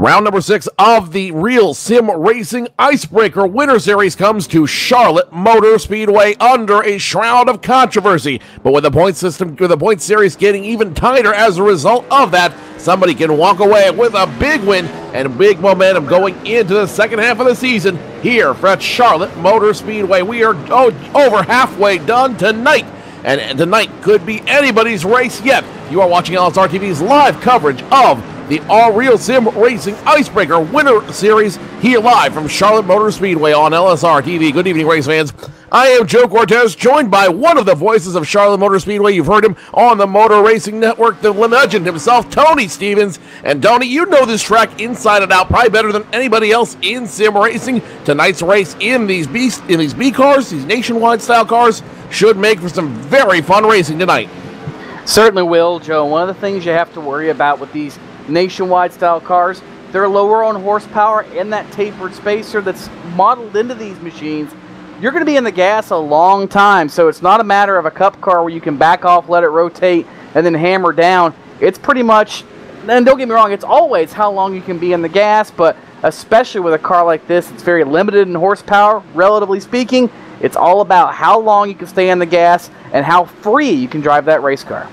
Round number 6 of the Real Sim Racing Icebreaker Winter Series comes to Charlotte Motor Speedway under a shroud of controversy. But with the point system, with the point series getting even tighter as a result of that, somebody can walk away with a big win and big momentum going into the second half of the season here at Charlotte Motor Speedway. We are over halfway done tonight, and tonight could be anybody's race yet. You are watching LSRTV's live coverage of the Real Sim Racing Icebreaker Winter Series here live from Charlotte Motor Speedway on LSRTV. Good evening, race fans. I am Joe Cortez, joined by one of the voices of Charlotte Motor Speedway. You've heard him on the Motor Racing Network, the legend himself, Tony Stevens. And Tony, you know this track inside and out, probably better than anybody else in sim racing. Tonight's race in these B cars, these nationwide style cars, should make for some very fun racing tonight. Certainly will, Joe. One of the things you have to worry about with these nationwide style cars, they're lower on horsepower in that tapered spacer that's modeled into these machines. You're going to be in the gas a long time, so it's not a matter of a cup car where you can back off, let it rotate, and then hammer down. It's pretty much, and don't get me wrong, it's always how long you can be in the gas, but especially with a car like this, it's very limited in horsepower, relatively speaking. It's all about how long you can stay in the gas and how free you can drive that race car.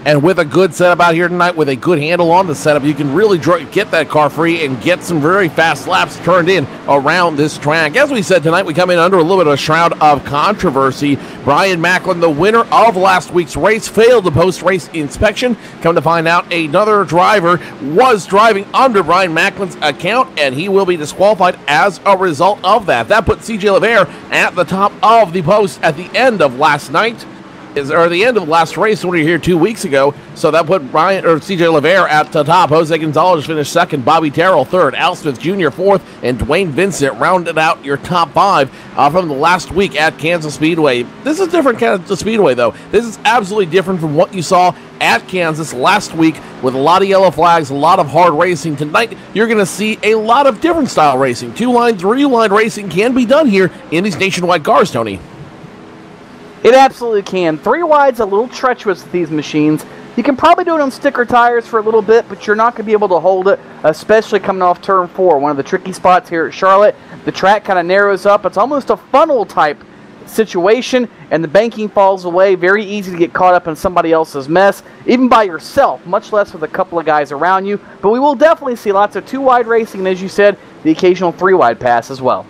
And with a good setup out here tonight, with a good handle on the setup, you can really get that car free and get some very fast laps turned in around this track. As we said tonight, we come in under a little bit of a shroud of controversy. Brian Macklin, the winner of last week's race, failed the post-race inspection. Come to find out, another driver was driving under Brian Macklin's account, and he will be disqualified as a result of that. That put CJ LeVere at the top of the post at the end of last night. Or the end of the last race when we were here 2 weeks ago. So that put CJ LeVere at the top. Jose Gonzalez finished second, Bobby Terrell third, Al Smith Jr. fourth, and Dwayne Vincent rounded out your top five from the last week at Kansas Speedway. This is different Kansas Speedway, though. This is absolutely different from what you saw at Kansas last week with a lot of yellow flags, a lot of hard racing. Tonight, you're going to see a lot of different style racing. 2-line, 3-line racing can be done here in these nationwide cars, Tony. It absolutely can. 3-wide's a little treacherous with these machines. You can probably do it on sticker tires for a little bit, but you're not going to be able to hold it, especially coming off turn 4. One of the tricky spots here at Charlotte. The track kind of narrows up. It's almost a funnel type situation, and the banking falls away. Very easy to get caught up in somebody else's mess, even by yourself, much less with a couple of guys around you. But we will definitely see lots of 2-wide racing, and as you said, the occasional 3-wide pass as well.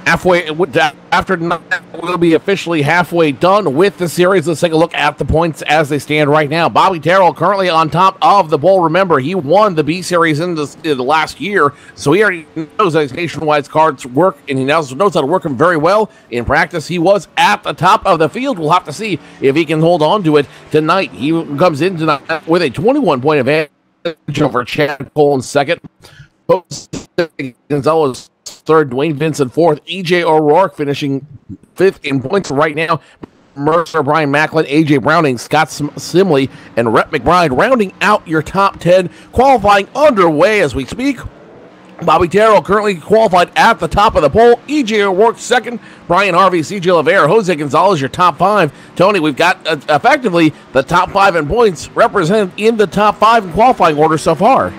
After tonight, we'll be officially halfway done with the series. Let's take a look at the points as they stand right now. Bobby Terrell currently on top of the poll. Remember, he won the B Series in the last year, so he already knows how his nationwide cards work, and he knows how to work them very well. In practice, he was at the top of the field. We'll have to see if he can hold on to it tonight. He comes in tonight with a 21-point advantage over Chad Cole in second. Gonzalez third, Dwayne Vincent fourth, E.J. O'Rourke finishing fifth in points right now. Mercer, Brian Macklin, A.J. Browning, Scott Simley, and Rhett McBride rounding out your top 10. Qualifying underway as we speak. Bobby Terrell currently qualified at the top of the poll. E.J. O'Rourke second, Brian Harvey, C.J. LeVere, Jose Gonzalez your top 5. Tony, we've got effectively the top 5 in points represented in the top 5 in qualifying order so far.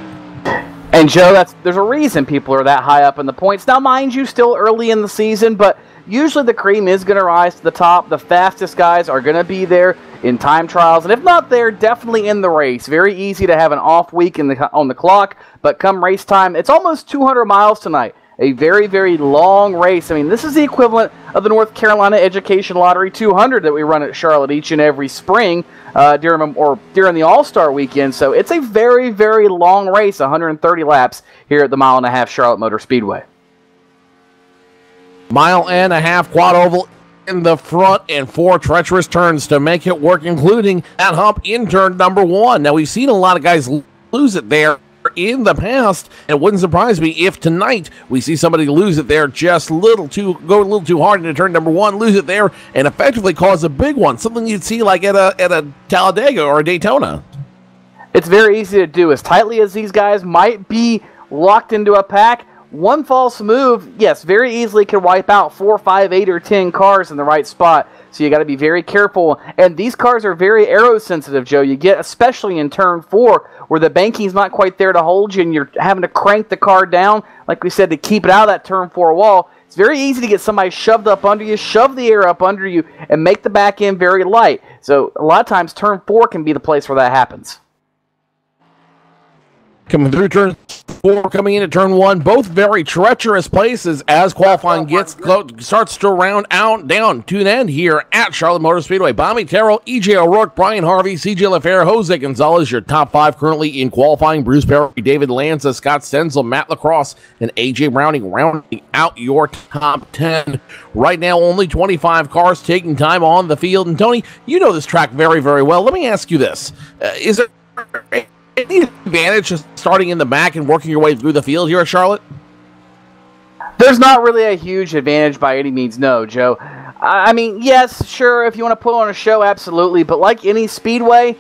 And Joe, there's a reason people are that high up in the points. Now, mind you, still early in the season, but usually the cream is going to rise to the top. The fastest guys are going to be there in time trials, and if not there, definitely in the race. Very easy to have an off week on the clock, but come race time, it's almost 200 miles tonight. A very, very long race. I mean, this is the equivalent of the North Carolina Education Lottery 200 that we run at Charlotte each and every spring during the All-Star weekend. So it's a very, very long race, 130 laps here at the Mile and a Half Charlotte Motor Speedway. Mile and a half quad oval in the front and 4 treacherous turns to make it work, including that hump in turn number 1. Now, we've seen a lot of guys lose it there in the past, and it wouldn't surprise me if tonight we see somebody lose it there just go a little too hard into turn number 1, lose it there, and effectively cause a big one, something you'd see like at a Talladega or a Daytona. It's very easy to do. As tightly as these guys might be locked into a pack, one false move, yes, very easily can wipe out 4, 5, 8, or 10 cars in the right spot. so you got to be very careful. And these cars are very aero sensitive, Joe. You get, especially in turn 4, where the banking's not quite there to hold you, and you're having to crank the car down, like we said, to keep it out of that turn 4 wall. It's very easy to get somebody shoved up under you, shove the air up under you, and make the back end very light. So a lot of times turn 4 can be the place where that happens. Coming through turn 4, coming into turn 1, both very treacherous places as qualifying starts to round out down to an end here at Charlotte Motor Speedway. Bobby Terrell, EJ O'Rourke, Brian Harvey, CJ LaFerre, Jose Gonzalez, your top 5 currently in qualifying. Bruce Perry, David Lanza, Scott Stenzel, Matt Lacrosse, and AJ Browning rounding out your top 10. Right now, only 25 cars taking time on the field. And Tony, you know this track very, very well. Let me ask you this. Is there any advantage of starting in the back and working your way through the field here at Charlotte? There's not really a huge advantage by any means, no, Joe. I mean, yes, sure, if you want to put on a show, absolutely. But like any speedway,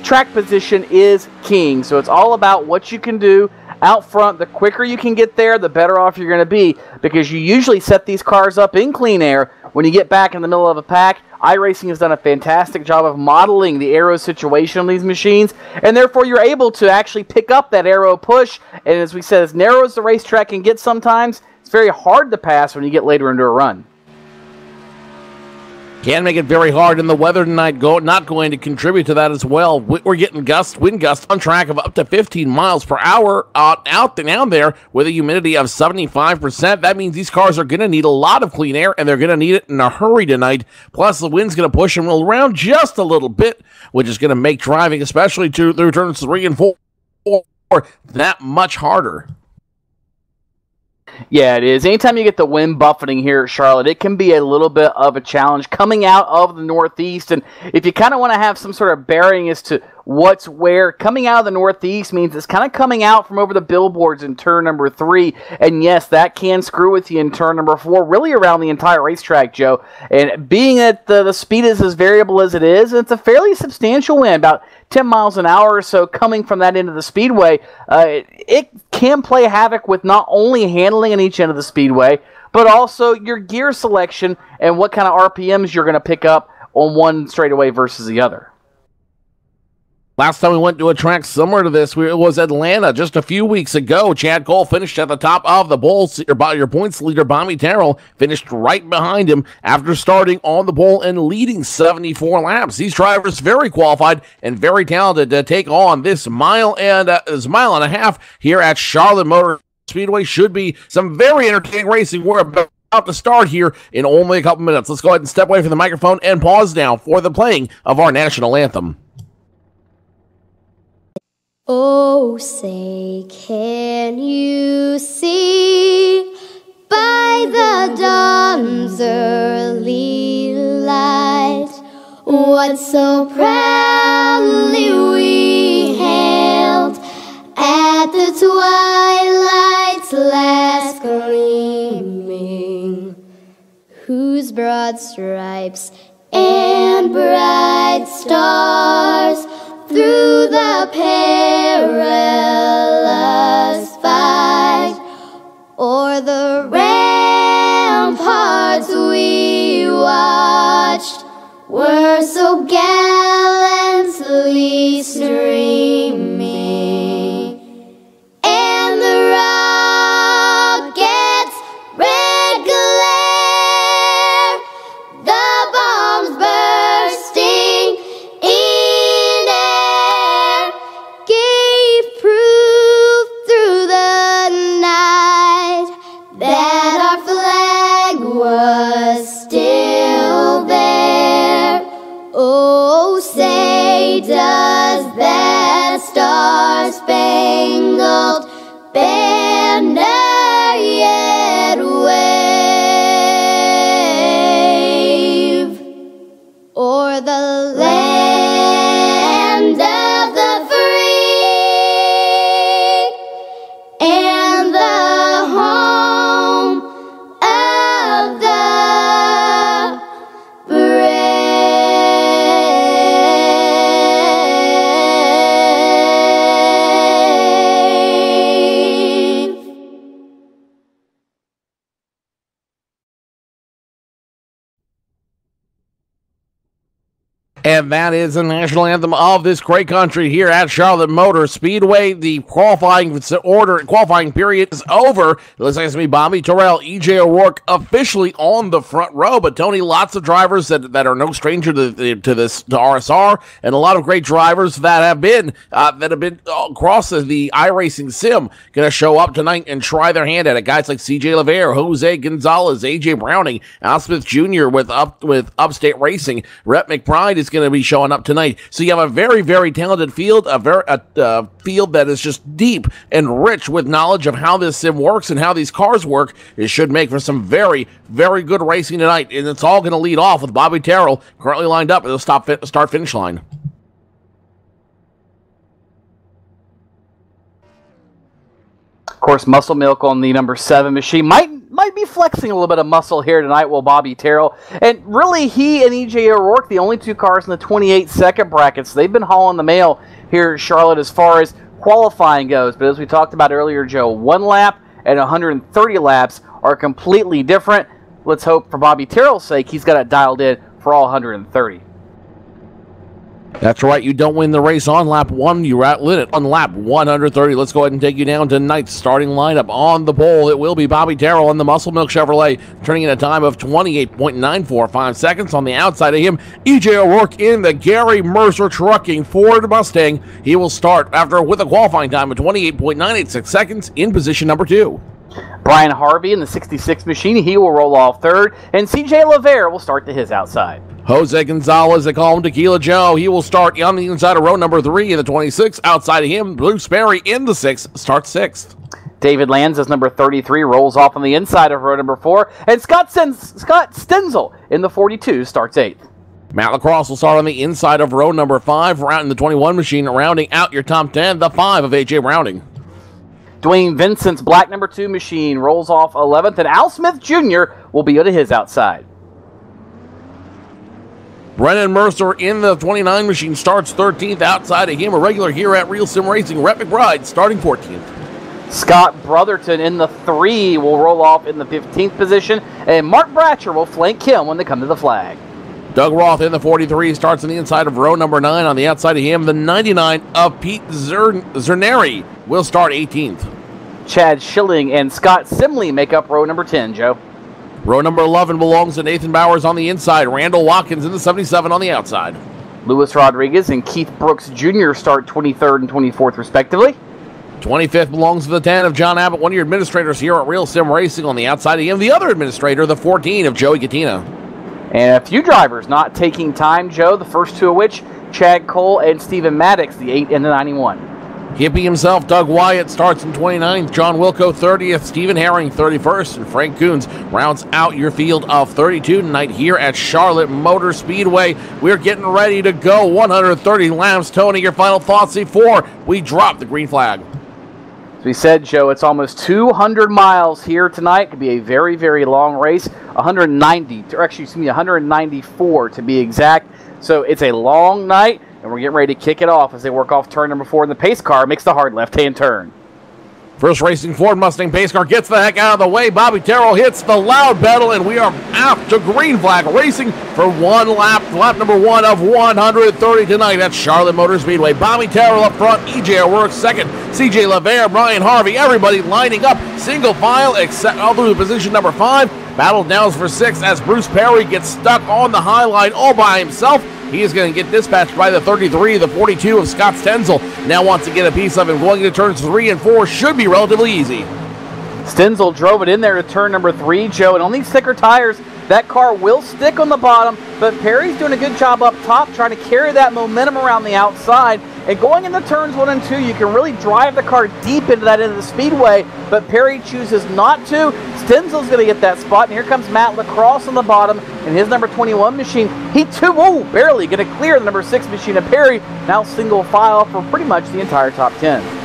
track position is king. So it's all about what you can do out front. The quicker you can get there, the better off you're going to be, because you usually set these cars up in clean air. When you get back in the middle of a pack, iRacing has done a fantastic job of modeling the aero situation on these machines, and therefore you're able to actually pick up that aero push. And as we said, as narrow as the racetrack can get sometimes, it's very hard to pass when you get later into a run. Can make it very hard, and the weather tonight not going to contribute to that as well. We're getting wind gusts on track of up to 15 miles per hour out and down there with a humidity of 75%. That means these cars are going to need a lot of clean air, and they're going to need it in a hurry tonight. Plus, the wind's going to push them around just a little bit, which is going to make driving, especially through turns 3 and 4, that much harder. Yeah, it is. Anytime you get the wind buffeting here at Charlotte, it can be a little bit of a challenge coming out of the northeast. And if you kind of want to have some sort of bearing as to what's where, coming out of the northeast means it's kind of coming out from over the billboards in turn number 3. And yes, that can screw with you in turn number 4, really around the entire racetrack, Joe. And being that the speed is as variable as it is, it's a fairly substantial wind, about 10 miles an hour or so coming from that end of the speedway. It can play havoc with not only handling on each end of the speedway, but also your gear selection and what kind of RPMs you're going to pick up on one straightaway versus the other. Last time we went to a track similar to this, it was Atlanta just a few weeks ago. Chad Cole finished at the top of the pole. Your points leader, Bobby Terrell, finished right behind him after starting on the pole and leading 74 laps. These drivers very qualified and very talented to take on this mile and a half here at Charlotte Motor Speedway. Should be some very entertaining racing. We're about to start here in only a couple minutes. Let's go ahead and step away from the microphone and pause now for the playing of our national anthem. Oh, say, can you see by the dawn's early light what so proudly we hailed at the twilight's last gleaming, whose broad stripes and bright stars through the perilous fight o'er the ramparts we watched were so gallantly streaming, and the rockets' red glare, the bombs bursting in air, gave proof through the night that our flag was still there. Oh, say does that And that is the national anthem of this great country here at Charlotte Motor Speedway. The qualifying period is over. It looks like it's going to be Bobby Terrell, EJ O'Rourke officially on the front row. But Tony, lots of drivers that are no stranger to RSR, and a lot of great drivers that have been across the iRacing sim going to show up tonight and try their hand at it. Guys like CJ Laver, Jose Gonzalez, AJ Browning, Al Smith Jr. with Upstate Racing. Rhett McBride is going to be showing up tonight. So you have a very, very talented field, a field that is just deep and rich with knowledge of how this sim works and how these cars work. It should make for some very, very good racing tonight. And it's all going to lead off with Bobby Terrell currently lined up at the start-finish line. Of course, Muscle Milk on the number 7 machine might be flexing a little bit of muscle here tonight while Bobby Terrell. And really, he and EJ O'Rourke, the only two cars in the 28-second brackets, they've been hauling the mail here at Charlotte as far as qualifying goes. But as we talked about earlier, Joe, 1 lap and 130 laps are completely different. Let's hope for Bobby Terrell's sake he's got it dialed in for all 130. That's right. You don't win the race on lap 1. You outlit it on lap 130. Let's go ahead and take you down to tonight's starting lineup. On the pole, it will be Bobby Terrell on the Muscle Milk Chevrolet, turning in a time of 28.945 seconds. On the outside of him, EJ O'Rourke in the Gary Mercer Trucking Ford Mustang. He will start with a qualifying time of 28.986 seconds in position number 2. Brian Harvey in the 66 machine, he will roll off 3rd, and CJ Laver will start to his outside. Jose Gonzalez, they call him Tequila Joe. He will start on the inside of row number 3 in the 26. Outside of him, Bruce Perry in the 6, starts 6th. David Lanz, number 33, rolls off on the inside of row number 4, and Scott Stenzel in the 42 starts 8th. Matt Lacrosse will start on the inside of row number 5, in the 21 machine, rounding out your top 10, the 5 of AJ Browning. Dwayne Vincent's black number 2 machine rolls off 11th, and Al Smith Jr. will be to his outside. Brennan Mercer in the 29 machine starts 13th. Outside of him, a regular here at Real Sim Racing, Rhett McBride starting 14th. Scott Brotherton in the 3 will roll off in the 15th position, and Mark Bratcher will flank him when they come to the flag. Doug Roth in the 43 starts on the inside of row number 9. On the outside of him, the 99 of Pete Zerneri will start 18th. Chad Schilling and Scott Simley make up row number 10, Joe. Row number 11 belongs to Nathan Bowers on the inside. Randall Watkins in the 77 on the outside. Luis Rodriguez and Keith Brooks Jr. start 23rd and 24th, respectively. 25th belongs to the 10 of John Abbott, one of your administrators here at Real Sim Racing. On the outside of him, the other administrator, the 14 of Joey Katina. And a few drivers not taking time, Joe, the first 2 of which, Chad Cole and Stephen Maddox, the 8 and the 91. Hippie himself, Doug Wyatt, starts in 29th. John Wilco, 30th. Stephen Herring, 31st. And Frank Coons rounds out your field of 32 tonight here at Charlotte Motor Speedway. We're getting ready to go. 130 laps. Tony, your final thoughts before we drop the green flag. As we said, Joe, it's almost 200 miles here tonight. Could be a very, very long race. 194 to be exact. So it's a long night. And we're getting ready to kick it off as they work off turn number 4, and the pace car makes the hard left-hand turn. First racing Ford Mustang pace car gets the heck out of the way. Bobby Terrell hits the loud pedal, and we are off to green flag racing for 1 lap. Lap number 1 of 130 tonight at Charlotte Motor Speedway. Bobby Terrell up front, EJ O'Rourke second, CJ Laver, Brian Harvey, everybody lining up single file except all through position number 5. Battle down for 6 as Bruce Perry gets stuck on the high line all by himself. He is going to get dispatched by the 33, the 42 of Scott Stenzel. Now wants to get a piece of him. Going into turns 3 and 4 should be relatively easy. Stenzel drove it in there to turn number 3, Joe, and on these thicker tires, that car will stick on the bottom, but Perry's doing a good job up top trying to carry that momentum around the outside. And going into turns 1 and 2, you can really drive the car deep into that end of the speedway, but Perry chooses not to. Stenzel's going to get that spot, and here comes Matt Lacrosse on the bottom in his number 21 machine. He too, barely going to clear the number 6 machine of Perry, now single file for pretty much the entire top 10.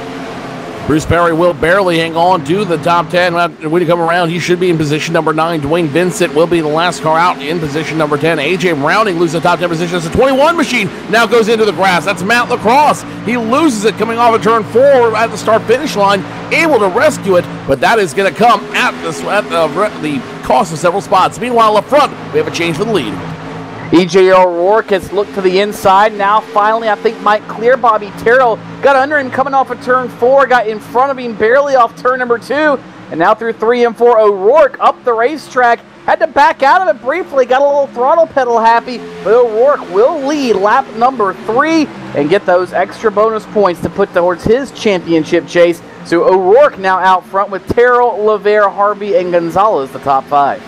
Bruce Perry will barely hang on to the top 10. When he come around, he should be in position number 9. Dwayne Vincent will be the last car out in position number 10. AJ Browning loses the top 10 position as the 21 machine now goes into the grass. That's Matt Lacrosse. He loses it coming off of turn 4 at the start-finish line, able to rescue it, but that is going to come at the cost of several spots. Meanwhile, up front, we have a change for the lead. EJ O'Rourke has looked to the inside. Now, finally, I think might clear Bobby Terrell. Got under him coming off of turn 4. Got in front of him barely off turn number 2. And now through 3 and 4, O'Rourke up the racetrack. Had to back out of it briefly. Got a little throttle pedal happy. But O'Rourke will lead lap number 3 and get those extra bonus points to put towards his championship chase. So O'Rourke now out front with Terrell, LeVere, Harvey, and Gonzalez, the top 5.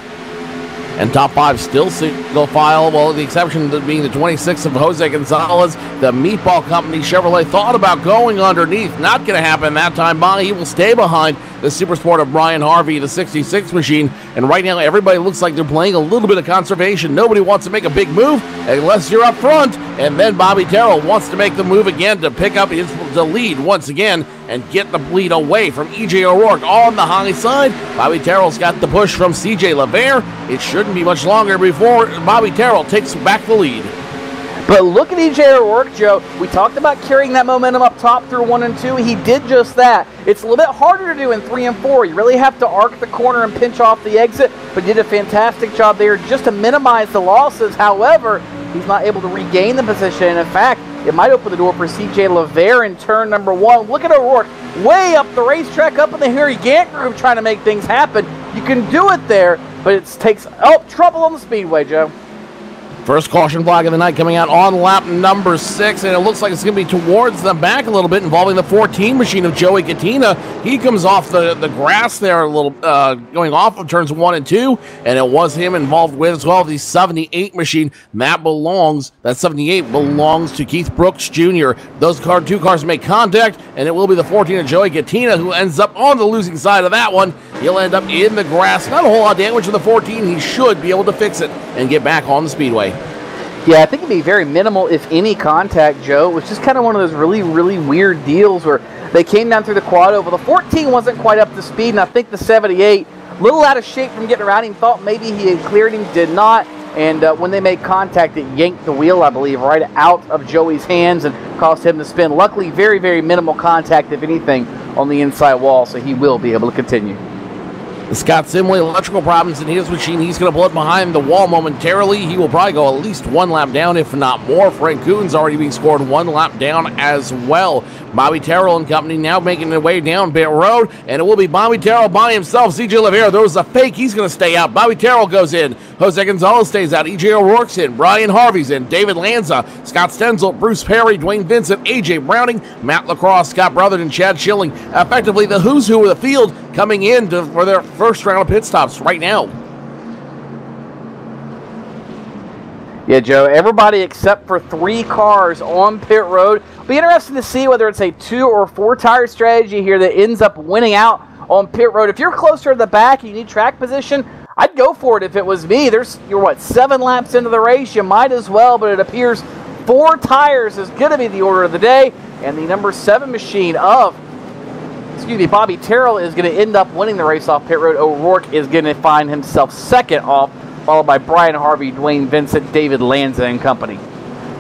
And top 5 still single file, well, the exception being the 26 of Jose Gonzalez. The Meatball Company Chevrolet thought about going underneath. Not going to happen that time by. He will stay behind the Super Sport of Brian Harvey, the 66 machine. And right now, everybody looks like they're playing a little bit of conservation. Nobody wants to make a big move unless you're up front. And then Bobby Terrell wants to make the move again to pick up the lead once again and get the lead away from EJ O'Rourke on the high side. Bobby Terrell's got the push from CJ LeVere. It shouldn't be much longer before Bobby Terrell takes back the lead. But look at EJ O'Rourke, Joe. We talked about carrying that momentum up top through 1 and 2. He did just that. It's a little bit harder to do in 3 and 4. You really have to arc the corner and pinch off the exit, but did a fantastic job there just to minimize the losses. However, he's not able to regain the position. And in fact, it might open the door for CJ LeVere in turn number 1. Look at O'Rourke way up the racetrack, up in the Harry Gant groove, trying to make things happen. You can do it there, but it takes trouble on the speedway, Joe. First caution flag of the night coming out on lap number 6, and it looks like it's going to be towards the back a little bit, involving the 14 machine of Joey Katina. He comes off the grass there a little, going off of turns 1 and 2, and it was him involved with as well the 78 machine. That 78 belongs to Keith Brooks Jr. Those two cars make contact, and it will be the 14 of Joey Katina who ends up on the losing side of that one. He'll end up in the grass. Not a whole lot of damage to the 14. He should be able to fix it and get back on the speedway. Yeah, I think it'd be very minimal, if any, contact, Joe. It was just kind of one of those really, really weird deals where they came down through the quad oval. The 14 wasn't quite up to speed, and I think the 78, a little out of shape from getting around him, thought maybe he had cleared him, did not. And when they made contact, it yanked the wheel, I believe, right out of Joey's hands and caused him to spin. Luckily, very, very minimal contact, if anything, on the inside wall, so he will be able to continue. Scott Simley, electrical problems in his machine. He's going to pull it behind the wall momentarily. He will probably go at least 1 lap down, if not more. Frank Kuhn's already being scored 1 lap down as well. Bobby Terrell and company now making their way down pit road, and it will be Bobby Terrell by himself. CJ LeVere, there was a fake. He's going to stay out. Bobby Terrell goes in. Jose Gonzalez stays out. EJ O'Rourke's in. Brian Harvey's in. David Lanza, Scott Stenzel, Bruce Perry, Dwayne Vincent, AJ Browning, Matt LaCrosse, Scott Brotherton, Chad Schilling. Effectively the who's who of the field coming in for their first round of pit stops right now. Yeah, Joe, everybody except for 3 cars on pit road. It'll be interesting to see whether it's a 2 or 4 tire strategy here that ends up winning out on pit road. If you're closer to the back and you need track position, I'd go for it if it was me. You're 7 laps into the race? You might as well, but it appears 4 tires is going to be the order of the day, and the number 7 machine of Bobby Terrell is going to end up winning the race off pit road. O'Rourke is going to find himself second off, followed by Brian Harvey, Dwayne Vincent, David Lanza, and company.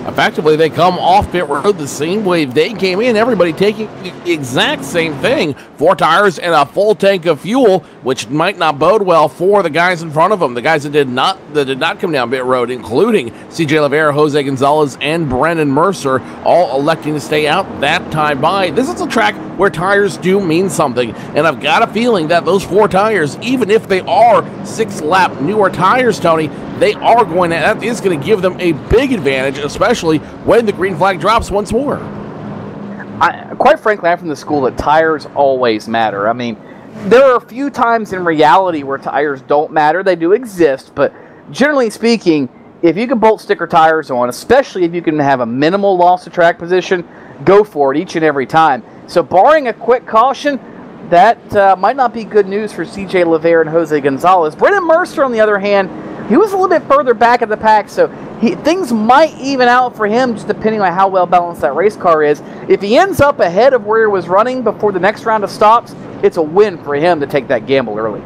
Effectively, they come off pit road the same way they came in. Everybody taking the exact same thing. 4 tires and a full tank of fuel, which might not bode well for the guys in front of them. The guys that did not come down pit road, including CJ LeVere, Jose Gonzalez, and Brennan Mercer, all electing to stay out that time by. This is a track where tires do mean something, and I've got a feeling that those 4 tires, even if they are 6-lap newer tires, Tony, that is going to give them a big advantage, especially when the green flag drops once more. Quite frankly, I'm from the school that tires always matter. I mean, there are a few times in reality where tires don't matter. They do exist, but generally speaking, if you can bolt sticker tires on, especially if you can have a minimal loss of track position, go for it each and every time. So barring a quick caution, that might not be good news for CJ LeVere and Jose Gonzalez. Brennan Mercer, on the other hand, he was a little bit further back in the pack, so things might even out for him just depending on how well balanced that race car is. If he ends up ahead of where he was running before the next round of stops, it's a win for him to take that gamble early.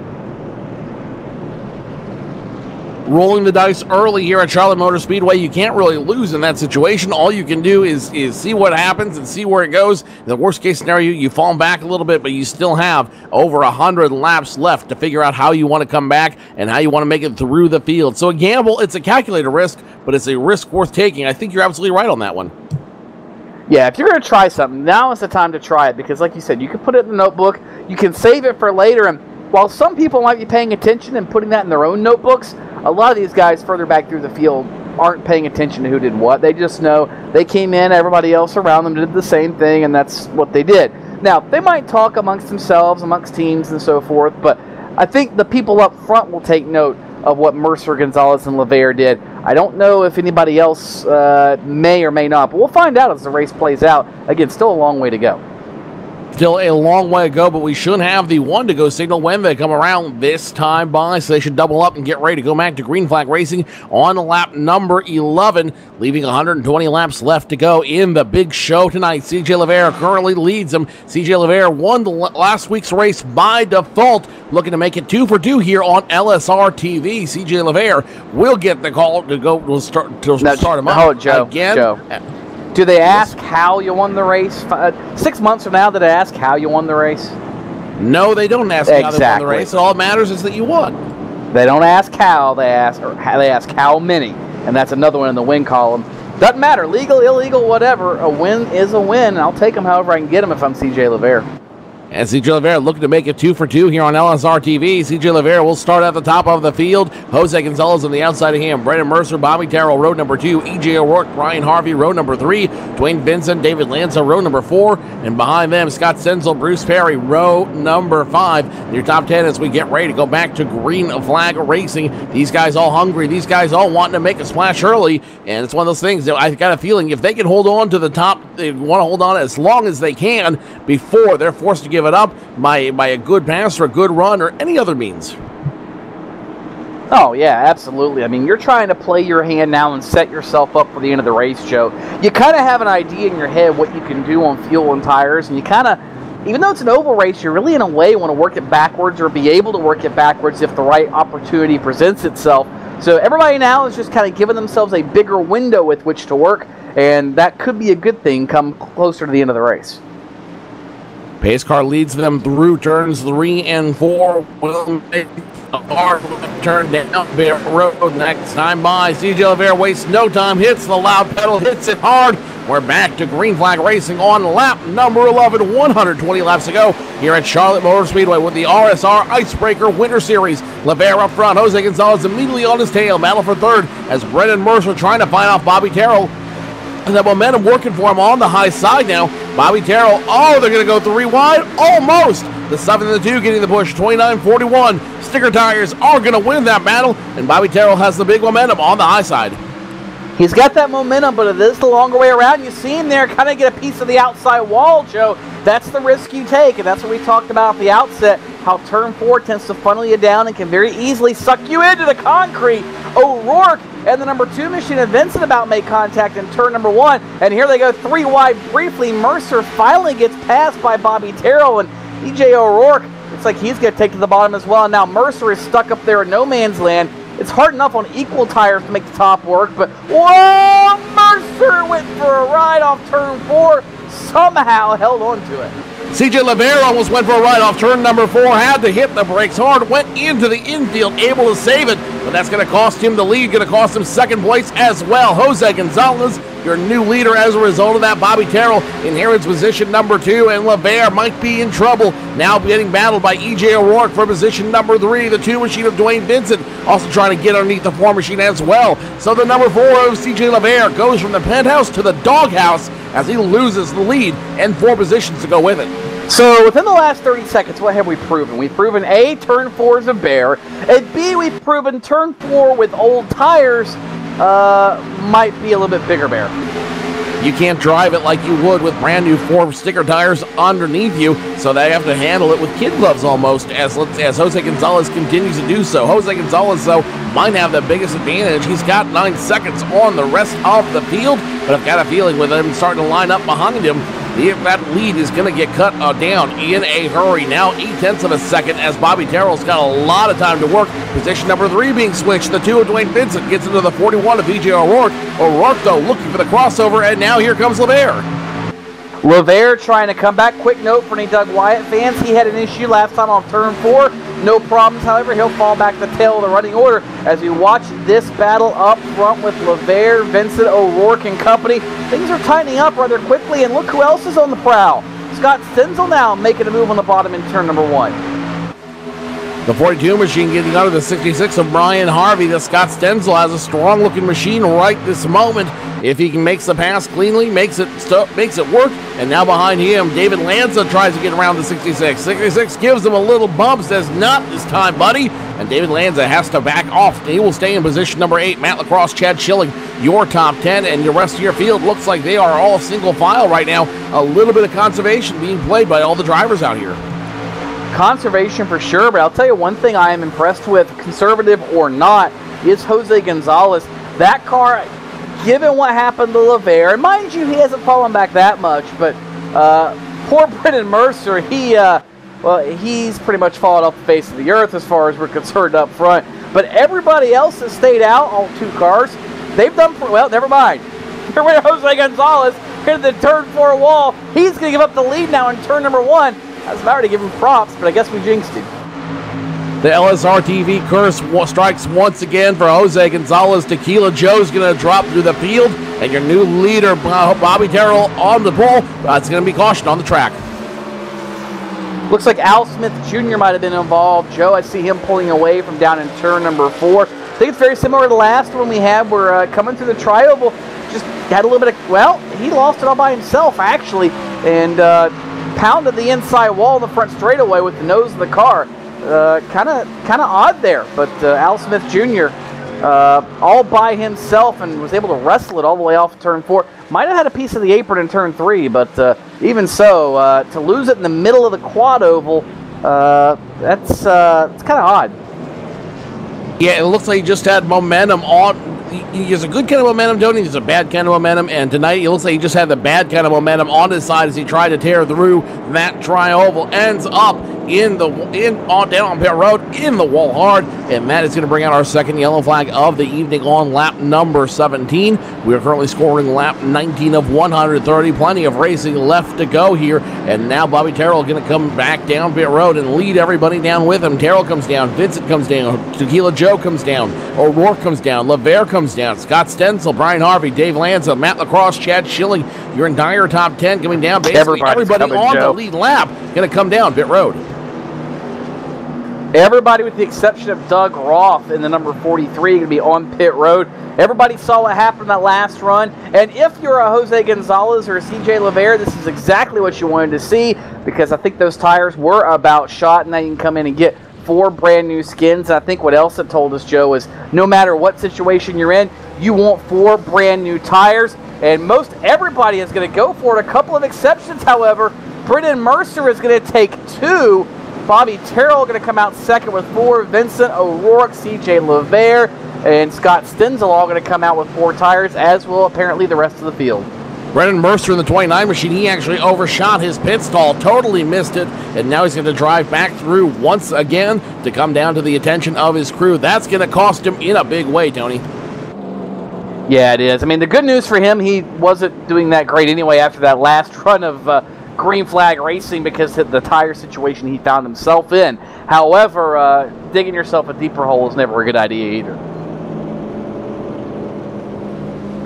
rolling the dice early here at Charlotte Motor Speedway. You can't really lose in that situation. All you can do is see what happens and see where it goes. In the worst case scenario, you fall back a little bit, but you still have over 100 laps left to figure out how you want to come back and how you want to make it through the field. So a gamble, it's a calculated risk, but it's a risk worth taking. I think you're absolutely right on that one. Yeah, if you're going to try something, now is the time to try it, because like you said, you can put it in the notebook, you can save it for later, and while some people might be paying attention and putting that in their own notebooks, a lot of these guys further back through the field aren't paying attention to who did what. They just know they came in, everybody else around them did the same thing, and that's what they did. Now, they might talk amongst themselves, amongst teams and so forth, but I think the people up front will take note of what Mercer, Gonzalez, and LeVere did. I don't know if anybody else may or may not, but we'll find out as the race plays out. Again, still a long way to go. Still a long way to go, but we should have the 1 to go signal when they come around this time by, so they should double up and get ready to go back to green flag racing on lap number 11, leaving 120 laps left to go in the big show tonight. CJ LeVere currently leads them. CJ LeVere won the last week's race by default, looking to make it 2 for 2 here on LSRTV. CJ LeVere will get the call to go to start him up. Hold, Joe. Again. Joe. Do they ask how you won the race? 6 months from now, do they ask how you won the race? No, they don't ask how they won the race. All that matters is that you won. They don't ask how, they ask how many. And that's another one in the win column. Doesn't matter, legal, illegal, whatever. A win is a win, and I'll take them however I can get them if I'm CJ LeVere. And CJ LeVere looking to make it 2 for 2 here on LSR TV. CJ LeVere will start at the top of the field. Jose Gonzalez on the outside of him. Brendan Mercer, Bobby Terrell, row number 2. EJ O'Rourke, Ryan Harvey, row number 3. Dwayne Benson, David Lanza, row number 4. And behind them, Scott Senzel, Bruce Perry, row number 5. Your top 10 as we get ready to go back to green flag racing. These guys all hungry. These guys all wanting to make a splash early. And it's one of those things that I got a feeling if they can hold on to the top, they want to hold on as long as they can before they're forced to give it up by a good pass or a good run or any other means. Oh, yeah, absolutely. I mean, you're trying to play your hand now and set yourself up for the end of the race, Joe. You kind of have an idea in your head what you can do on fuel and tires, and you kind of, even though it's an oval race, you really in a way want to work it backwards or be able to work it backwards if the right opportunity presents itself. So everybody now is just kind of giving themselves a bigger window with which to work, and that could be a good thing come closer to the end of the race. Pace car leads them through turns 3 and 4. Will make a hard turn down Bear Road next time by. CJ LeVere wastes no time, hits the loud pedal, hits it hard. We're back to green flag racing on lap number 11. 120 laps to go here at Charlotte Motor Speedway with the RSR Icebreaker Winter Series. LeVere up front, Jose Gonzalez immediately on his tail. Battle for third as Brendan Mercer trying to find off Bobby Terrell. And that momentum working for him on the high side now. Bobby Terrell, they're going to go 3 wide, almost. The 7 and the 2 getting the push, 29-41. Sticker tires are going to win that battle, and Bobby Terrell has the big momentum on the high side. He's got that momentum, but it is the longer way around. You see him there kind of get a piece of the outside wall, Joe. That's the risk you take, and that's what we talked about at the outset, how turn 4 tends to funnel you down and can very easily suck you into the concrete. O'Rourke and the number 2 machine of Vincent about make contact in turn number 1, and here they go 3 wide briefly. Mercer finally gets passed by Bobby Terrell, and EJ O'Rourke, it's like he's going to take to the bottom as well. Now Mercer is stuck up there in no man's land. It's hard enough on equal tires to make the top work, but whoa! Mercer went for a ride off turn 4, somehow held on to it. CJ LeVere almost went for a ride off turn number 4, had to hit the brakes hard, went into the infield, able to save it, but that's going to cost him the lead, going to cost him second place as well. Jose Gonzalez, your new leader as a result of that. Bobby Terrell inherits position number 2, and LeVere might be in trouble. Now getting battled by EJ O'Rourke for position number 3. The 2 machine of Dwayne Vincent also trying to get underneath the 4 machine as well. So the number 4 of CJ LeVere goes from the penthouse to the doghouse as he loses the lead and 4 positions to go with it. So within the last 30 seconds, what have we proven? We've proven A, turn 4 is a bear, and B, we've proven turn 4 with old tires might be a little bit bigger bear. You can't drive it like you would with brand new 4 sticker tires underneath you, so they have to handle it with kid gloves almost as Jose Gonzalez continues to do so. Jose Gonzalez, though, might have the biggest advantage. He's got 9 seconds on the rest of the field, but I've got a feeling with him starting to line up behind him, That lead is going to get cut down in a hurry. Now 0.8 of a second as Bobby Terrell's got a lot of time to work. Position number 3 being switched. The 2 of Dwayne Vincent gets into the 41 of VJ O'Rourke. O'Rourke, though, looking for the crossover, and now here comes LeVere. LeVere trying to come back. Quick note for any Doug Wyatt fans. He had an issue last time on turn 4. No problems, however. He'll fall back the tail of the running order as we watch this battle up front with LeVere, Vincent, O'Rourke, and company. Things are tightening up rather quickly, and look who else is on the prowl. Scott Stenzel now making a move on the bottom in turn number 1. The 42 machine getting out of the 66 of Brian Harvey. The Scott Stenzel has a strong-looking machine right this moment. If he can make the pass cleanly, makes it work. And now behind him, David Lanza tries to get around the 66. 66 gives him a little bump, says not this time, buddy. And David Lanza has to back off. He will stay in position number 8. Matt Lacrosse, Chad Schilling, your top 10. And the rest of your field looks like they are all single file right now. A little bit of conservation being played by all the drivers out here. Conservation for sure, but I'll tell you one thing I am impressed with, conservative or not, is Jose Gonzalez. That car, given what happened to LeVere, and mind you, he hasn't fallen back that much, but poor Brendan Mercer, he's pretty much fallen off the face of the earth as far as we're concerned up front. But everybody else has stayed out, all 2 cars. They've done, well, never mind. Here we are, Jose Gonzalez, here to the turn 4 wall. He's going to give up the lead now in turn number 1. I was about to give him props, but I guess we jinxed him. The LSRTV curse strikes once again for Jose Gonzalez. Tequila Joe's going to drop through the field, and your new leader, Bobby Terrell, on the pole. It's going to be caution on the track. Looks like Al Smith Jr. might have been involved. Joe, I see him pulling away from down in turn number 4. I think it's very similar to the last one we had. We're coming through the tri-oval. Just had a little bit of, well, he lost it all by himself, actually, and pounded the inside wall of the front straightaway with the nose of the car. Kind of odd there, but Al Smith Jr. All by himself and was able to wrestle it all the way off turn 4. Might have had a piece of the apron in turn 3, but even so, to lose it in the middle of the quad oval, it's kind of odd. Yeah, it looks like he just had momentum on. He has a good kind of momentum, Tony. He has a bad kind of momentum, and tonight it looks like he just had the bad kind of momentum on his side as he tried to tear through that tri-oval. Ends up down on pit road in the wall hard, and that is going to bring out our second yellow flag of the evening on lap number 17. We are currently scoring lap 19 of 130. Plenty of racing left to go here, and now Bobby Terrell going to come back down pit road and lead everybody down with him. Terrell comes down, Vincent comes down, Tequila Joe comes down, O'Rourke comes down, LeVere comes down, Scott Stenzel, Brian Harvey, Dave Lanza, Matt Lacrosse, Chad Schilling, your entire top 10 coming down. Basically everybody on the lead lap going to come down pit road. Everybody with the exception of Doug Roth in the number 43 going to be on pit road. Everybody saw what happened in that last run. And if you're a Jose Gonzalez or a CJ LeVere, this is exactly what you wanted to see, because I think those tires were about shot, and now you can come in and get 4 brand new skins. I think what else it told us, Joe, is no matter what situation you're in, you want 4 brand new tires. And most everybody is going to go for it. A couple of exceptions, however. Brendan Mercer is going to take 2. Bobby Terrell going to come out second with 4. Vincent O'Rourke, CJ LeVere, and Scott Stenzel all going to come out with 4 tires, as will apparently the rest of the field. Brendan Mercer in the 29 machine, he actually overshot his pit stall, totally missed it, and now he's going to drive back through once again to come down to the attention of his crew. That's going to cost him in a big way, Tony. Yeah, it is. I mean, the good news for him, he wasn't doing that great anyway after that last run of green flag racing, because of the tire situation he found himself in. However, digging yourself a deeper hole is never a good idea either.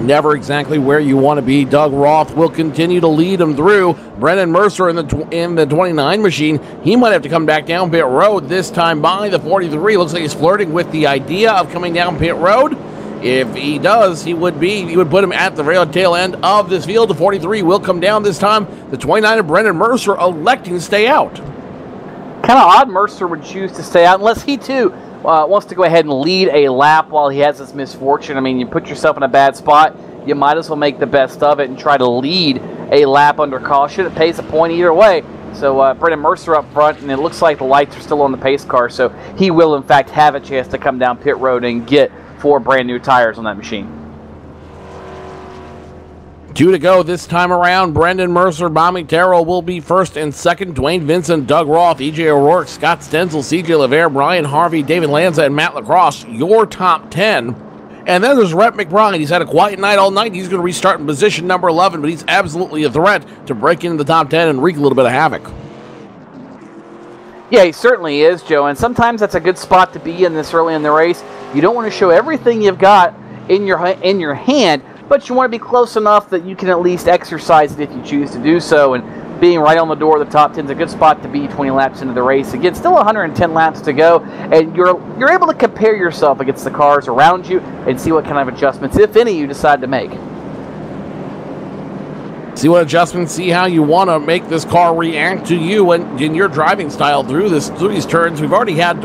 Never exactly where you want to be. Doug Roth will continue to lead him through. Brendan Mercer in the 29 machine, he might have to come back down pit road this time by the 43. Looks like he's flirting with the idea of coming down pit road. If he does, he would put him at the rail tail end of this field. The 43 will come down this time. The 29 of Brendan Mercer electing to stay out. Kind of odd Mercer would choose to stay out, unless he too wants to go ahead and lead a lap while he has this misfortune. I mean, you put yourself in a bad spot, you might as well make the best of it and try to lead a lap under caution. It pays a point either way. So Brendan Mercer up front, and it looks like the lights are still on the pace car, so he will in fact have a chance to come down pit road and get 4 brand new tires on that machine. 2 to go this time around. Brendan Mercer, Bobby Terrell will be first and second. Dwayne Vincent, Doug Roth, EJ O'Rourke, Scott Stenzel, CJ LeVere, Brian Harvey, David Lanza, and Matt Lacrosse, your top 10. And then there's Rhett McBride. He's had a quiet night all night. He's going to restart in position number 11, but he's absolutely a threat to break into the top 10 and wreak a little bit of havoc. Yeah, he certainly is, Joe, and sometimes that's a good spot to be in this early in the race. You don't want to show everything you've got in your hand, but you want to be close enough that you can at least exercise it if you choose to do so, and being right on the door of the top 10 is a good spot to be 20 laps into the race. Again, still 110 laps to go, and you're able to compare yourself against the cars around you and see what kind of adjustments, if any, you decide to make. See what adjustments, see how you want to make this car react to you and in your driving style through these turns. We've already had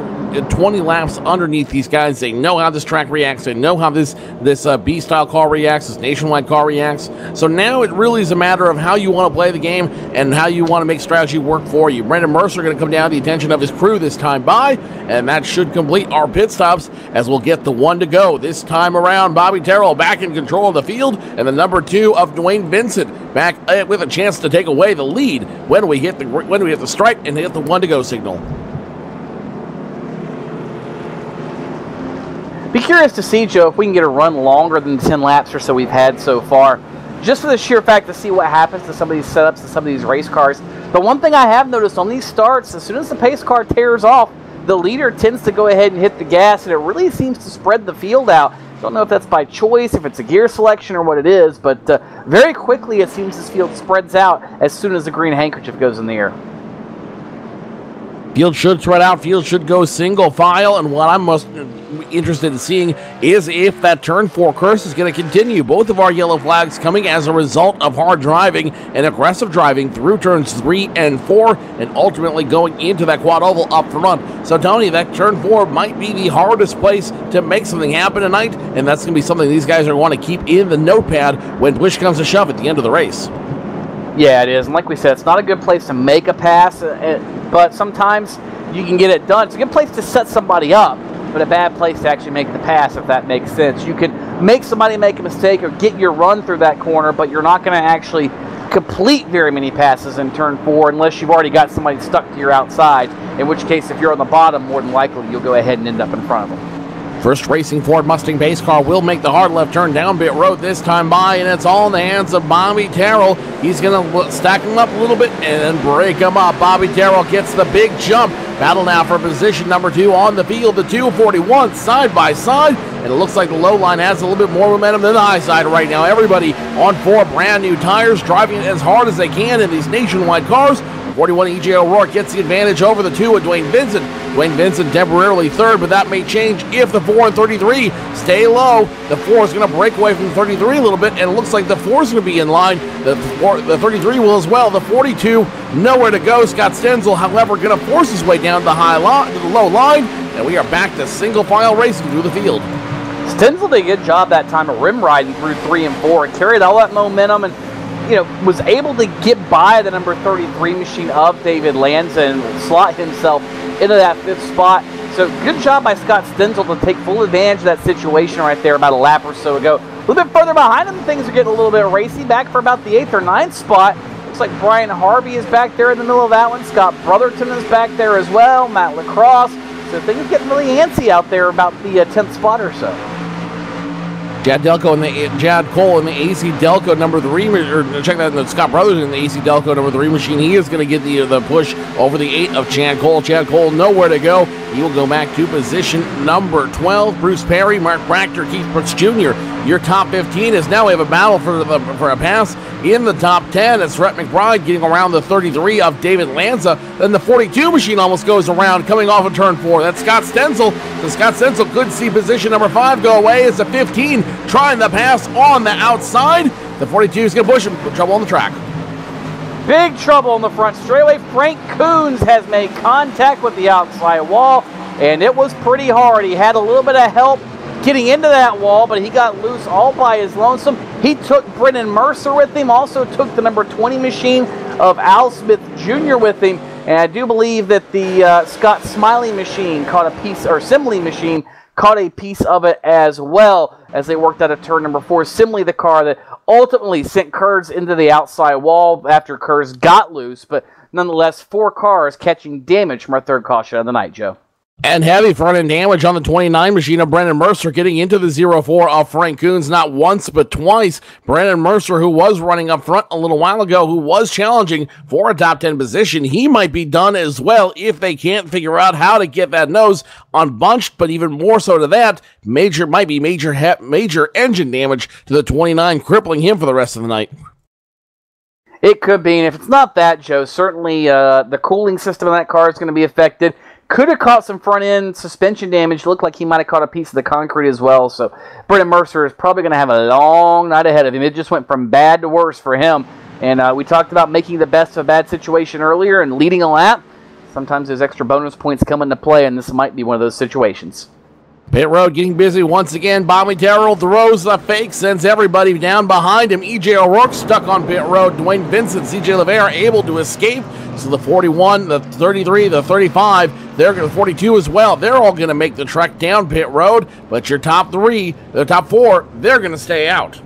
20 laps underneath these guys. They know how this track reacts. They know how this B-style car reacts, this nationwide car reacts. So now it really is a matter of how you want to play the game and how you want to make strategy work for you. Brendan Mercer going to come down to the attention of his crew this time by, and that should complete our pit stops as we'll get the 1 to go. This time around, Bobby Terrell back in control of the field, and the number 2 of Dwayne Vincent back with a chance to take away the lead when we hit the stripe and hit the 1 to go signal. Be curious to see, Joe, if we can get a run longer than the 10 laps or so we've had so far, just for the sheer fact to see what happens to some of these setups and some of these race cars. The one thing I have noticed on these starts, as soon as the pace car tears off, the leader tends to go ahead and hit the gas, and it really seems to spread the field out. Don't know if that's by choice, if it's a gear selection or what it is, but very quickly it seems this field spreads out as soon as the green handkerchief goes in the air. Field should spread out. Field should go single file. And what I'm most interested in seeing is if that turn 4 curse is going to continue. Both of our yellow flags coming as a result of hard driving and aggressive driving through turns 3 and 4 and ultimately going into that quad oval up front. So, Tony, that turn 4 might be the hardest place to make something happen tonight. And that's going to be something these guys are going to want to keep in the notepad when push comes to shove at the end of the race. Yeah, it is. And like we said, it's not a good place to make a pass, but sometimes you can get it done. It's a good place to set somebody up, but a bad place to actually make the pass, if that makes sense. You can make somebody make a mistake or get your run through that corner, but you're not going to actually complete very many passes in turn 4 unless you've already got somebody stuck to your outside, in which case, if you're on the bottom, more than likely you'll go ahead and end up in front of them. First racing Ford Mustang base car will make the hard left turn down pit road this time by, and it's all in the hands of Bobby Terrell. He's going to stack him up a little bit and then break him up. Bobby Terrell gets the big jump. Battle now for position number 2 on the field. The 241 side by side, and it looks like the low line has a little bit more momentum than the high side right now. Everybody on 4 brand new tires, driving it as hard as they can in these nationwide cars. 41 EJ O'Rourke gets the advantage over the 2 of Dwayne Vincent. Dwayne Vincent temporarily 3rd, but that may change if the 4 and 33 stay low. The 4 is going to break away from the 33 a little bit, and it looks like the 4 is going to be in line. The 33 will as well. The 42 nowhere to go. Scott Stenzel, however, going to force his way down to the low line, and we are back to single file racing through the field. Stenzel did a good job that time of rim riding through 3 and 4 and carried all that momentum and was able to get by the number 33 machine of David Lanza and slot himself into that 5th spot. So good job by Scott Stenzel to take full advantage of that situation right there about a lap or so ago. A little bit further behind him, things are getting a little bit racy, back for about the 8th or 9th spot. Looks like Brian Harvey is back there in the middle of that one. Scott Brotherton is back there as well. Matt Lacrosse. So things are getting really antsy out there about the 10th spot or so. Chad Cole in the AC Delco number 3, or check that in the Scott Brothers in the AC Delco number 3 machine. He is going to get the push over the 8 of Chad Cole. Chad Cole nowhere to go. He will go back to position number 12. Bruce Perry, Mark Brachter, Keith Brooks Jr. Your top 15 is now we have a battle for a pass in the top 10. It's Rhett McBride getting around the 33 of David Lanza. Then the 42 machine almost goes around coming off of turn 4. That's Scott Stenzel. So Scott Stenzel could see position number 5 go away as the 15 trying the pass on the outside. The 42 is going to push him. Put trouble on the track. Big trouble on the front straightaway. Frank Coons has made contact with the outside wall, and it was pretty hard. He had a little bit of help getting into that wall, but he got loose all by his lonesome. He took Brendan Mercer with him, also took the number 20 machine of Al Smith Jr. with him, and I do believe that the Scott Smiley machine caught a piece, or Simley machine caught a piece of it as well as they worked out of turn number 4. Simley, the car that ultimately sent Kurz into the outside wall after Kurz got loose, but nonetheless, 4 cars catching damage from our third caution of the night, Joe. And heavy front-end damage on the 29 machine of Brendan Mercer getting into the 0-4 of Frank Coons, not once but twice. Brendan Mercer, who was running up front a little while ago, who was challenging for a top 10 position, he might be done as well if they can't figure out how to get that nose unbunched, but even more so to that, major engine damage to the 29, crippling him for the rest of the night. It could be, and if it's not that, Joe, certainly the cooling system in that car is going to be affected. Could have caught some front-end suspension damage. Looked like he might have caught a piece of the concrete as well. So Brendan Mercer is probably going to have a long night ahead of him. It just went from bad to worse for him. And we talked about making the best of a bad situation earlier and leading a lap. Sometimes those extra bonus points come into play, and this might be one of those situations. Pit road getting busy once again. Bobby Terrell throws the fake, sends everybody down behind him. E.J. O'Rourke stuck on pit road. Dwayne Vincent, C.J. LeVere able to escape. So the 41, the 33, the 35, they're going to 42 as well. They're all going to make the trek down pit road, but your top 3, the top 4, they're going to stay out.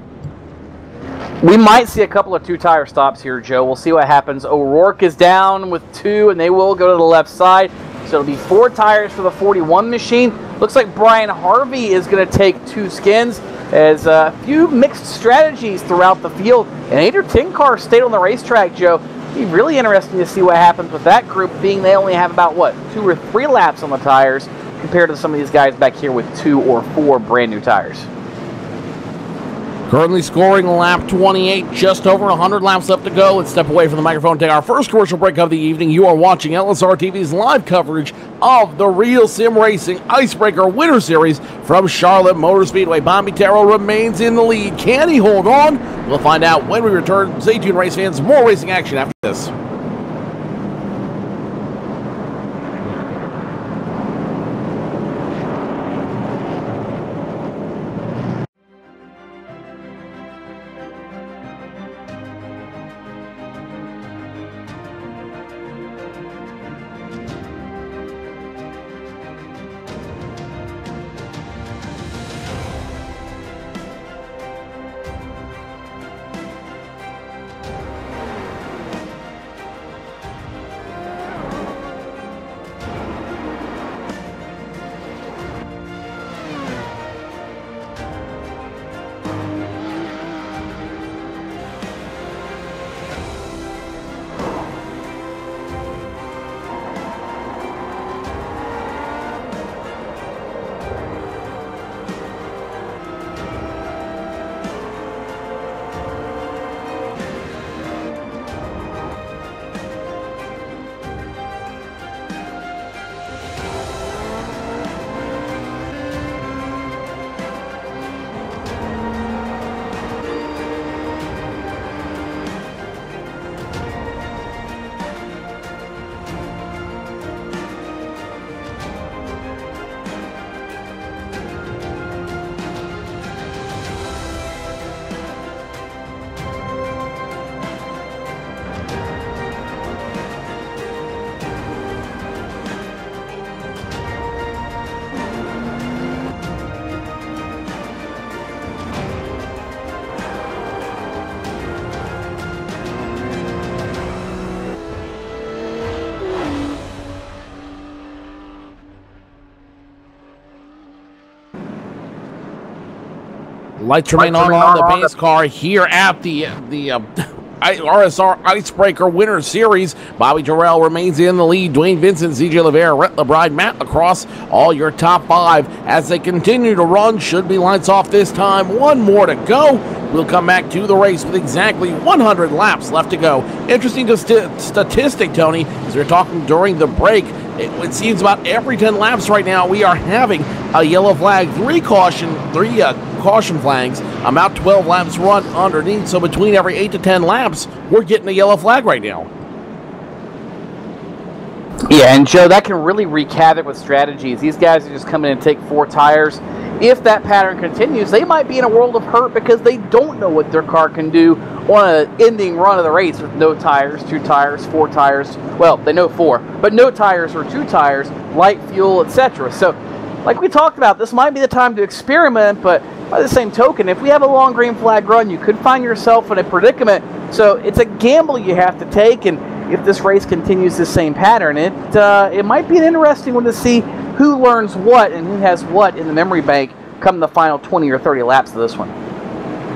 We might see a couple of 2-tire stops here, Joe. We'll see what happens. O'Rourke is down with 2, and they will go to the left side. So it'll be 4 tires for the 41 machine. Looks like Brian Harvey is going to take 2 skins, as a few mixed strategies throughout the field. An 8 or 10 car stayed on the racetrack, Joe. It'll be really interesting to see what happens with that group, being they only have about, 2 or 3 laps on the tires, compared to some of these guys back here with 2 or 4 brand new tires. Currently scoring lap 28, just over 100 laps left to go. Let's step away from the microphone and take our first commercial break of the evening. You are watching LSRTV's live coverage of the Real Sim Racing IceBreaker Winter Series from Charlotte Motor Speedway. Bobby Terrell remains in the lead. Can he hold on? We'll find out when we return. Stay tuned, race fans. More racing action after this. Lights remain on the base car here at the RSR IceBreaker Winter Series. Bobby Terrell remains in the lead. Dwayne Vincent, C.J. LeVere, Rhett LeBride, Matt Lacrosse, all your top 5 as they continue to run. Should be lights off this time. 1 more to go. We'll come back to the race with exactly 100 laps left to go. Interesting statistic, Tony, as we were talking during the break. It seems about every 10 laps right now we are having a yellow flag. 3 caution flags, about 12 laps run underneath. So between every 8 to 10 laps, we're getting a yellow flag right now. Yeah, and Joe, that can really wreak havoc with strategies. These guys are just coming in and take 4 tires. If that pattern continues, they might be in a world of hurt because they don't know what their car can do on an ending run of the race with no tires, 2 tires, 4 tires. Well, they know 4, but no tires or 2 tires, light fuel, etc. So, like we talked about, this might be the time to experiment, but by the same token, if we have a long green flag run, you could find yourself in a predicament. So it's a gamble you have to take, and if this race continues the same pattern, it might be an interesting one to see who learns what and who has what in the memory bank come the final 20 or 30 laps of this one.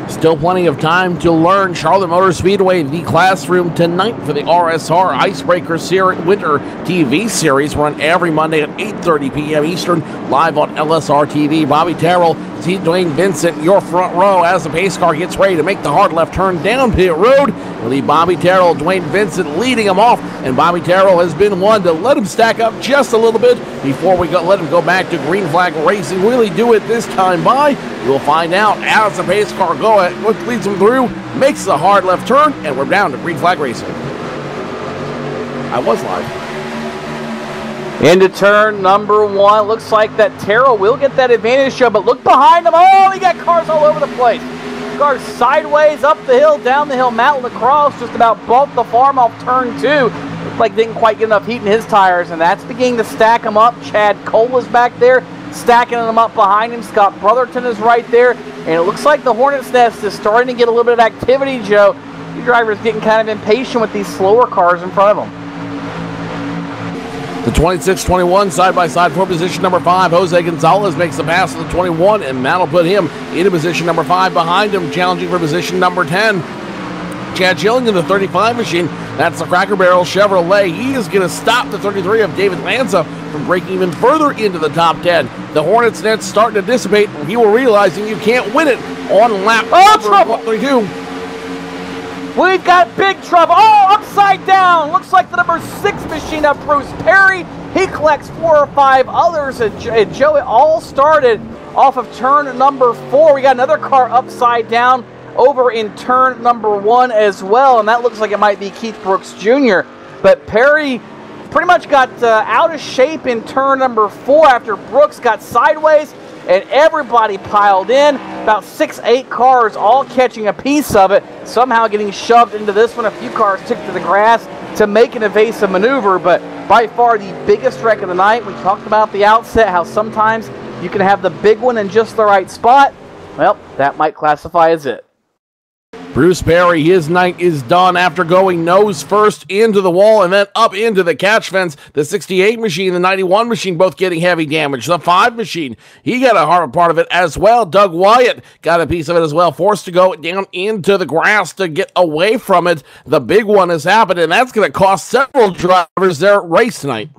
Still plenty of time to learn. Charlotte Motor Speedway, the classroom tonight for the RSR IceBreaker Winter TV series, run every Monday at 8:30 p.m. Eastern, live on LSRTV. Bobby Terrell, Dwayne Vincent, your front row as the pace car gets ready to make the hard left turn down pit road. We'll leave Bobby Terrell, Dwayne Vincent leading him off, and Bobby Terrell has been one to let him stack up just a little bit before we let him go back to green flag racing. Will he do it this time by? We'll find out as the pace car leads him through, makes the hard left turn, and we're down to green flag racing. I was live. Into turn number 1. Looks like that Terrell will get that advantage show, but look behind him. Oh, he got cars all over the place. Cars sideways, up the hill, down the hill. Matt Lacrosse just about bumped the farm off turn 2. Looked like didn't quite get enough heat in his tires, and that's beginning to stack him up. Chad Cole is back there, stacking them up behind him. Scott Brotherton is right there, and it looks like the Hornet's Nest is starting to get a little bit of activity, Joe. You drivers getting kind of impatient with these slower cars in front of them. The 26-21 side-by-side for position number 5. Jose Gonzalez makes the pass to the 21, and that'll put him into position number 5 behind him, challenging for position number 10. Chad Schilling in the 35 machine. That's the Cracker Barrel Chevrolet. He is going to stop the 33 of David Lanza from breaking even further into the top 10. The Hornets' net's starting to dissipate. He will realizing you can't win it on lap trouble. 32. We've got big trouble. Oh, upside down. Looks like the number 6 machine of Bruce Perry. He collects 4 or 5 others. And Joe, it all started off of turn number 4. We got another car upside down over in turn number 1 as well. And that looks like it might be Keith Brooks Jr. But Perry pretty much got out of shape in turn number 4 after Brooks got sideways. And everybody piled in, about 6-8 cars all catching a piece of it, somehow getting shoved into this one. A few cars took to the grass to make an evasive maneuver, but by far the biggest wreck of the night. We talked about at the outset how sometimes you can have the big one in just the right spot. Well, that might classify as it. Bruce Perry, his night is done after going nose first into the wall and then up into the catch fence. The 68 machine, the 91 machine, both getting heavy damage. The 5 machine, he got a hard part of it as well. Doug Wyatt got a piece of it as well, forced to go down into the grass to get away from it. The big one has happened, and that's going to cost several drivers their race tonight.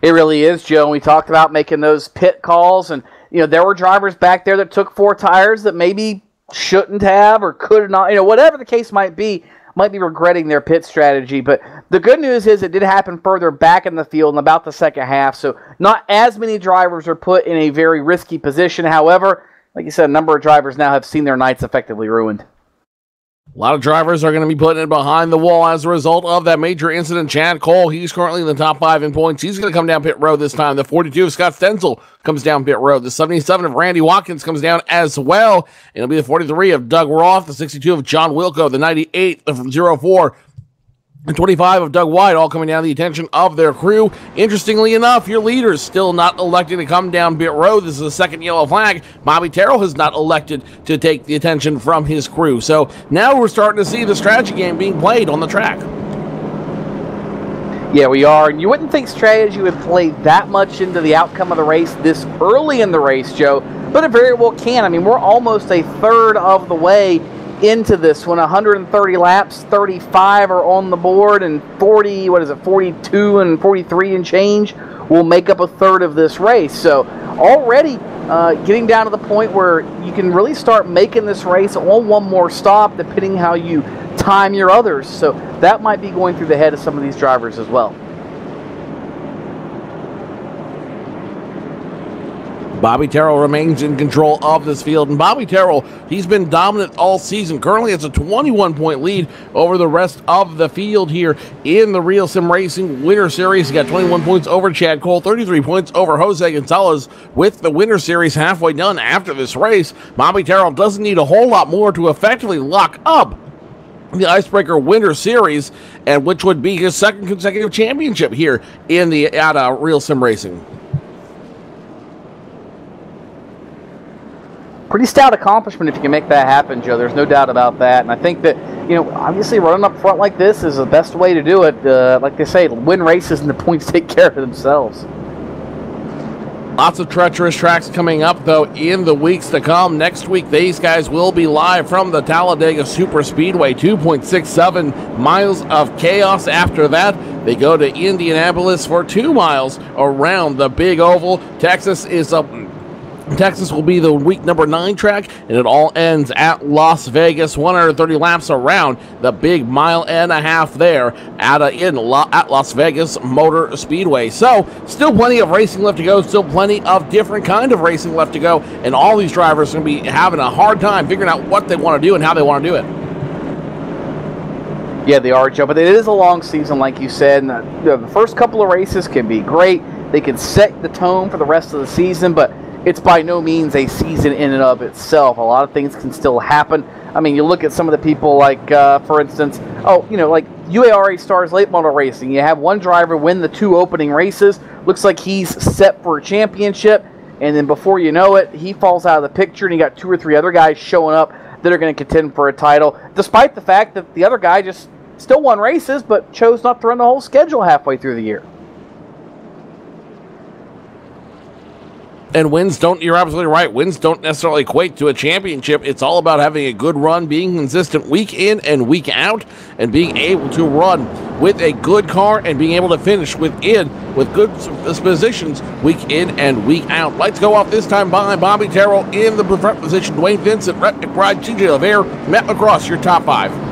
It really is, Joe. We talked about making those pit calls, and there were drivers back there that took 4 tires that maybe shouldn't have or could not, whatever the case might be regretting their pit strategy. But the good news is it did happen further back in the field in about the second half, so not as many drivers are put in a very risky position. However, like you said, a number of drivers now have seen their nights effectively ruined. A lot of drivers are going to be putting it behind the wall as a result of that major incident. Chad Cole, he's currently in the top 5 in points. He's going to come down pit road this time. The 42 of Scott Stenzel comes down pit road. The 77 of Randy Watkins comes down as well. It'll be the 43 of Doug Roth, the 62 of John Wilco, the 98 of 04, and 25 of Doug White, all coming down the attention of their crew. Interestingly enough, your leaders still not electing to come down pit road. This is the second yellow flag. Bobby Terrell has not elected to take the attention from his crew. So now we're starting to see the strategy game being played on the track. Yeah, we are. And you wouldn't think strategy would play that much into the outcome of the race this early in the race, Joe, but it very well can. I mean, we're almost a third of the way into this one. 130 laps, 35 are on the board, and 42 and 43 and change will make up a third of this race. So already getting down to the point where you can really start making this race on one more stop, depending how you time your others. So that might be going through the head of some of these drivers as well. Bobby Terrell remains in control of this field, and Bobby Terrell, he's been dominant all season. Currently, it's a 21-point lead over the rest of the field here in the Real Sim Racing Winter Series. He got 21 points over Chad Cole, 33 points over Jose Gonzalez. With the Winter Series halfway done after this race, Bobby Terrell doesn't need a whole lot more to effectively lock up the IceBreaker Winter Series, and which would be his second consecutive championship here in the Real Sim Racing. pretty stout accomplishment if you can make that happen, Joe. There's no doubt about that. And I think that, you know, obviously running up front like this is the best way to do it. Like they say, win races and the points take care of themselves. Lots of treacherous tracks coming up, though, in the weeks to come. Next week, these guys will be live from the Talladega Super Speedway. 2.67 miles of chaos. After that, they go to Indianapolis for 2 miles around the big oval. Texas will be the week number 9 track, and it all ends at Las Vegas. 130 laps around the big 1.5 miles there at Las Vegas Motor Speedway. So, still plenty of racing left to go, still plenty of different kind of racing left to go, and all these drivers are going to be having a hard time figuring out what they want to do and how they want to do it. Yeah, they are, Joe, but it is a long season, like you said, and the first couple of races can be great. They can set the tone for the rest of the season, but it's by no means a season in and of itself. A lot of things can still happen. I mean, you look at some of the people like, for instance, like UARA Stars Late Model Racing. You have one driver win the 2 opening races. Looks like he's set for a championship. And then before you know it, he falls out of the picture, and you got 2 or 3 other guys showing up that are going to contend for a title, despite the fact that the other guy just still won races, but chose not to run the whole schedule halfway through the year. And wins don't, you're absolutely right, wins don't necessarily equate to a championship. It's all about having a good run, being consistent week in and week out, and being able to run with a good car and being able to finish with good positions week in and week out. Lights go off this time by Bobby Terrell in the front position. Dwayne Vincent, Rhett McBride, TJ LaVere, Matt LaCrosse, your top 5.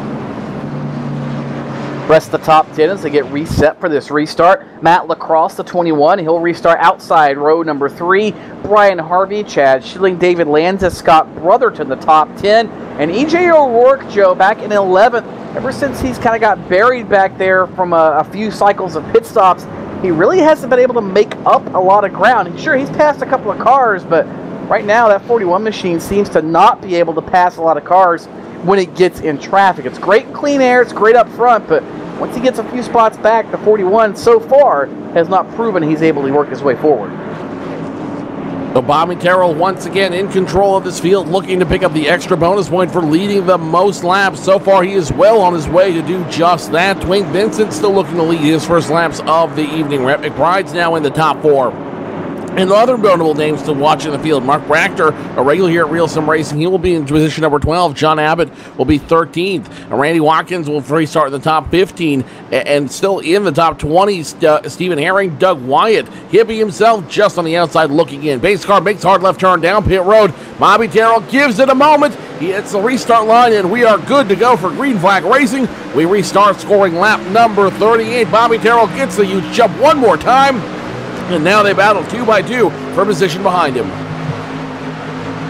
Rest of the top 10 as they get reset for this restart. Matt LaCrosse, the 21. He'll restart outside row number 3. Brian Harvey, Chad Schilling, David Lanza, Scott Brotherton, the top 10. And E.J. O'Rourke, Joe, back in 11th. Ever since he's kind of got buried back there from a few cycles of pit stops, he really hasn't been able to make up a lot of ground. Sure, he's passed a couple of cars, but right now that 41 machine seems to not be able to pass a lot of cars when it gets in traffic. It's great in clean air, it's great up front, but once he gets a few spots back, the 41 so far has not proven he's able to work his way forward. So Bobby Terrell once again in control of this field, looking to pick up the extra bonus point for leading the most laps. So far, he is well on his way to do just that. Dwayne Vincent still looking to lead his first laps of the evening. Rhett McBride's now in the top 4. And the other notable names to watch in the field, Mark Brachter, a regular here at Real Sim Racing, he will be in position number 12. John Abbott will be 13th. And Randy Watkins will restart in the top 15. And still in the top 20, Stephen Herring, Doug Wyatt, Hippie himself just on the outside looking in. Base car makes hard left turn down pit road. Bobby Terrell gives it a moment. He hits the restart line, and we are good to go for Green Flag Racing. We restart scoring lap number 38. Bobby Terrell gets the huge jump one more time. And now they battle 2 by 2 for position behind him.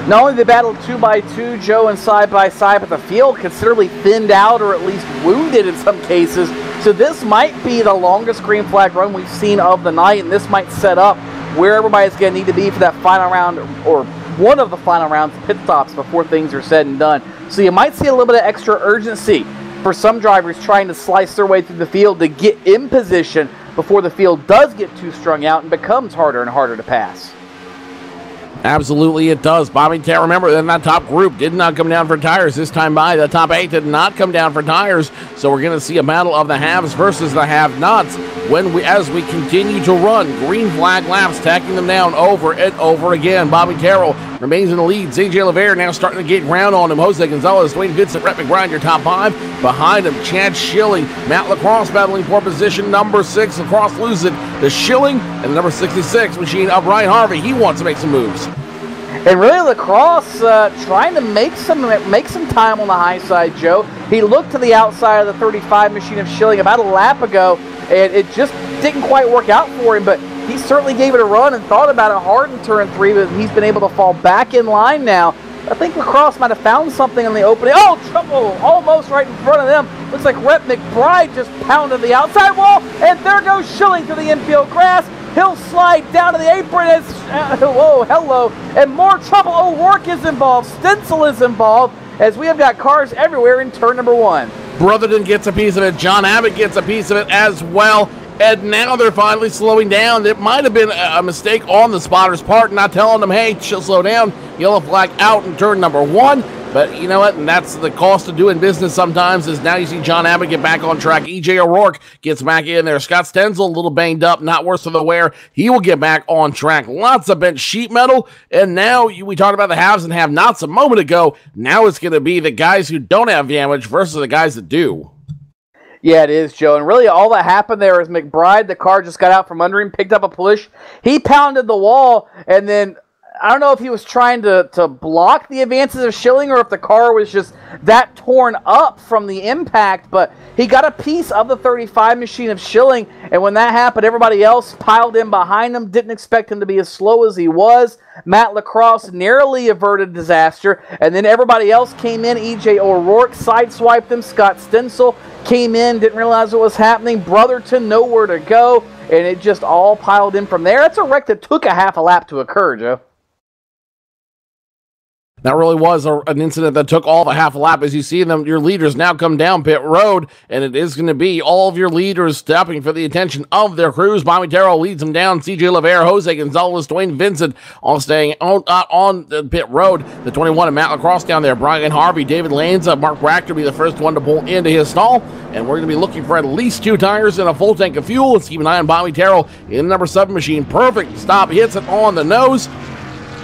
Not only they battled 2 by 2, Joe, and side by side, but the field considerably thinned out or at least wounded in some cases. So this might be the longest green flag run we've seen of the night, and this might set up where everybody's going to need to be for that final round, or one of the final rounds of pit stops before things are said and done. So you might see a little bit of extra urgency for some drivers trying to slice their way through the field to get in position before the field does get too strung out and becomes harder and harder to pass. Absolutely it does. Bobby Terrell, remember, then that top group did not come down for tires this time by. The top 8 did not come down for tires. So we're going to see a battle of the haves versus the have-nots as we continue to run green flag laps, tacking them down over and over again. Bobby Terrell remains in the lead. CJ LaVere now starting to get ground on him. Jose Gonzalez, Dwayne Vincent, Rhett McBride, your top 5. Behind him, Chad Schilling, Matt LaCrosse battling for position number 6. LaCrosse loses it to Schilling, and the number 66 machine of Brian Harvey. He wants to make some moves. And really, LaCrosse trying to make some time on the high side, Joe. He looked to the outside of the 35 machine of Schilling about a lap ago, and it just didn't quite work out for him, but he certainly gave it a run and thought about it hard in turn 3, but he's been able to fall back in line now. I think LaCrosse might have found something in the opening. Oh, trouble! Almost right in front of them. Looks like Rhett McBride just pounded the outside wall, and there goes Schilling to the infield grass. He'll slide down to the apron as, whoa, hello, and more trouble. O'Rourke is involved. Stencil is involved, as we have got cars everywhere in turn number 1. Brotherton gets a piece of it. John Abbott gets a piece of it as well. And now they're finally slowing down. It might have been a mistake on the spotter's part, not telling them, hey, she'll slow down. Yellow flag out in turn number 1. But you know what? And that's the cost of doing business sometimes, is now you see John Abbott get back on track. E.J. O'Rourke gets back in there. Scott Stenzel, a little banged up, not worse for the wear. He will get back on track. Lots of bent sheet metal. And now we talked about the haves and have-nots a moment ago. Now it's going to be the guys who don't have damage versus the guys that do. Yeah, it is, Joe. And really all that happened there is McBride, the car just got out from under him, picked up a push. He pounded the wall, and then I don't know if he was trying to block the advances of Schilling or if the car was just that torn up from the impact, but he got a piece of the 35 machine of Schilling, and when that happened, everybody else piled in behind him, didn't expect him to be as slow as he was. Matt Lacrosse narrowly averted disaster, and then everybody else came in. E.J. O'Rourke sideswiped him. Scott Stenzel came in, didn't realize what was happening. Brotherton, nowhere to go, and it just all piled in from there. It's a wreck that took a half a lap to occur, Joe. That really was an incident that took all of a half a lap. As you see them, your leaders now come down pit road, and it is going to be all of your leaders stepping for the attention of their crews. Bobby Terrell leads them down. CJ Lavere, Jose Gonzalez, Dwayne Vincent all staying on the pit road. The 21 and Matt Lacrosse down there. Brian Harvey, David Lanza, Mark Brack to be the first one to pull into his stall, and we're going to be looking for at least 2 tires and a full tank of fuel. Let's keep an eye on Bobby Terrell in the number 7 machine. Perfect stop, hits it on the nose.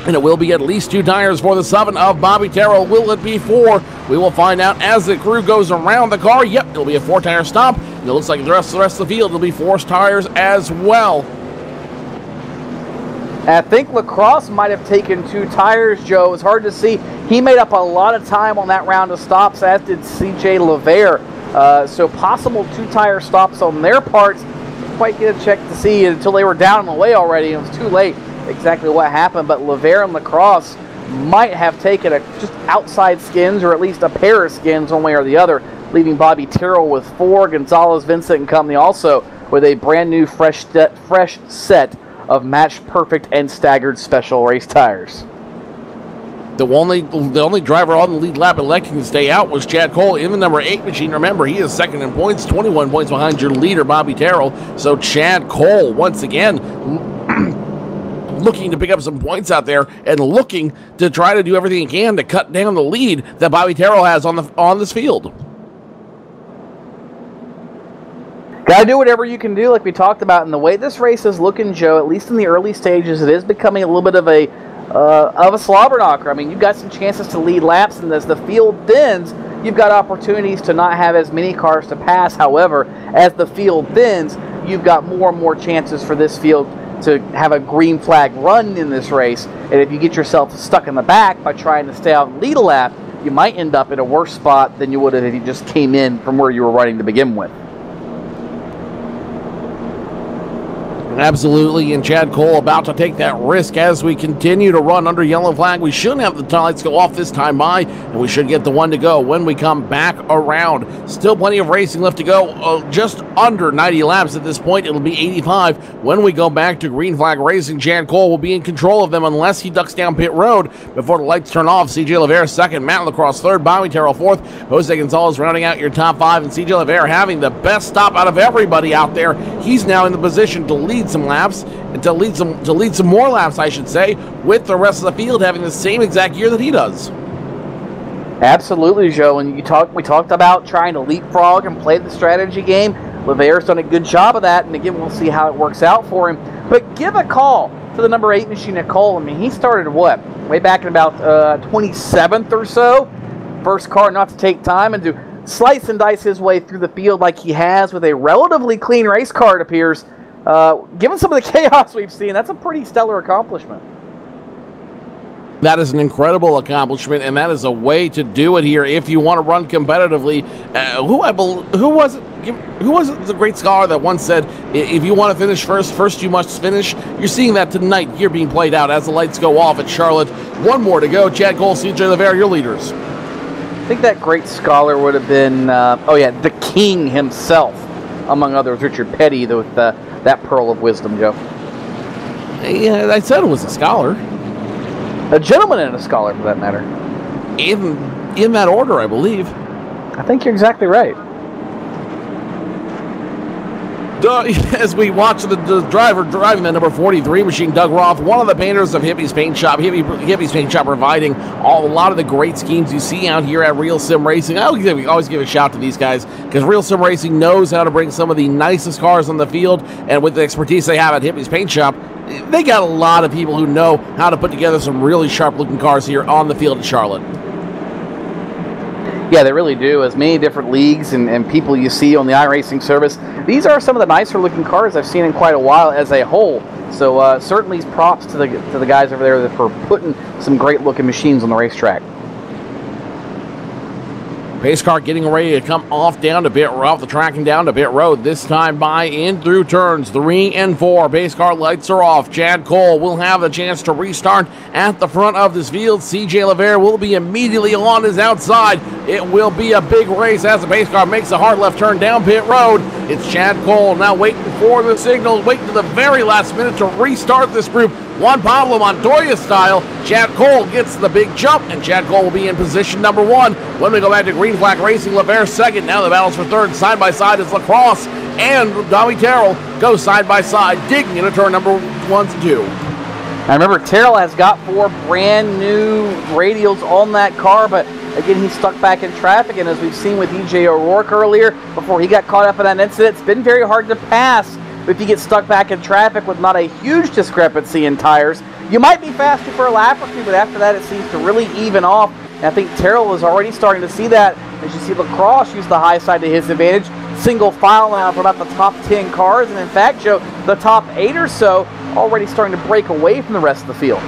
And it will be at least 2 tires for the 7 of Bobby Terrell. Will it be 4? We will find out as the crew goes around the car. Yep, it'll be a 4-tire stop. And it looks like the rest of the field will be 4 tires as well. I think Lacrosse might have taken 2 tires, Joe. It was hard to see. He made up a lot of time on that round of stops, as did CJ Lavere. So possible 2-tire stops on their parts. Didn't quite get a check to see until they were down on the way already, and it was too late exactly what happened. But Lavere and Lacrosse might have taken just outside skins, or at least a pair of skins one way or the other, leaving Bobby Terrell with 4, Gonzalez, Vincent, and company also with a brand new fresh set of match perfect and staggered special race tires. The only driver on the lead lap electing to stay out was Chad Cole in the number 8 machine. Remember, he is second in points, 21 points behind your leader, Bobby Terrell. So Chad Cole, once again, looking to pick up some points out there and looking to try to do everything he can to cut down the lead that Bobby Terrell has on this field. Gotta do whatever you can do, like we talked about. And the way this race is looking, Joe, at least in the early stages, it is becoming a little bit of a slobber knocker. I mean, you've got some chances to lead laps, and as the field thins, you've got opportunities to not have as many cars to pass. However, as the field thins, you've got more and more chances for this field to have a green flag run in this race. And if you get yourself stuck in the back by trying to stay out and lead a lap, you might end up in a worse spot than you would have if you just came in from where you were running to begin with. Absolutely, and Chad Cole about to take that risk as we continue to run under yellow flag. We shouldn't have the lights go off this time by, and we should get the 1 to go when we come back around. Still plenty of racing left to go, just under 90 laps at this point. It'll be 85 when we go back to green flag racing. Chad Cole will be in control of them unless he ducks down pit road before the lights turn off. CJ Lavere second, Matt Lacrosse third, Bobby Terrell fourth, Jose Gonzalez rounding out your top 5, and CJ Lavere having the best stop out of everybody out there. He's now in the position to lead some laps, and to lead some more laps, I should say, with the rest of the field having the same exact year that he does. Absolutely, Joe. And we talked about trying to leapfrog and play the strategy game. Lavere's done a good job of that, and again, we'll see how it works out for him. But give a call to the number 8 machine at Cole. I mean, he started way back in about 27th or so. First car not to take time and to slice and dice his way through the field like he has with a relatively clean race car, it appears. Given some of the chaos we've seen, that's a pretty stellar accomplishment. That is an incredible accomplishment, and that is a way to do it here if you want to run competitively. Who was it? The great scholar that once said, if you want to finish first you must finish. You're seeing that tonight here being played out as the lights go off at Charlotte. 1 more to go. Chad Cole, CJ Lavere, your leaders. I think that great scholar would have been, the king himself, among others, Richard Petty, with that pearl of wisdom, Joe. Yeah, I said it was a scholar. A gentleman and a scholar, for that matter. In that order, I believe. I think you're exactly right. as we watch the driver driving the number 43 machine, Doug Roth, one of the painters of Hippie's Paint Shop. Hippie's Paint Shop providing a lot of the great schemes you see out here at Real Sim Racing. I always give a shout to these guys because Real Sim Racing knows how to bring some of the nicest cars on the field, and with the expertise they have at Hippie's Paint Shop, they got a lot of people who know how to put together some really sharp-looking cars here on the field in Charlotte. Yeah, they really do. As many different leagues and people you see on the iRacing service, these are some of the nicer looking cars I've seen in quite a while as a whole. So certainly props to the guys over there for putting some great looking machines on the racetrack. Pace car getting ready to come off the track and down to pit road. This time by in through turns 3 and 4. Pace car lights are off. Chad Cole will have the chance to restart at the front of this field. CJ LeVere will be immediately on his outside. It will be a big race as the pace car makes a hard left turn down pit road. It's Chad Cole now waiting for the signal, waiting to the very last minute to restart this group. Juan Pablo Montoya style. Chad Cole gets the big jump, and Chad Cole will be in position number 1. When we go back to Green Flag Racing, LeVere second. Now the battles for third. Side by side is Lacrosse and Tommy Terrell go side by side, digging into turn number 1 to 2. Now remember, Terrell has got 4 brand new radials on that car, but again, he's stuck back in traffic, and as we've seen with EJ O'Rourke earlier, before he got caught up in that incident, it's been very hard to pass. If you get stuck back in traffic with not a huge discrepancy in tires, you might be faster for a lap or two, but after that it seems to really even off. And I think Terrell is already starting to see that. As you see Lacrosse use the high side to his advantage. Single file now for about the top 10 cars, and in fact, Joe, the top 8 or so already starting to break away from the rest of the field.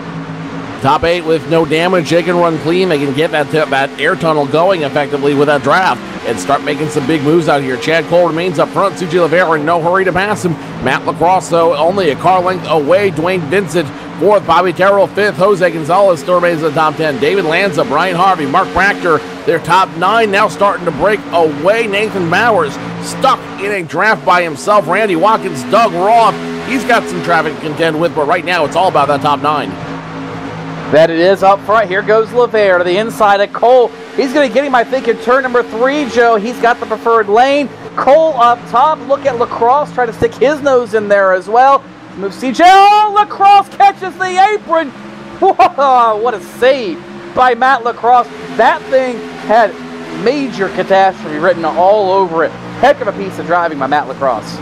Top 8 with no damage. They can run clean. They can get that air tunnel going effectively with that draft and start making some big moves out here. Chad Cole remains up front. CJ LeVere in no hurry to pass him. Matt Lacrosse, though, only a car length away. Dwayne Vincent, 4th. Bobby Terrell, 5th. Jose Gonzalez still remains in the top 10. David Lanza, Brian Harvey, Mark Brachter, their top 9 now starting to break away. Nathan Bowers stuck in a draft by himself. Randy Watkins, Doug Roth, he's got some traffic to contend with, but right now it's all about that top 9. That it is up front. Here goes LeVere to the inside of Cole. He's going to get him, I think, in turn number 3, Joe. He's got the preferred lane. Cole up top. Look at Lacrosse try to stick his nose in there as well. Move CJ. Oh, Lacrosse catches the apron. Whoa, what a save by Matt Lacrosse. That thing had major catastrophe written all over it. Heck of a piece of driving by Matt Lacrosse.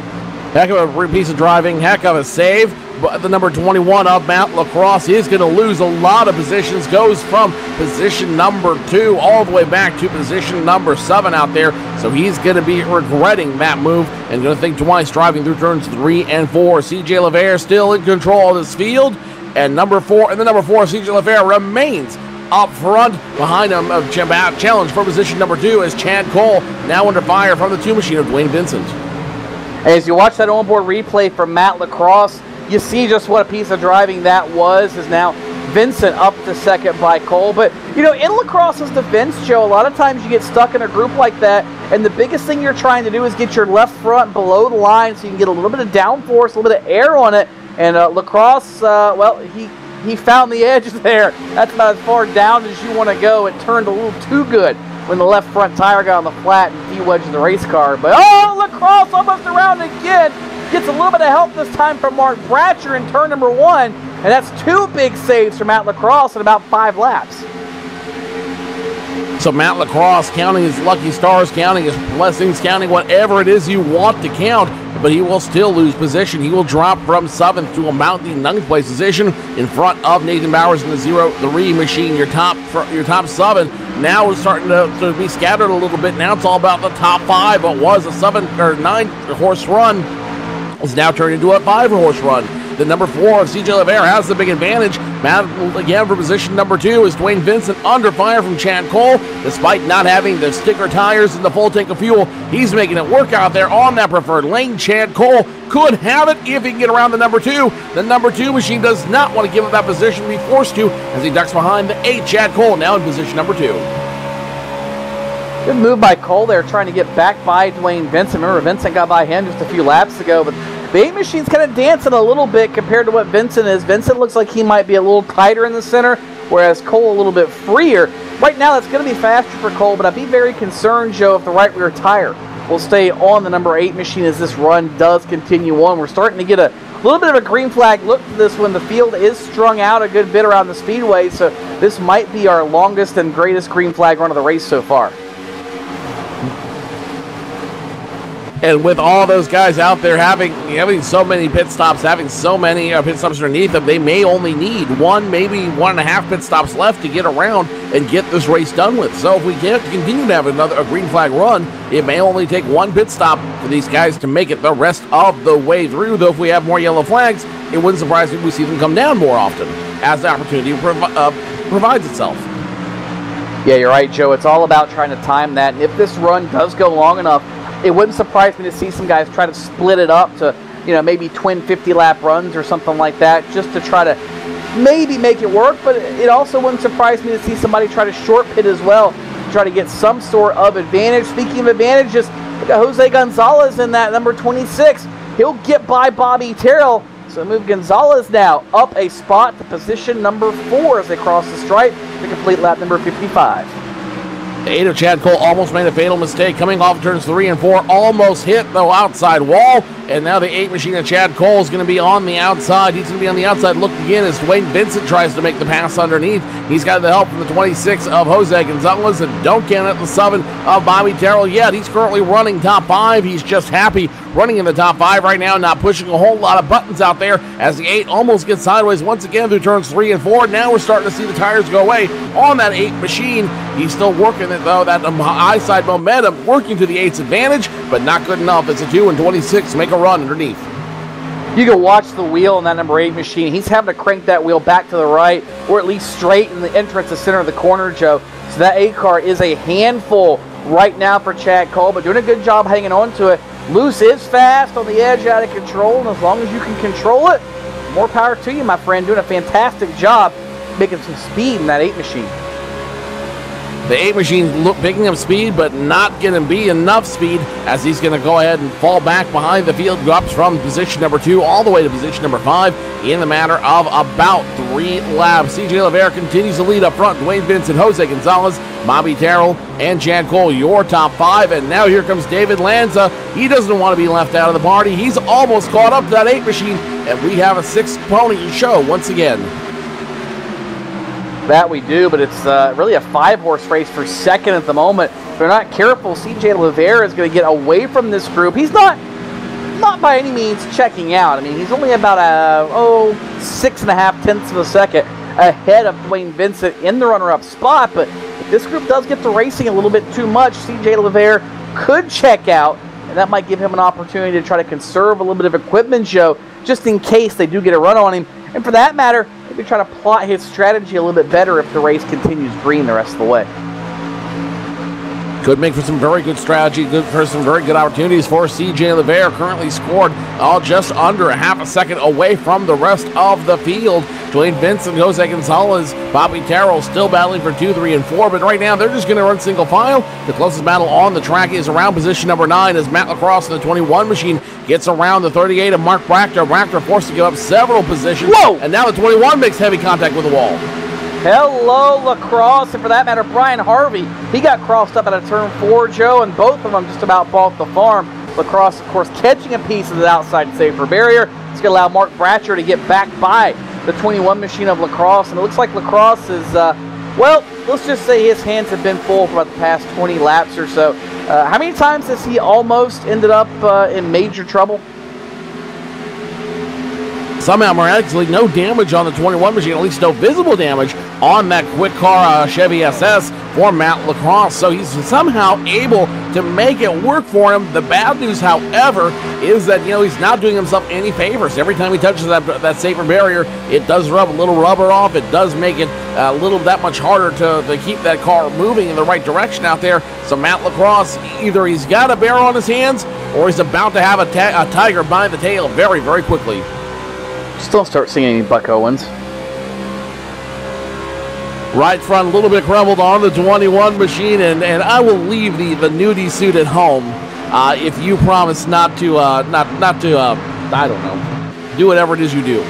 Heck of a piece of driving. Heck of a save. But the number 21 of Matt Lacrosse is going to lose a lot of positions. Goes from position number 2 all the way back to position number 7 out there. So he's going to be regretting that move and going to think twice driving through turns 3 and 4. CJ LeVere still in control of this field. And the number 4, CJ LeVere remains up front behind him. Challenge for position number 2 as Chad Cole now under fire from the 2 machine of Dwayne Vincent. As you watch that onboard replay from Matt Lacrosse, you see just what a piece of driving that was. Is now Vincent up to second by Cole. But, you know, in Lacrosse's defense, Joe, a lot of times you get stuck in a group like that, and the biggest thing you're trying to do is get your left front below the line so you can get a little bit of downforce, a little bit of air on it. And Lacrosse, well, he found the edge there. That's about as far down as you want to go. It turned a little too good when the left front tire got on the flat and de-wedged the race car. But, oh, Lacrosse almost around again. Gets a little bit of help this time from Mark Bratcher in turn number 1. And that's 2 big saves from Matt Lacrosse in about 5 laps. So Matt Lacrosse counting his lucky stars, counting his blessings, counting whatever it is you want to count, but he will still lose position. He will drop from 7th to a mounting 9th place position in front of Nathan Bowers in the 0-3 machine. Your top 7 now is starting to be scattered a little bit. Now it's all about the top 5. What was a 7 or 9 horse run is now turned into a 5-horse run. The number 4 of CJ LeVere has the big advantage. Matt again for position number 2 is Dwayne Vincent under fire from Chad Cole. Despite not having the sticker tires and the full tank of fuel, he's making it work out there on that preferred lane. Chad Cole could have it if he can get around the number 2. The number 2 machine does not want to give up that position, be forced to, as he ducks behind the 8. Chad Cole now in position number 2. Good move by Cole there, trying to get back by Dwayne Vincent. Remember, Vincent got by him just a few laps ago, but the 8 machine's kind of dancing a little bit compared to what Vincent is. Vincent looks like he might be a little tighter in the center, whereas Cole a little bit freer. Right now, that's going to be faster for Cole, but I'd be very concerned, Joe, if the right rear tire will stay on the number 8 machine as this run does continue on. We're starting to get a little bit of a green flag look to this one. The field is strung out a good bit around the Speedway, so this might be our longest and greatest green flag run of the race so far. And with all those guys out there having so many pit stops, having so many pit stops underneath them, they may only need one, maybe 1.5 pit stops left to get around and get this race done with. So if we can't continue to have a green flag run, it may only take one pit stop for these guys to make it the rest of the way through. Though if we have more yellow flags, it wouldn't surprise me if we see them come down more often as the opportunity provides itself. Yeah, you're right, Joe. It's all about trying to time that. And if this run does go long enough, it wouldn't surprise me to see some guys try to split it up to, maybe twin 50-lap runs or something like that, just to try to maybe make it work. But it also wouldn't surprise me to see somebody try to short pit as well, to try to get some sort of advantage. Speaking of advantages, look at Jose Gonzalez in that number 26. He'll get by Bobby Terrell. So move Gonzalez now up a spot to position number 4 as they cross the stripe to complete lap number 55. The 8 of Chad Cole almost made a fatal mistake coming off turns 3 and 4, almost hit the outside wall, and now the 8 machine of Chad Cole is going to be on the outside. He's going to be on the outside looking in as Dwayne Vincent tries to make the pass underneath. He's got the help from the 26 of Jose Gonzalez, and don't count at the 7 of Bobby Terrell yet. He's currently running top 5. He's just happy running in the top 5 right now, not pushing a whole lot of buttons out there as the 8 almost gets sideways once again through turns 3 and 4. Now we're starting to see the tires go away on that 8 machine. He's still working it though, that high side momentum working to the 8's advantage, but not good enough. It's a 2 and 26 make a run underneath. You can watch the wheel on that number 8 machine. He's having to crank that wheel back to the right, or at least straight in the entrance, the center of the corner, Joe. So that 8 car is a handful right now for Chad Cole, but doing a good job hanging on to it. Loose is fast on the edge, out of control, and as long as you can control it, more power to you, my friend. Doing a fantastic job making some speed in that 8 machine. The 8 machine picking up speed, but not going to be enough speed as he's going to go ahead and fall back behind the field, drops from position number 2 all the way to position number 5 in the matter of about 3 laps. CJ Levere continues to lead up front. Dwayne Vincent, Jose Gonzalez, Bobby Terrell, and Chad Cole, your top 5. And now here comes David Lanza. He doesn't want to be left out of the party. He's almost caught up to that 8 machine, and we have a 6th pony show once again. That we do, but it's really a 5-horse race for second at the moment. If they're not careful, CJ Levere is going to get away from this group. He's not by any means checking out. I mean, he's only about 6.5 tenths of a second ahead of Dwayne Vincent in the runner-up spot. But if this group does get to racing a little bit too much, CJ Levere could check out, and that might give him an opportunity to try to conserve a little bit of equipment, Joe, just in case they do get a run on him. And for that matter, maybe try to plot his strategy a little bit better if the race continues green the rest of the way. Could make for some very good strategy, good for some very good opportunities for CJ Levere. Currently scored just under a half a second away from the rest of the field. Dwayne Vincent, Jose Gonzalez, Bobby Terrell still battling for 2, 3, and 4, but right now they're just going to run single file. The closest battle on the track is around position number 9 as Matt Lacrosse in the 21 machine gets around the 38 of Mark Brachter. Brachter forced to give up several positions. Whoa! And now the 21 makes heavy contact with the wall. Hello, Lacrosse, and for that matter, Brian Harvey. He got crossed up out of turn 4, Joe, and both of them just about bought the farm. Lacrosse, of course, catching a piece of the outside safer barrier. It's going to allow Mark Brachter to get back by the 21 machine of Lacrosse, and it looks like Lacrosse is, well, let's just say his hands have been full for about the past 20 laps or so. How many times has he almost ended up in major trouble? Somehow, miraculously, no damage on the 21 machine, at least no visible damage on that quick car Chevy SS for Matt Lacrosse. So he's somehow able to make it work for him. The bad news, however, is that, he's not doing himself any favors. Every time he touches that safer barrier, it does rub a little rubber off. It does make it that much harder to keep that car moving in the right direction out there. So Matt Lacrosse, either he's got a bear on his hands or he's about to have a tiger by the tail very, very quickly. Just don't start singing any Buck Owens. Right front, a little bit crumbled on the 21 machine, and I will leave the nudie suit at home if you promise not to I don't know, do whatever it is you do.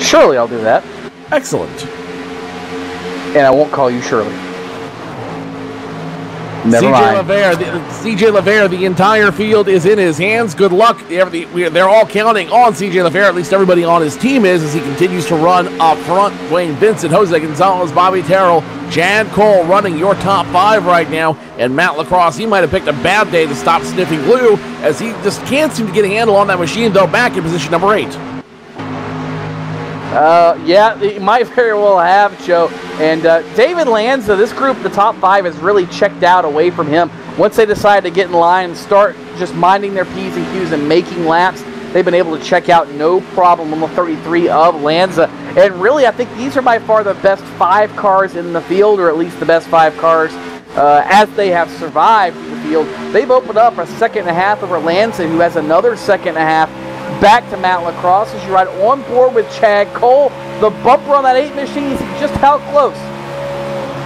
Surely I'll do that. Excellent. And I won't call you Shirley. CJ LeVere, the entire field is in his hands. Good luck. They're all counting on CJ LeVere, at least everybody on his team is, as he continues to run up front. Dwayne Vincent, Jose Gonzalez, Bobby Terrell, Chad Cole running your top 5 right now. And Matt Lacrosse, he might have picked a bad day to stop sniffing glue, as he just can't seem to get a handle on that machine, though back in position number 8. Yeah, he might very well have, Joe. And David Lanza, this group, the top 5, has really checked out away from him. Once they decide to get in line and start just minding their P's and Q's and making laps, they've been able to check out no problem on the 33 of Lanza. And really, I think these are by far the best 5 cars in the field, or at least the best 5 cars as they have survived the field. They've opened up a second and a half over Lanza, who has another second and a half back to Matt Lacrosse as you ride on board with Chad Cole. The bumper on that 8 machine, just how close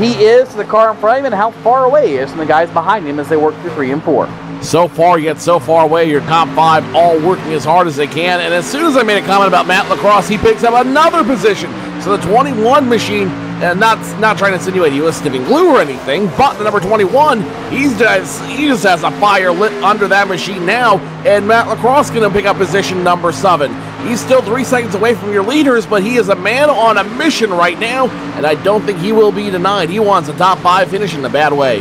he is to the car in front of him and how far away he is from the guys behind him as they work through 3 and 4. So far, yet so far away. Your top 5 all working as hard as they can. And as soon as I made a comment about Matt Lacrosse, he picks up another position. So the 21 machine, not trying to insinuate he was sniffing glue or anything, but the number 21, he just has a fire lit under that machine now. And Matt Lacrosse going to pick up position number 7. He's still 3 seconds away from your leaders, but he is a man on a mission right now, and I don't think he will be denied. He wants a top 5 finish in a bad way.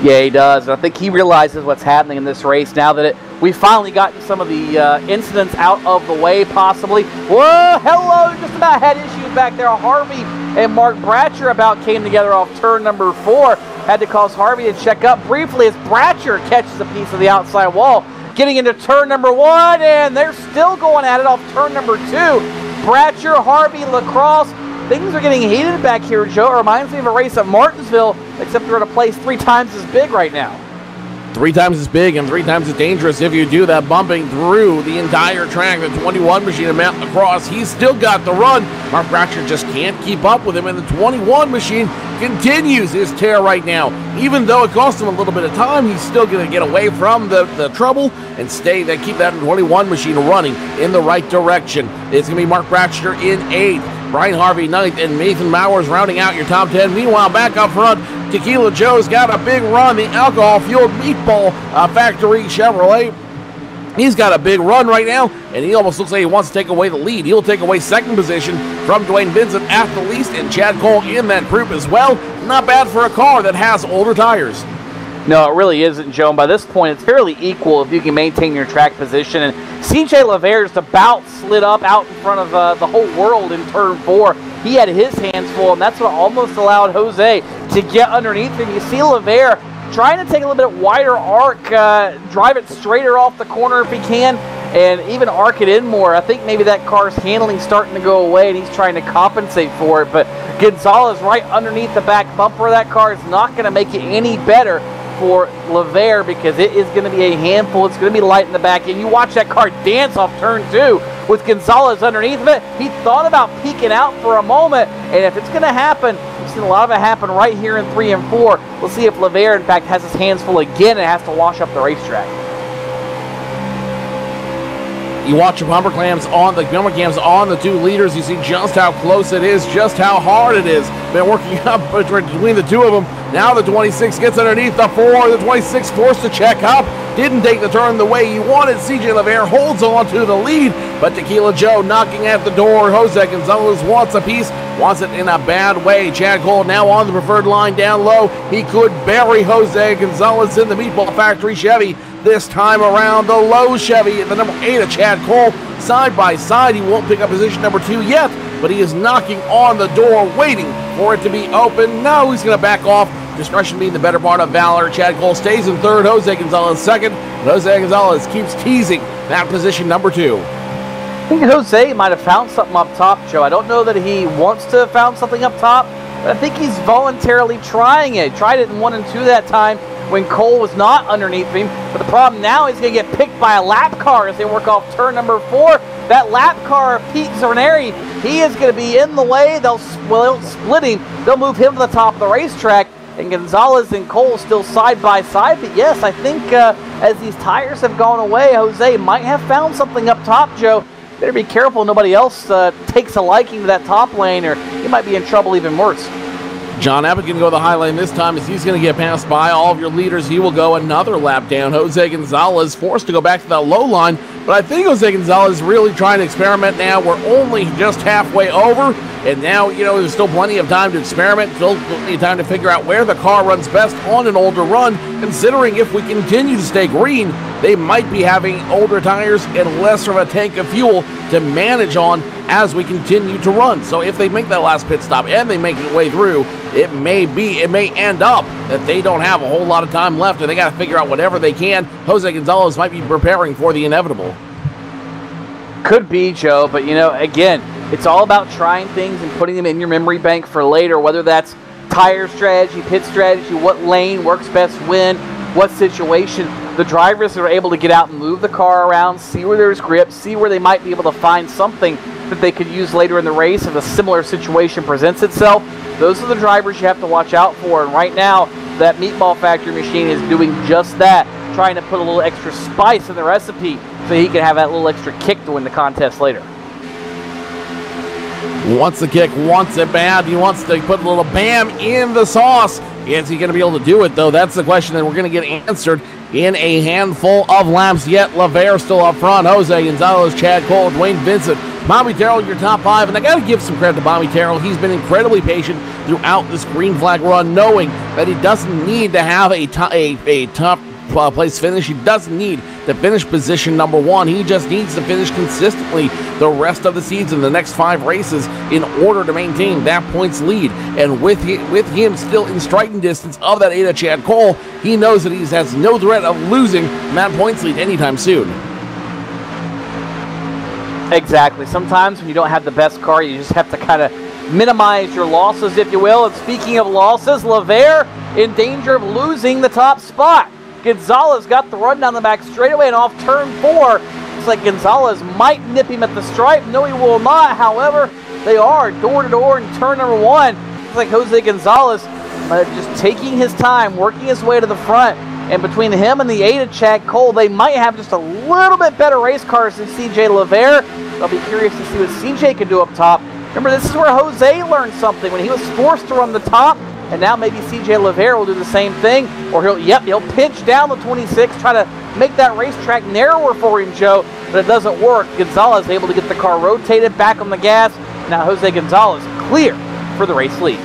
Yeah, he does. And I think he realizes what's happening in this race now that we've finally gotten some of the incidents out of the way, possibly. Whoa, hello, just about had issues back there. Harvey and Mark Bratcher about came together off turn number 4. Had to cause Harvey to check up briefly as Bratcher catches a piece of the outside wall. Getting into turn number 1, and they're still going at it off turn number 2. Bratcher, Harvey, Lacrosse. Things are getting heated back here, Joe. It reminds me of a race at Martinsville, except they're at a place 3 times as big right now. 3 times as big and 3 times as dangerous if you do that, bumping through the entire track. The 21 machine of Matt Lacrosse, he's still got the run. Mark Bratcher just can't keep up with him, and the 21 machine continues his tear right now. Even though it cost him a little bit of time, he's still going to get away from the trouble and keep that 21 machine running in the right direction. It's going to be Mark Bratcher in 8th. Brian Harvey 9th, and Nathan Mowers rounding out your top 10. Meanwhile, back up front, Tequila Joe's got a big run. The alcohol-fueled Meatball Factory Chevrolet. He's got a big run right now, and he almost looks like he wants to take away the lead. He'll take away 2nd position from Dwayne Vincent at the least, and Chad Cole in that group as well. Not bad for a car that has older tires. No, it really isn't, Joe. And by this point, it's fairly equal if you can maintain your track position. And CJ LeVere just about slid up out in front of the whole world in turn 4. He had his hands full, and that's what almost allowed Jose to get underneath him. You see LeVere trying to take a little bit wider arc, drive it straighter off the corner if he can, and even arc it in more. I think maybe that car's handling's starting to go away, and he's trying to compensate for it. But Gonzalez right underneath the back bumper of that car is not going to make it any better for LeVere, because it is going to be a handful. It's going to be light in the back end. You watch that car dance off turn 2 with Gonzalez underneath of it. He thought about peeking out for a moment, and if it's going to happen, we've seen a lot of it happen right here in 3 and 4. We'll see if LeVere, in fact, has his hands full again and has to wash up the racetrack. You watch the bumper cams on the 2 leaders. You see just how close it is, just how hard it is. Been working up between the 2 of them. Now the 26 gets underneath the 4. The 26 forced to check up. Didn't take the turn the way he wanted. CJ LeVere holds on to the lead, but Tequila Joe knocking at the door. Jose Gonzalez wants a piece, wants it in a bad way. Chad Cole now on the preferred line down low. He could bury Jose Gonzalez in the Meatball Factory Chevy. This time around, the low Chevy, the number 8 of Chad Cole, side by side. He won't pick up position number 2 yet, but he is knocking on the door, waiting for it to be open. Now he's going to back off. Discretion being the better part of valor. Chad Cole stays in 3rd, Jose Gonzalez 2nd. Jose Gonzalez keeps teasing that position number 2. I think Jose might have found something up top, Joe. I don't know that he wants to have found something up top, but I think he's voluntarily trying it. Tried it in 1 and 2 that time when Cole was not underneath him. But the problem now is going to get picked by a lap car as they work off turn number 4. That lap car, Pete Zerneri, he is going to be in the way. They'll split him. They'll move him to the top of the racetrack. And Gonzalez and Cole still side by side. But yes, I think as these tires have gone away, Jose might have found something up top, Joe. Better be careful nobody else takes a liking to that top lane, or he might be in trouble even worse. John Abbott can go the high lane this time as he's going to get passed by all of your leaders. He will go another lap down. Jose Gonzalez forced to go back to that low line, but I think Jose Gonzalez is really trying to experiment now. We're only just halfway over, and now, there's still plenty of time to experiment, still plenty of time to figure out where the car runs best on an older run, considering if we continue to stay green, they might be having older tires and less of a tank of fuel to manage on as we continue to run. So if they make that last pit stop and they make it way through, it may end up that they don't have a whole lot of time left and they got to figure out whatever they can. Jose Gonzalez might be preparing for the inevitable. Could be, Joe, but again, it's all about trying things and putting them in your memory bank for later, whether that's tire strategy, pit strategy, what lane works best when, what situation. The drivers that are able to get out and move the car around, see where there's grip, see where they might be able to find something that they could use later in the race if a similar situation presents itself. Those are the drivers you have to watch out for, and right now, that Meatball Factory machine is doing just that, trying to put a little extra spice in the recipe so he can have that little extra kick to win the contest later. Wants the kick, wants it bad. He wants to put a little bam in the sauce. Is he going to be able to do it, though? That's the question that we're going to get answered in a handful of laps yet. LeVere still up front. Jose Gonzalez, Chad Cole, Dwayne Vincent, Bobby Terrell, your top five. And I got to give some credit to Bobby Terrell. He's been incredibly patient throughout this green flag run, knowing that he doesn't need to have a top place finish. He doesn't need to finish position number one. He just needs to finish consistently the rest of the season, the next 5 races, in order to maintain that points lead. And with him still in striking distance of that 8 of Chad Cole, he knows that he has no threat of losing that points lead anytime soon. Exactly. Sometimes when you don't have the best car, you just have to kind of minimize your losses, if you will. And speaking of losses, LeVere in danger of losing the top spot. Gonzalez got the run down the back straightaway and off turn 4. Looks like Gonzalez might nip him at the stripe. No, he will not. However, they are door to door in turn number 1. Looks like Jose Gonzalez just taking his time, working his way to the front. And between him and the 8 of Chad Cole, they might have just a little bit better race cars than CJ LeVere. I'll be curious to see what CJ can do up top. Remember, this is where Jose learned something when he was forced to run the top. And now maybe CJ LeVere will do the same thing, or he'll pinch down the 26, try to make that racetrack narrower for him, Joe, but it doesn't work. Gonzalez is able to get the car rotated back on the gas. Now Jose Gonzalez clear for the race lead.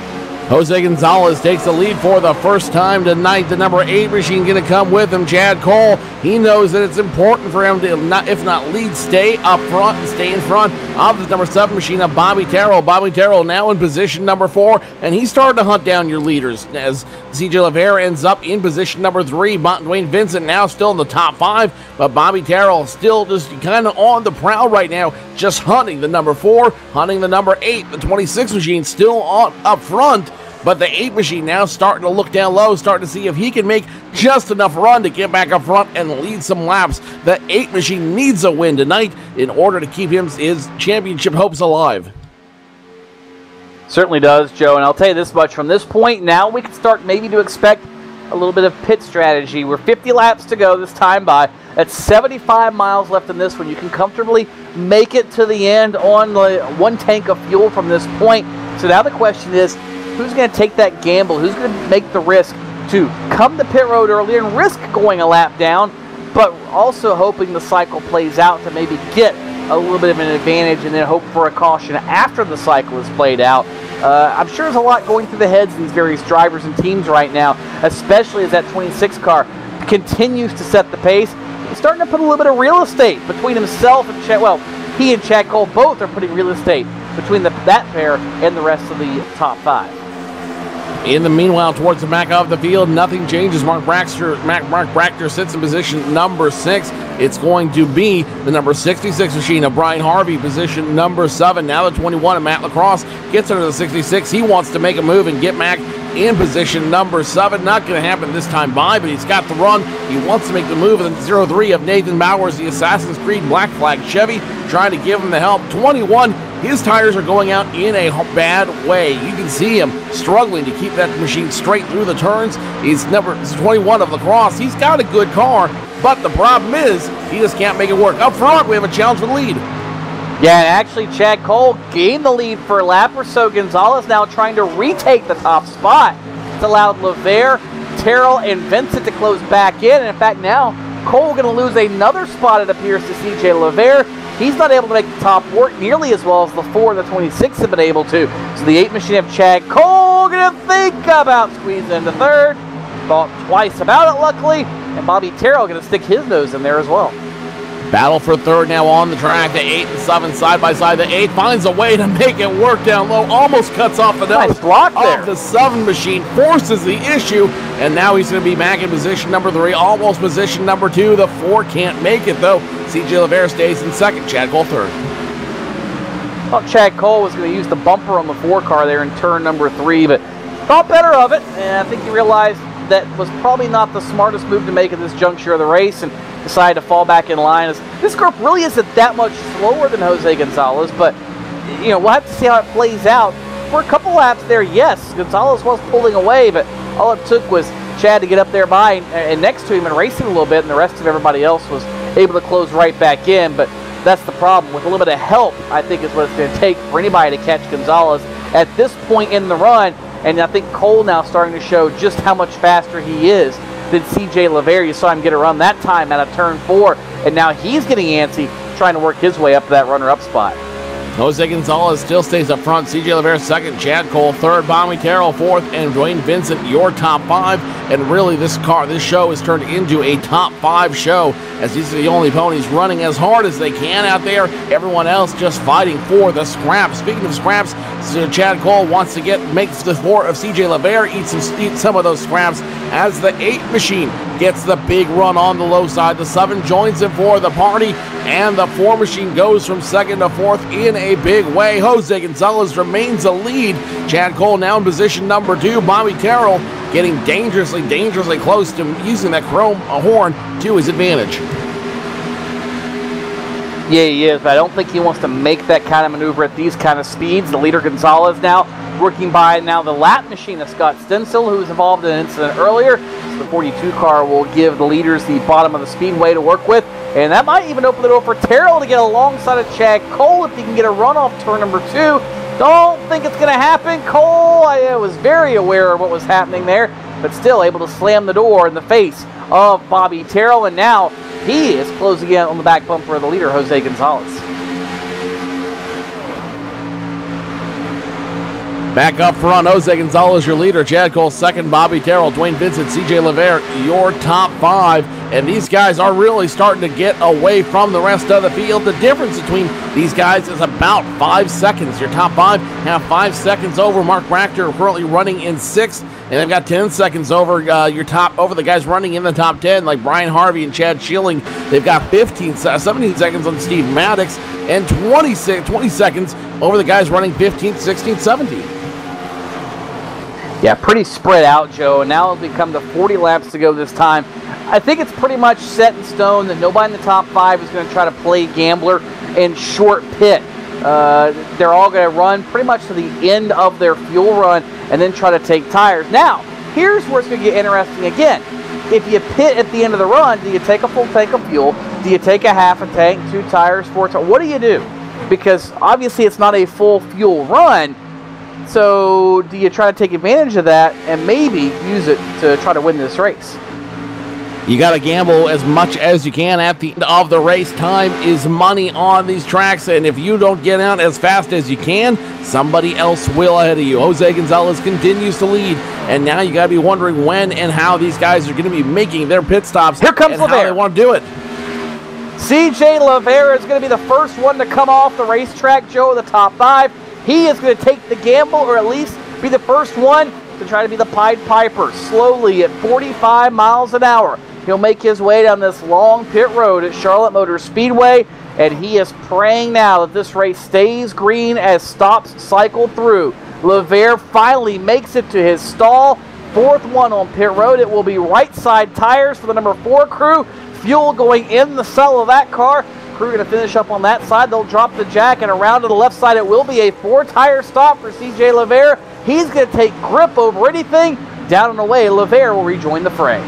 Jose Gonzalez takes the lead for the first time tonight. The number 8 machine going to come with him, Chad Cole. He knows that it's important for him to, if not lead, stay up front and stay in front of the number 7 machine of Bobby Terrell. Bobby Terrell now in position number 4, and he's starting to hunt down your leaders as CJ LeVere ends up in position number 3. Dwayne Vincent now still in the top 5, but Bobby Terrell still just kind of on the prowl right now, just hunting the number 4, hunting the number 8. The 26 machine still up front, but the 8 machine now starting to look down low, starting to see if he can make just enough run to get back up front and lead some laps. The 8 machine needs a win tonight in order to keep his championship hopes alive. Certainly does, Joe, and I'll tell you this much. From this point, now we can start maybe to expect a little bit of pit strategy. We're 50 laps to go this time by. That's 75 miles left in this one. You can comfortably make it to the end on the 1 tank of fuel from this point. So now the question is, who's going to take that gamble? Who's going to make the risk to come to pit road early and risk going a lap down, but also hoping the cycle plays out to maybe get a little bit of an advantage and then hope for a caution after the cycle is played out? I'm sure there's a lot going through the heads of these various drivers and teams right now, especially as that 26 car continues to set the pace. He's starting to put a little bit of real estate between himself and Chad. Well, he and Chad Cole both are putting real estate between that pair and the rest of the top 5. In the meanwhile, towards the back of the field, nothing changes. Mark Brachter sits in position number 6. It's going to be the number 66 machine of Brian Harvey, position number 7. Now the 21 of Matt LaCrosse gets under the 66. He wants to make a move and get back in position number 7. Not going to happen this time by, but he's got the run. He wants to make the move. And the 03 of Nathan Bowers, the Assassin's Creed Black Flag Chevy, trying to give him the help. 21, his tires are going out in a bad way. You can see him struggling to keep that machine straight through the turns. He's number 21 of LaCrosse. He's got a good car, but the problem is he just can't make it work. Up front, we have a challenge for the lead. Yeah, and actually Chad Cole gained the lead for a lap or so. Gonzalez now trying to retake the top spot. It's allowed LeVere, Terrell, and Vincent to close back in. And in fact, now Cole going to lose another spot, it appears, to CJ LeVere. He's not able to make the top work nearly as well as the 4 and the 26 have been able to. So the 8 machine of Chad Cole going to think about squeezing into third. Thought twice about it, luckily. And Bobby Terrell going to stick his nose in there as well. Battle for third now on the track. The 8 and 7 side by side. The 8 finds a way to make it work down low. Almost cuts off the nose. Nice block there. Of the 7 machine. Forces the issue. And now he's going to be back in position number 3. Almost position number 2. The 4 can't make it though. CJ LeVere stays in second. Chad Cole third. Thought Chad Cole was going to use the bumper on the 4 car there in turn number 3. But thought better of it. And I think he realized that was probably not the smartest move to make at this juncture of the race. And decided to fall back in line. As this group really isn't that much slower than Jose Gonzalez, but you know, we'll have to see how it plays out. For a couple laps there, yes, Gonzalez was pulling away, but all it took was Chad to get up there by and next to him and racing a little bit, and the rest of everybody else was able to close right back in. But that's the problem. With a little bit of help, I think is what it's going to take for anybody to catch Gonzalez at this point in the run. And I think Cole now starting to show just how much faster he is than CJ LeVere. You saw him get a run that time out of turn 4, and now he's getting antsy trying to work his way up to that runner-up spot. Jose Gonzalez still stays up front. CJ LeVere second, Chad Cole third, Bobby Terrell fourth, and Dwayne Vincent your top 5. And really this show is turned into a top 5 show, as these are the only ponies running as hard as they can out there. Everyone else just fighting for the scraps. Speaking of scraps, Chad Cole wants to makes the 4 of CJ LeVere eat some of those scraps as the 8 machine gets the big run on the low side. The 7 joins him for the party, and the 4 machine goes from second to fourth in a big way. Jose Gonzalez remains the lead. Chad Cole now in position number 2. Bobby Terrell getting dangerously close to using that chrome horn to his advantage. Yeah, he is, but I don't think he wants to make that kind of maneuver at these kind of speeds. The leader Gonzalez now working by now the lap machine of Scott Stencil, who was involved in an incident earlier. So the 42 car will give the leaders the bottom of the speedway to work with. And that might even open the door for Terrell to get alongside of Chad Cole if he can get a run off turn number 2. Don't think it's going to happen. Cole, I was very aware of what was happening there, but still able to slam the door in the face of Bobby Terrell. And now he is closing in on the back bumper of the leader, Jose Gonzalez. Back up front, Jose Gonzalez, your leader. Chad Cole second, Bobby Terrell, Dwayne Vincent, CJ LeVere, your top 5. And these guys are really starting to get away from the rest of the field. The difference between these guys is about 5 seconds. Your top 5 have 5 seconds over Mark Brachter, currently running in 6th. And they've got 10 seconds over over the guys running in the top 10, like Brian Harvey and Chad Schilling. They've got 17 seconds on Steve Maddox, and 20 seconds over the guys running 15th, 16th, 17th. Yeah, pretty spread out, Joe. And now it'll become the 40 laps to go this time. I think it's pretty much set in stone that nobody in the top 5 is going to try to play gambler and short pit. They're all going to run pretty much to the end of their fuel run and then try to take tires. Now, here's where it's going to get interesting again. If you pit at the end of the run, do you take a full tank of fuel? Do you take a half a tank, 2 tires, 4 tires? What do you do? Because obviously it's not a full fuel run. So do you try to take advantage of that and maybe use it to try to win this race? You got to gamble as much as you can at the end of the race. Time is money on these tracks, and if you don't get out as fast as you can, somebody else will ahead of you. Jose Gonzalez continues to lead, and now you got to be wondering when and how these guys are going to be making their pit stops. Here comes LeVere. How they want to do it. CJ LeVere is going to be the first one to come off the racetrack, Joe, the top 5. He is going to take the gamble, or at least be the first one to try to be the Pied Piper. Slowly at 45 miles an hour. He'll make his way down this long pit road at Charlotte Motor Speedway, and he is praying now that this race stays green as stops cycle through. LeVere finally makes it to his stall. 4th one on pit road. It will be right side tires for the number 4 crew. Fuel going in the cell of that car. Crew going to finish up on that side. They'll drop the jack, and around to the left side it will be a 4-tire stop for CJ LeVere. He's going to take grip over anything. Down and away, LeVere will rejoin the fray.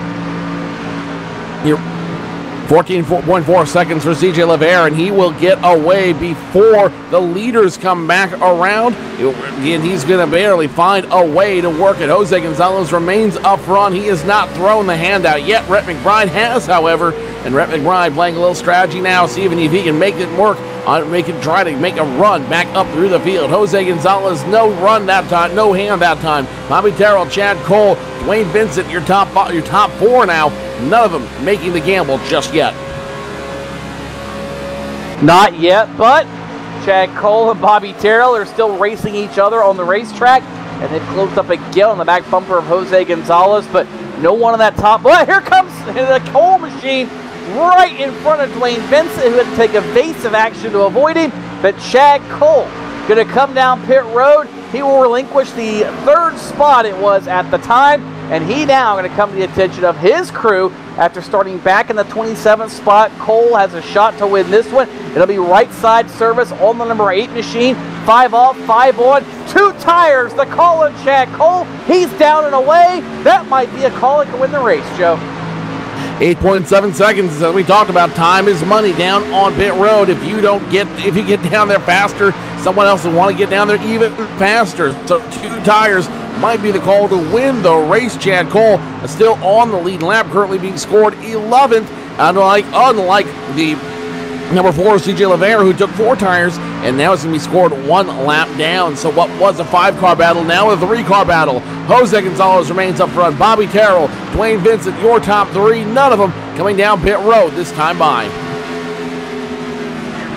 14.4 seconds for CJ LeVere, and he will get away before the leaders come back around. And he's going to barely find a way to work it. Jose Gonzalez remains up front. He has not thrown the handout yet. Rhett McBride has, however, and Rhett McBride playing a little strategy now, see if he can make it work. Try to make a run back up through the field. Jose Gonzalez, no run that time, no hand that time. Bobby Terrell, Chad Cole, Dwayne Vincent, your top four now. None of them making the gamble just yet. Not yet, but Chad Cole and Bobby Terrell are still racing each other on the racetrack, and they've closed up again on the back bumper of Jose Gonzalez, but no one on that top. Well, here comes the Cole machine right in front of Dwayne Vincent, who had to take evasive action to avoid him. But Chad Cole going to come down pit road. He will relinquish the third spot it was at the time, and he now going to come to the attention of his crew after starting back in the 27th spot. Cole has a shot to win this one. It'll be right side service on the number 8 machine. 5 off, 5 on, 2 tires. The call on Chad Cole. He's down and away. That might be a call that can win the race, Joe. 8.7 seconds, as we talked about. Time is money down on pit road. If you get down there faster, someone else will want to get down there even faster. So 2 tires might be the call to win the race. Chad Cole is still on the lead lap, currently being scored 11th, unlike the number 4, CJ LeVere, who took 4 tires, and now it's going to be scored 1 lap down. So what was a 5-car battle, now a 3-car battle. Jose Gonzalez remains up front. Bobby Terrell, Dwayne Vincent, your top 3, none of them coming down pit road this time by.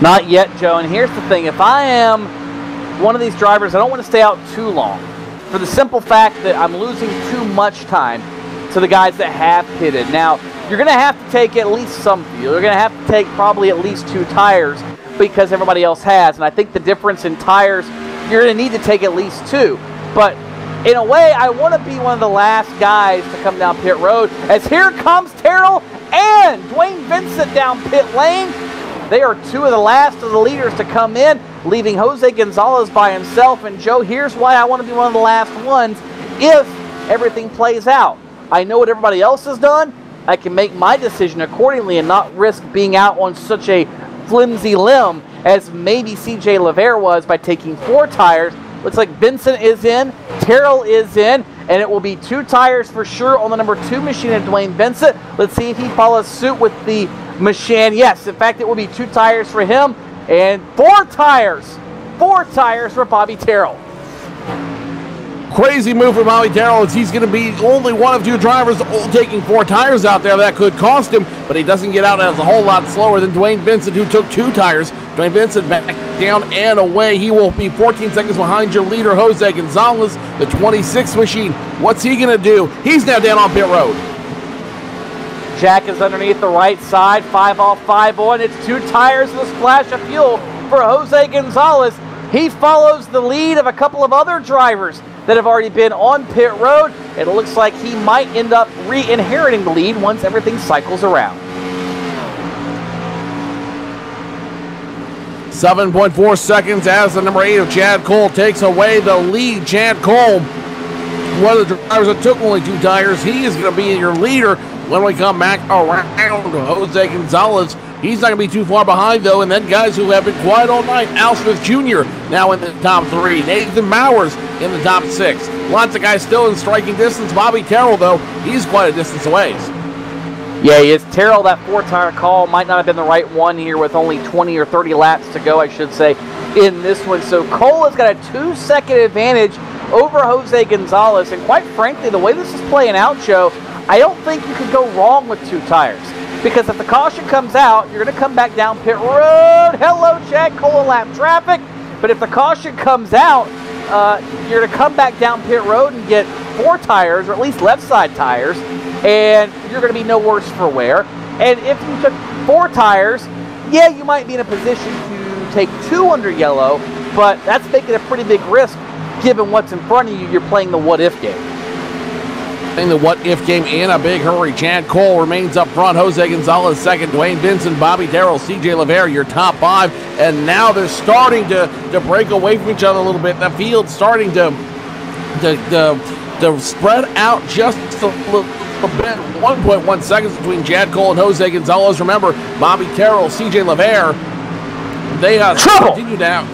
Not yet, Joe, and here's the thing. If I am one of these drivers, I don't want to stay out too long, for the simple fact that I'm losing too much time to the guys that have pitted. Now, you're going to have to take at least some fuel. You're going to have to take probably at least 2 tires because everybody else has. And I think the difference in tires, you're going to need to take at least 2. But in a way, I want to be one of the last guys to come down pit road, as here comes Terrell and Dwayne Vincent down pit lane. They are 2 of the last of the leaders to come in, leaving Jose Gonzalez by himself. And Joe, here's why I want to be one of the last ones if everything plays out. I know what everybody else has done. I can make my decision accordingly and not risk being out on such a flimsy limb as maybe CJ LeVere was by taking 4 tires. Looks like Vincent is in, Terrell is in, and it will be 2 tires for sure on the number 2 machine of Dwayne Vincent. Let's see if he follows suit with the machine. Yes, in fact, it will be 2 tires for him and 4 tires. 4 tires for Bobby Terrell. Crazy move for Bobby Terrell, as he's going to be only one of 2 drivers taking 4 tires out there. That could cost him, but he doesn't get out as a whole lot slower than Dwayne Vincent, who took 2 tires. Dwayne Vincent back down and away. He will be 14 seconds behind your leader, Jose Gonzalez, the 26th machine. What's he going to do? He's now down on pit road. Jack is underneath the right side. 5 off, 5 on. It's 2 tires and a splash of fuel for Jose Gonzalez. He follows the lead of a couple of other drivers that have already been on pit road. It looks like he might end up re-inheriting the lead once everything cycles around. 7.4 seconds as the number 8 of Chad Cole takes away the lead. Chad Cole, one of the drivers that took only 2 tires, he is going to be your leader when we come back around. Jose Gonzalez, he's not going to be too far behind, though. And then guys who have been quiet all night, Al Smith Jr. now in the top 3. Nathan Bowers in the top 6. Lots of guys still in striking distance. Bobby Terrell, though, he's quite a distance away. Yeah, he is. Terrell, that 4-tire call might not have been the right one here with only 20 or 30 laps to go, I should say, in this one. So Cole has got a 2-second advantage over Jose Gonzalez. And quite frankly, the way this is playing out, Joe, I don't think you could go wrong with 2 tires. Because if the caution comes out, you're going to come back down pit road. Hello, Chad Cole, lap traffic. But if the caution comes out, you're going to come back down pit road and get 4 tires, or at least left side tires, and you're going to be no worse for wear. And if you took 4 tires, yeah, you might be in a position to take 2 under yellow, but that's making a pretty big risk given what's in front of you. You're playing the what-if game. The what-if game in a big hurry. Chad Cole remains up front. Jose Gonzalez second. Dwayne Vincent, Bobby Terrell, CJ LeVere, your top 5. And now they're starting to break away from each other a little bit. The field's starting to spread out just a little bit, 1.1 seconds between Chad Cole and Jose Gonzalez. Remember, Bobby Terrell, CJ LeVere, they continue down.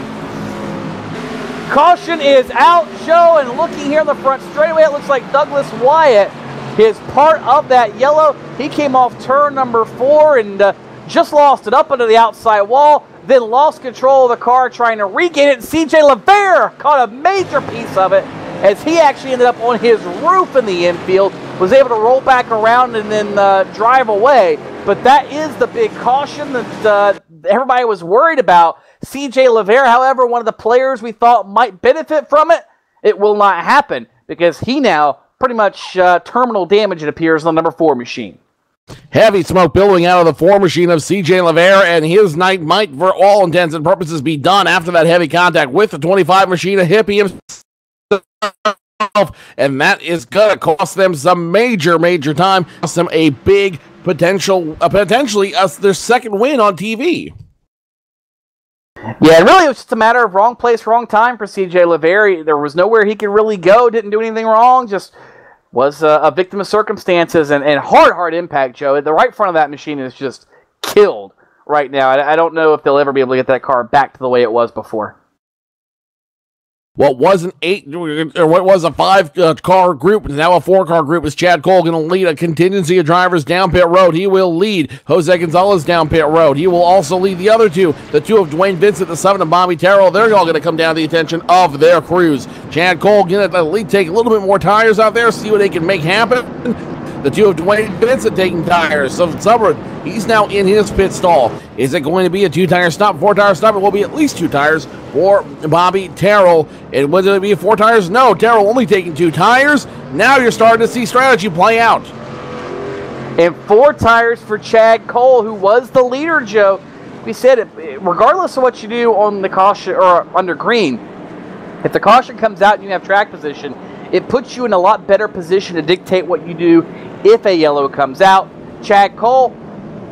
Caution is out, Joe, and looking here in the front straightaway, it looks like Douglas Wyatt is part of that yellow. He came off turn number 4 and just lost it up under the outside wall, then lost control of the car trying to regain it. CJ LeVere caught a major piece of it as he actually ended up on his roof in the infield, was able to roll back around and then drive away. But that is the big caution that everybody was worried about. CJ LeVere, however, one of the players we thought might benefit from it, it will not happen because he now pretty much terminal damage, it appears, on the number 4 machine. Heavy smoke billowing out of the 4 machine of CJ LeVere, and his night might, for all intents and purposes, be done after that heavy contact with the 25 machine. A hippie himself, and that is going to cost them some major time. Cost them a big potentially their second win on TV. Yeah, really, it was just a matter of wrong place, wrong time for CJ LeVere. There was nowhere he could really go, didn't do anything wrong, just was a victim of circumstances and hard impact, Joe. The right front of that machine is just killed right now. I don't know if they'll ever be able to get that car back to the way it was before. What was a 5-car group is now a 4-car group. Is Chad Cole going to lead a contingency of drivers down pit road? He will lead Jose Gonzalez down pit road. He will also lead the other two, the 2 of Dwayne Vincent, the 7 of Bobby Terrell. They're all going to come down to the attention of their crews. Chad Cole going to lead, take a little bit more tires out there, see what they can make happen. The 2 of Dwayne Vincent taking tires. So Summers, he's now in his pit stall. Is it going to be a 2-tire stop, 4-tire stop? It will be at least 2 tires for Bobby Terrell. And was it be 4 tires? No, Terrell only taking 2 tires. Now you're starting to see strategy play out. And 4 tires for Chad Cole, who was the leader, Joe. We said, regardless of what you do on the caution or under green, if the caution comes out and you have track position, it puts you in a lot better position to dictate what you do if a yellow comes out. Chad Cole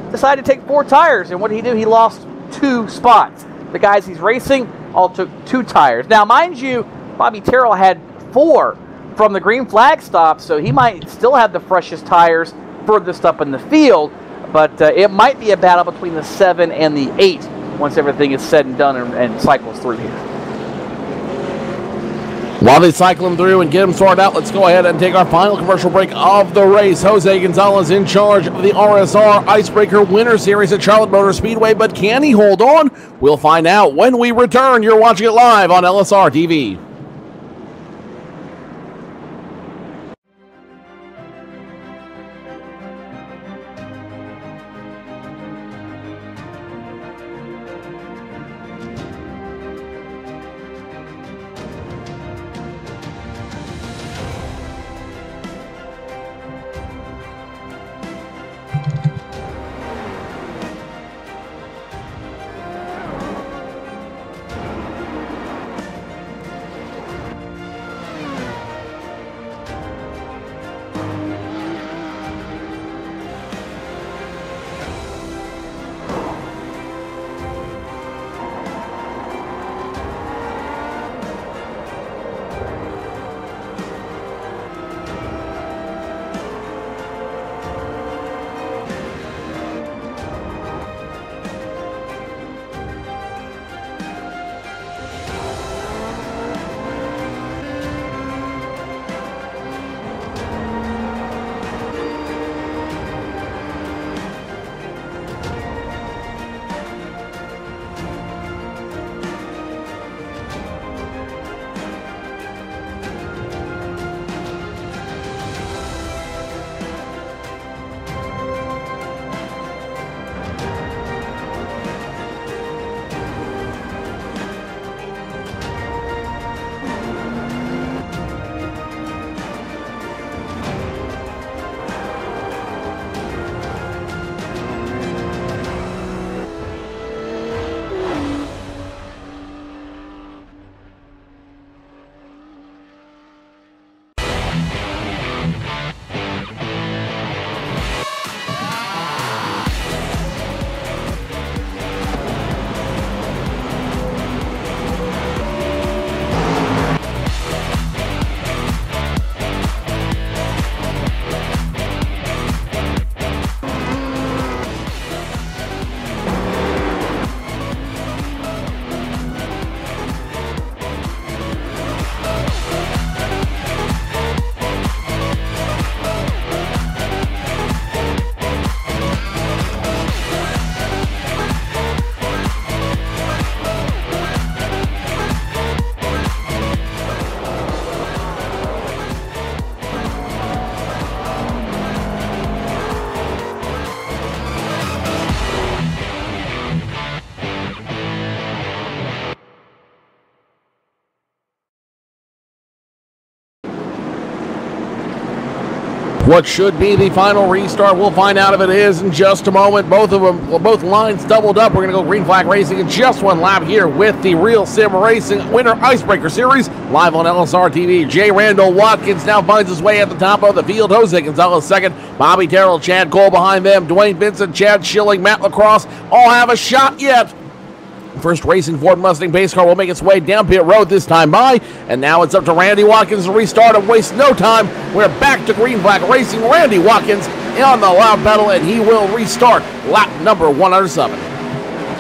decided to take 4 tires, and what did he do? He lost 2 spots. The guys he's racing all took 2 tires. Now, mind you, Bobby Terrell had 4 from the green flag stop, so he might still have the freshest tires furthest up in the field, but it might be a battle between the 7 and the 8 once everything is said and done and cycles through here. While they cycle them through and get them sorted out, let's go ahead and take our final commercial break of the race. Jose Gonzalez in charge of the RSR IceBreaker Winter Series at Charlotte Motor Speedway, but can he hold on? We'll find out when we return. You're watching it live on LSRTV. What should be the final restart, we'll find out if it is in just a moment. Both lines doubled up. We're going to go green flag racing in just one lap here with the Real Sim Racing Winter IceBreaker Series live on LSRTV. J. Randall Watkins now finds his way at the top of the field. Jose Gonzalez second. Bobby Terrell, Chad Cole behind them. Dwayne Vincent, Chad Schilling, Matt Lacrosse all have a shot yet. First racing Ford Mustang base car will make its way down pit road this time by, and now it's up to Randy Watkins to restart and waste no time. We're back to green flag racing. Randy Watkins on the loud pedal, and he will restart lap number 107.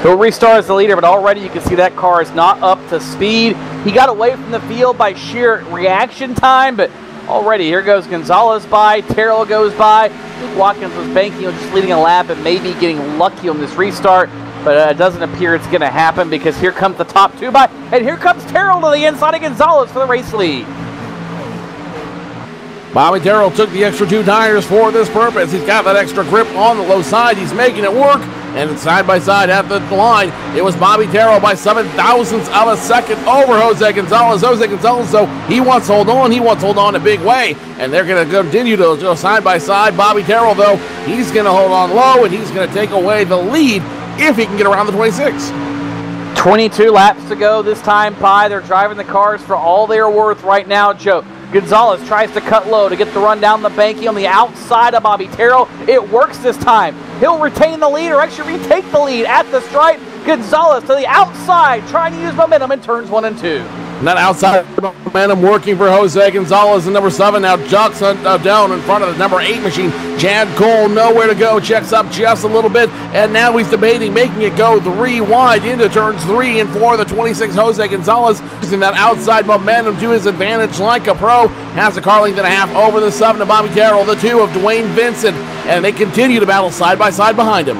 He'll restart as the leader, but already you can see that car is not up to speed. He got away from the field by sheer reaction time, but already here goes Gonzalez by, Terrell goes by. I think Watkins was banking, just leading a lap and maybe getting lucky on this restart. But it doesn't appear it's going to happen because here comes the top two by, and here comes Terrell to the inside of Gonzalez for the race lead. Bobby Terrell took the extra 2 tires for this purpose. He's got that extra grip on the low side. He's making it work, and it's side by side at the line. It was Bobby Terrell by 7/1000ths of a second over Jose Gonzalez. Jose Gonzalez, so he wants to hold on. He wants to hold on a big way, and they're going to continue to go side by side. Bobby Terrell, though, he's going to hold on low, and he's going to take away the lead if he can get around the 26. 22 laps to go this time by. They're driving the cars for all they're worth right now, Joe. Gonzalez tries to cut low to get the run down the banky on the outside of Bobby Terrell. It works this time. He'll retain the lead, or actually retake the lead at the stripe. Gonzalez to the outside, trying to use momentum in turns 1 and 2. And that outside momentum working for Jose Gonzalez. And number 7 now ducks down in front of the number 8 machine. Chad Cole nowhere to go, checks up just a little bit, and now he's debating making it go 3 wide into turns 3 and 4. The 26 Jose Gonzalez using that outside momentum to his advantage like a pro. Has a car length and a half over the 7 of Bobby Terrell, the 2 of Dwayne Vincent, and they continue to battle side by side behind him.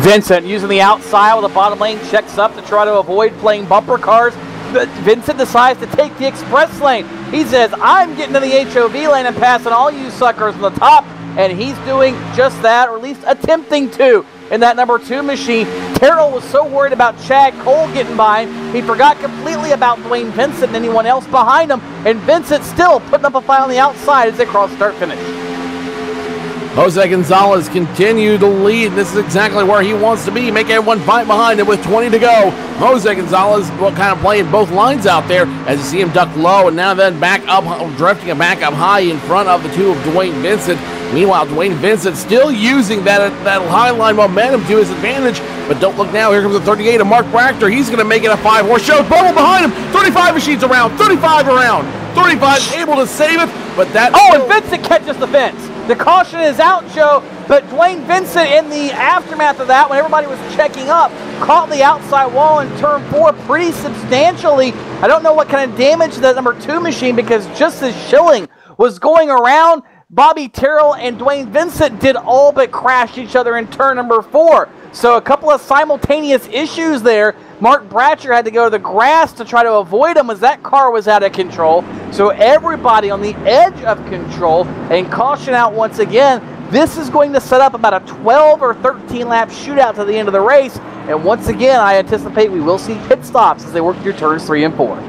Vincent using the outside with the bottom lane, checks up to try to avoid playing bumper cars. But Vincent decides to take the express lane. He says, I'm getting to the HOV lane and passing all you suckers on the top, and he's doing just that, or at least attempting to. In that number 2 machine, Terrell was so worried about Chad Cole getting by him, he forgot completely about Dwayne Vincent and anyone else behind him, and Vincent still putting up a fight on the outside as they cross start-finish. Jose Gonzalez continued to lead. This is exactly where he wants to be. Make everyone fight behind him with 20 to go. Jose Gonzalez kind of playing both lines out there as you see him duck low and now then back up, drifting it back up high in front of the 2 of Dwayne Vincent. Meanwhile, Dwayne Vincent still using that high line momentum to his advantage. But don't look now. Here comes the 38 of Mark Brachter. He's going to make it a 5-horse show. Bubble behind him. 35 machines around. 35 around. 35 able to save it. But that. Oh, and Vincent catches the fence. The caution is out, Joe, but Dwayne Vincent in the aftermath of that, when everybody was checking up, caught the outside wall in turn 4 pretty substantially. I don't know what kind of damage to that number 2 machine, because just as Schilling was going around, Bobby Terrell and Dwayne Vincent did all but crash each other in turn number 4. So a couple of simultaneous issues there. Mark Bratcher had to go to the grass to try to avoid him as that car was out of control. So everybody on the edge of control, and caution out once again. This is going to set up about a 12 or 13 lap shootout to the end of the race. And once again, I anticipate we will see pit stops as they work through turns 3 and 4.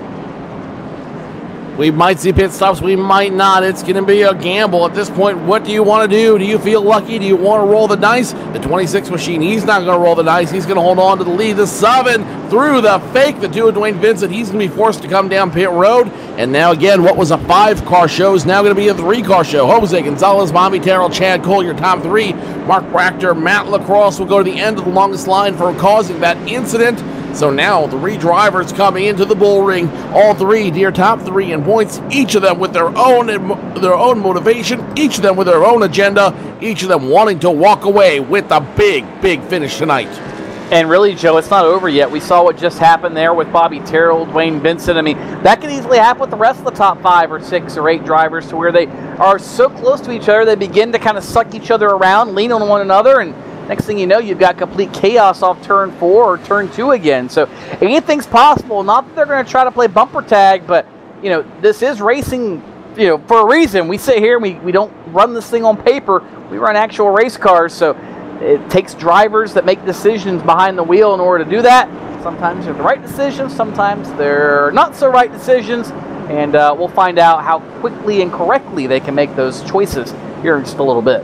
We might see pit stops, we might not. It's going to be a gamble at this point. What do you want to do? Do you feel lucky? Do you want to roll the dice? The 26 machine, he's not going to roll the dice. He's going to hold on to the lead. The 7 through the fake. The 2 of Dwayne Vincent, he's going to be forced to come down pit road. And now again, what was a 5-car show is now going to be a 3-car show. Jose Gonzalez, Bobby Terrell, Chad Cole, your top 3. Mark Brachter, Matt Lacrosse will go to the end of the longest line for causing that incident. So now 3 drivers coming into the bull ring, all 3 near top 3 in points, each of them with their own motivation, each of them with their own agenda, each of them wanting to walk away with a big finish tonight. And really, Joe, it's not over yet. We saw what just happened there with Bobby Terrell, Dwayne Vincent. I mean, that could easily happen with the rest of the top 5 or 6 or 8 drivers, to where they are so close to each other, they begin to kind of suck each other around, lean on one another, and next thing you know, you've got complete chaos off turn 4 or turn 2 again. So anything's possible. Not that they're going to try to play bumper tag, but, you know, this is racing, you know, for a reason. We sit here and we don't run this thing on paper. We run actual race cars. So it takes drivers that make decisions behind the wheel in order to do that. Sometimes they're the right decisions. Sometimes they're not so right decisions. and we'll find out how quickly and correctly they can make those choices here in just a little bit.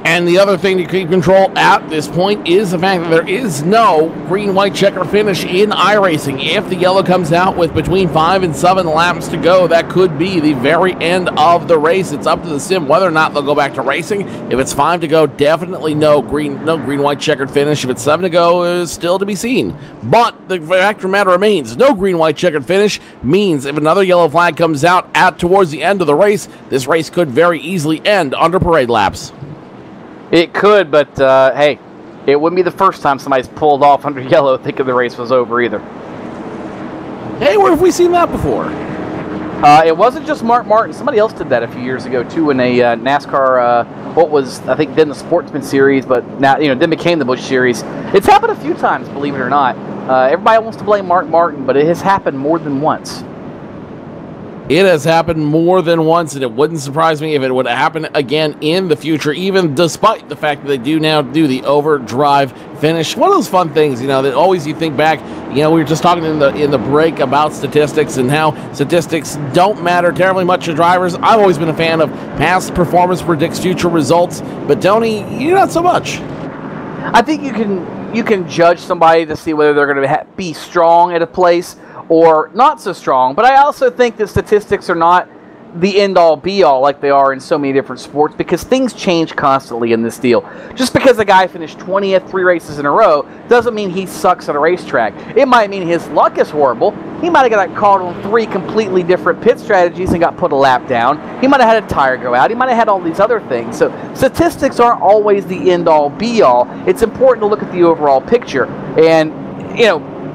And the other thing to keep control at this point is the fact that there is no green-white checker finish in iRacing. If the yellow comes out with between 5 and 7 laps to go, that could be the very end of the race. It's up to the sim whether or not they'll go back to racing. If it's 5 to go, definitely no green-white checkered finish. If it's 7 to go, is still to be seen. But the fact of the matter remains, no green-white checkered finish means if another yellow flag comes out towards the end of the race, this race could very easily end under parade laps. It could, but hey, it wouldn't be the first time somebody's pulled off under yellow thinking the race was over either. Hey, where have we seen that before? It wasn't just Mark Martin. Somebody else did that a few years ago too in a NASCAR. What was I think then the Sportsman Series, but now then became the Busch Series. It's happened a few times, believe it or not. Everybody wants to blame Mark Martin, but it has happened more than once. It has happened more than once, and it wouldn't surprise me if it would happen again in the future, even despite the fact that they do now do the overdrive finish. One of those fun things, that always you think back, we were just talking in the break about statistics and how statistics don't matter terribly much to drivers. I've always been a fan of past performance predicts future results, but Tony, you're not so much. I think you can judge somebody to see whether they're going to be strong at a place or not so strong, but I also think that statistics are not the end-all, be-all like they are in so many different sports because things change constantly in this deal. Just because a guy finished 20th 3 races in a row doesn't mean he sucks at a racetrack. It might mean his luck is horrible. He might have got caught on 3 completely different pit strategies and got put a lap down. He might have had a tire go out. He might have had all these other things. So statistics aren't always the end-all, be-all. It's important to look at the overall picture. And,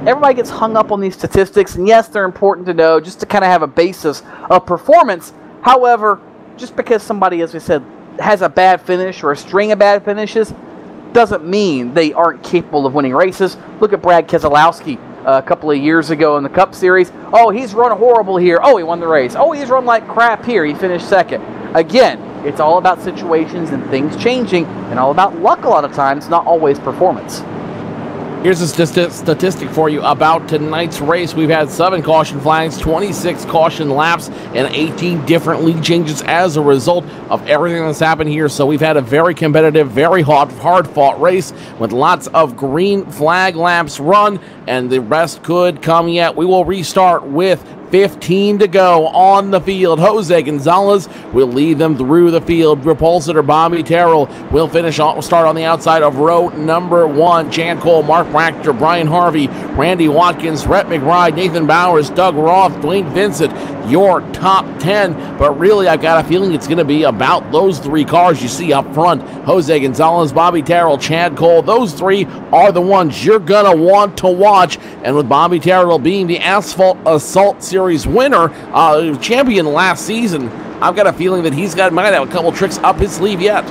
everybody gets hung up on these statistics, and yes, they're important to know just to kind of have a basis of performance. However, just because somebody, as we said, has a bad finish or a string of bad finishes doesn't mean they aren't capable of winning races. Look at Brad Keselowski a couple of years ago in the Cup Series. Oh, he's run horrible here. Oh, he won the race. Oh, he's run like crap here. He finished second. Again, it's all about situations and things changing, and all about luck a lot of times, not always performance. Here's a statistic for you about tonight's race. We've had 7 caution flags, 26 caution laps, and 18 different lead changes as a result of everything that's happened here. So we've had a very competitive, very hard-fought race with lots of green flag laps run, and the rest could come yet. We will restart with 15 to go on the field. Jose Gonzalez will lead them through the field. Repulsor Bobby Terrell will start on the outside of row number 1. Chan Cole, Mark Brachter, Brian Harvey, Randy Watkins, Rhett McBride, Nathan Bowers, Doug Roth, Dwayne Vincent, your top 10. But really, I've got a feeling it's going to be about those 3 cars you see up front. Jose Gonzalez, Bobby Terrell, Chad Cole. Those 3 are the ones you're going to want to watch. And with Bobby Terrell being the Asphalt Assault Series winner, champion last season, I've got a feeling that might have a couple tricks up his sleeve yet.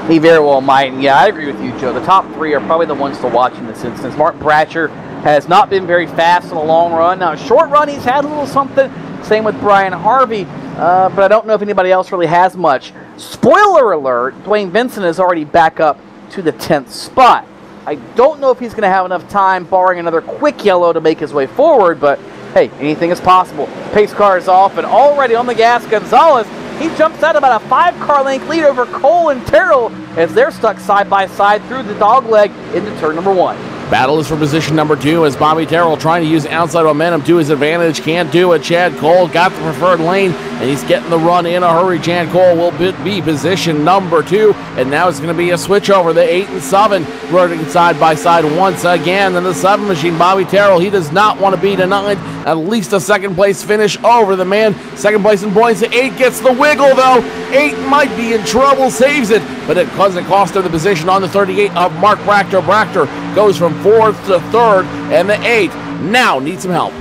He very well might. And yeah, I agree with you, Joe. The top 3 are probably the ones to watch in this instance. Mark Bratcher has not been very fast in the long run. Now, short run, he's had a little something. Same with Brian Harvey, but I don't know if anybody else really has much. Spoiler alert, Dwayne Vincent is already back up to the 10th spot. I don't know if he's going to have enough time, barring another quick yellow, to make his way forward, but hey, anything is possible. Pace car is off, and already on the gas, Gonzalez, he jumps out about a 5-car length lead over Cole and Terrell as they're stuck side by side through the dogleg into turn number 1. Battle is for position number 2 as Bobby Terrell trying to use outside momentum to his advantage. Can't do it. Chad Cole got the preferred lane, and he's getting the run in a hurry. Chad Cole will be position number 2, and now it's going to be a switch over. The 8 and 7 running side by side once again. And the 7 machine, Bobby Terrell, he does not want to be denied at least a second place finish over the man. Second place in points. The 8 gets the wiggle, though. 8 might be in trouble, saves it, but it doesn't cost him the position on the 38 of Mark Brachter. Brachter goes from 4th to 3rd, and the 8 now needs some help.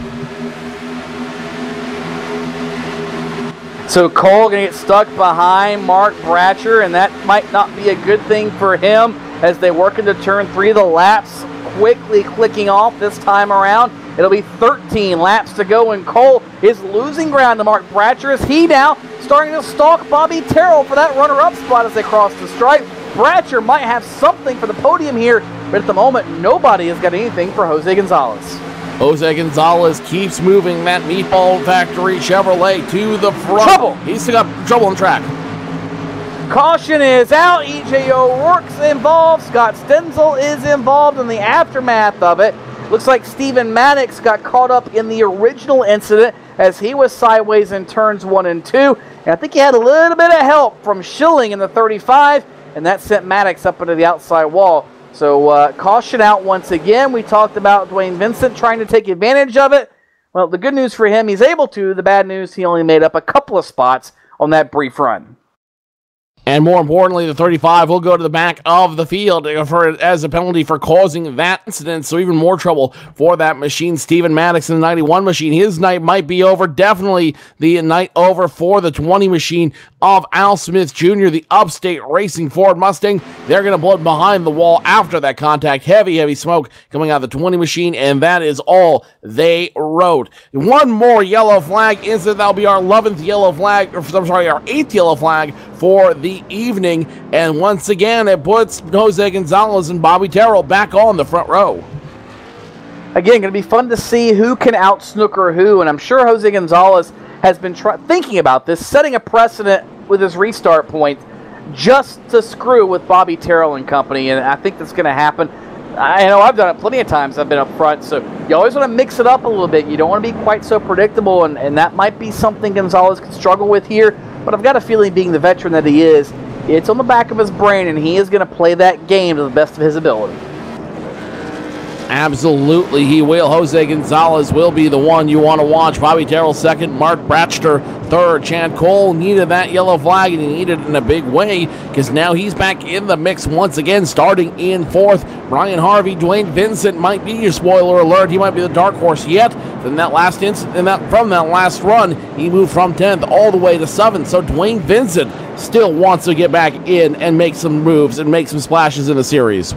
So Cole going to get stuck behind Mark Bratcher, and that might not be a good thing for him as they work into turn 3. The laps quickly clicking off this time around. It'll be 13 laps to go, and Cole is losing ground to Mark Bratcher as he now starting to stalk Bobby Terrell for that runner-up spot as they cross the stripe. Bratcher might have something for the podium here, but at the moment, nobody has got anything for Jose Gonzalez. Jose Gonzalez keeps moving that Meatball Factory Chevrolet to the front. Trouble. He's still got trouble on track. Caution is out. EJ O'Rourke's involved. Scott Stenzel is involved in the aftermath of it. Looks like Stephen Maddox got caught up in the original incident as he was sideways in turns 1 and 2. And I think he had a little bit of help from Schilling in the 35, and that sent Maddox up into the outside wall. So caution out once again. We talked about Dwayne Vincent trying to take advantage of it. Well, the good news for him, he's able to. The bad news, he only made up a couple of spots on that brief run. And more importantly, the 35 will go to the back of the field as a penalty for causing that incident. So even more trouble for that machine. Stephen Maddox in the 91 machine. His night might be over. Definitely the night over for the 20 machine of Al Smith Jr., the Upstate Racing Ford Mustang. They're going to blow it behind the wall after that contact. Heavy smoke coming out of the 20 machine, and that is all they wrote. One more yellow flag incident. That'll be our 11th yellow flag, our 8th yellow flag for the evening, and once again it puts Jose Gonzalez and Bobby Terrell back on the front row. Again, going to be fun to see who can out-snooker who, and I'm sure Jose Gonzalez has been thinking about this, setting a precedent with his restart point just to screw with Bobby Terrell and company, and I think that's going to happen. I know I've done it plenty of times. I've been up front, so you always want to mix it up a little bit. You don't want to be quite so predictable, and that might be something Gonzalez could struggle with here, but I've got a feeling, being the veteran that he is, it's on the back of his brain, and he is going to play that game to the best of his ability. Absolutely, he will. Jose Gonzalez will be the one you want to watch. Bobby Terrell second, Mark Bratcher third. Chad Cole needed that yellow flag, and he needed it in a big way because now he's back in the mix once again, starting in fourth. Brian Harvey, Dwayne Vincent might be your spoiler alert. He might be the dark horse yet. From that last from that last run, he moved from 10th all the way to 7th. So Dwayne Vincent still wants to get back in and make some moves and make some splashes in the series.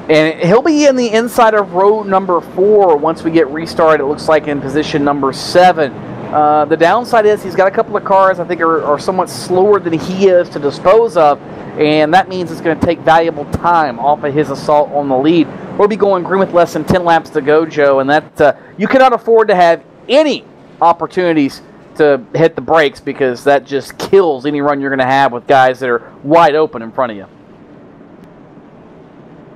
And he'll be in the inside of row number 4 once we get restarted, it looks like, in position number 7. The downside is he's got a couple of cars I think are somewhat slower than he is to dispose of, and that means it's going to take valuable time off of his assault on the lead. We'll be going green with less than 10 laps to go, Joe, and that you cannot afford to have any opportunities to hit the brakes, because that just kills any run you're going to have with guys that are wide open in front of you.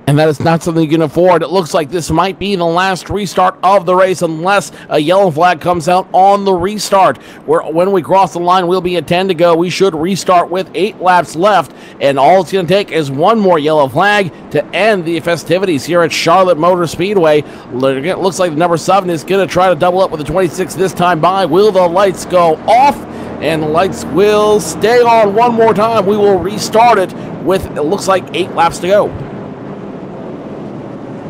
And that is not something you can afford. It looks like this might be the last restart of the race unless a yellow flag comes out on the restart. When we cross the line, we'll be at 10 to go. We should restart with 8 laps left, and all it's going to take is one more yellow flag to end the festivities here at Charlotte Motor Speedway. It looks like the number 7 is going to try to double up with the 26 this time by. Will the lights go off? And the lights will stay on one more time. We will restart it with, it looks like, 8 laps to go.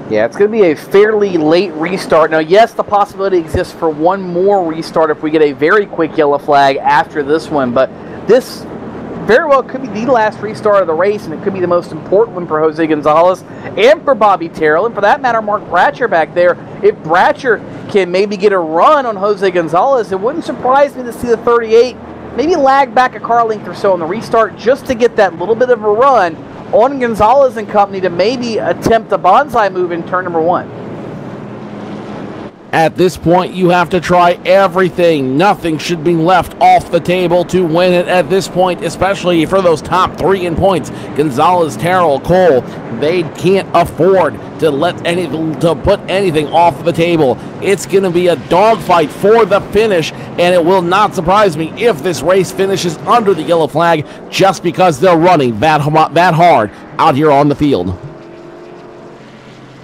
Yeah, it's going to be a fairly late restart. Now, yes, the possibility exists for one more restart if we get a very quick yellow flag after this one, but this very well could be the last restart of the race, and it could be the most important one for Jose Gonzalez and for Bobby Terrell, and for that matter, Mark Bratcher back there. If Bratcher can maybe get a run on Jose Gonzalez, it wouldn't surprise me to see the 38 maybe lag back a car length or so on the restart just to get that little bit of a run on Gonzalez and company to maybe attempt a bonsai move in turn number 1. At this point, you have to try everything. Nothing should be left off the table to win it at this point, especially for those top 3 in points. Gonzalez, Terrell, Cole, they can't afford to put anything off the table. It's going to be a dogfight for the finish, and it will not surprise me if this race finishes under the yellow flag just because they're running that hard out here on the field.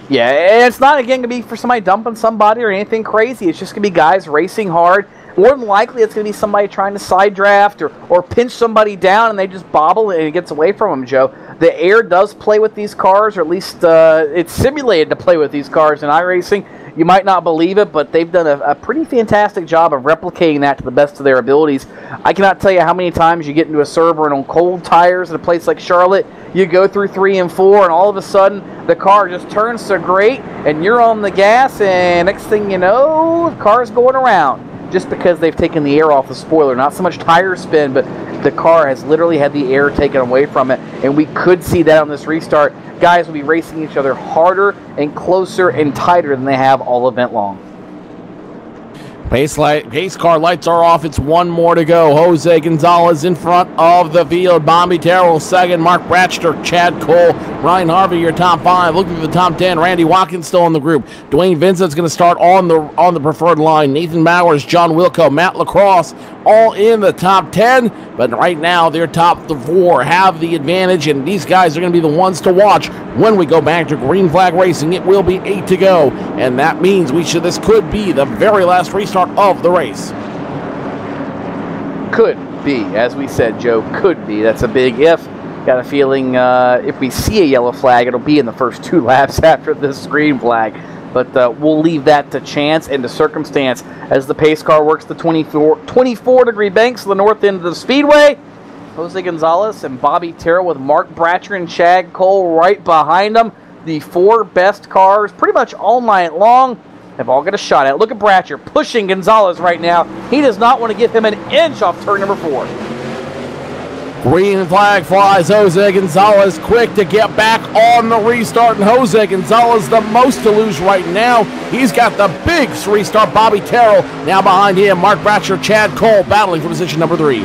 Yeah, and it's not, again, going to be for somebody dumping somebody or anything crazy. It's just going to be guys racing hard. More than likely, it's going to be somebody trying to side draft or pinch somebody down, and they just bobble and it gets away from them, Joe. The air does play with these cars, or at least it's simulated to play with these cars in iRacing. You might not believe it, but they've done a pretty fantastic job of replicating that to the best of their abilities. I cannot tell you how many times you get into a server and on cold tires at a place like Charlotte, you go through 3 and 4, and all of a sudden the car just turns so great, and you're on the gas, and next thing you know, the car's going around just because they've taken the air off the spoiler. Not so much tire spin, but The car has literally had the air taken away from it, and we could see that on this restart. Guys will be racing each other harder and closer and tighter than they have all event long. Pace car lights are off. It's one more to go. Jose Gonzalez in front of the field. Bobby Terrell second. Mark Bratcher, Chad Cole, Ryan Harvey, your top 5. Looking for the top 10. Randy Watkins still in the group. Dwayne Vincent's going to start on the preferred line. Nathan Bowers, John Wilco, Matt Lacrosse, all in the top 10. But right now, their top 4 have the advantage, and these guys are going to be the ones to watch when we go back to green flag racing. It will be 8 to go, and that means this could be the very last restart of the race. Could be, as we said, Joe, could be. That's a big if. Got a feeling if we see a yellow flag, it'll be in the first 2 laps after this green flag. But we'll leave that to chance and to circumstance as the pace car works the 24-degree banks of the north end of the Speedway. Jose Gonzalez and Bobby Terrell with Mark Bratcher and Chad Cole right behind them. The 4 best cars pretty much all night long have all got a shot at it. Look at Bratcher pushing Gonzalez right now. He does not want to give him an inch off turn number 4. Green flag flies. Jose Gonzalez quick to get back on the restart, and Jose Gonzalez the most to lose right now. He's got the big restart. Bobby Terrell now behind him. Mark Bratcher, Chad Cole battling for position number 3.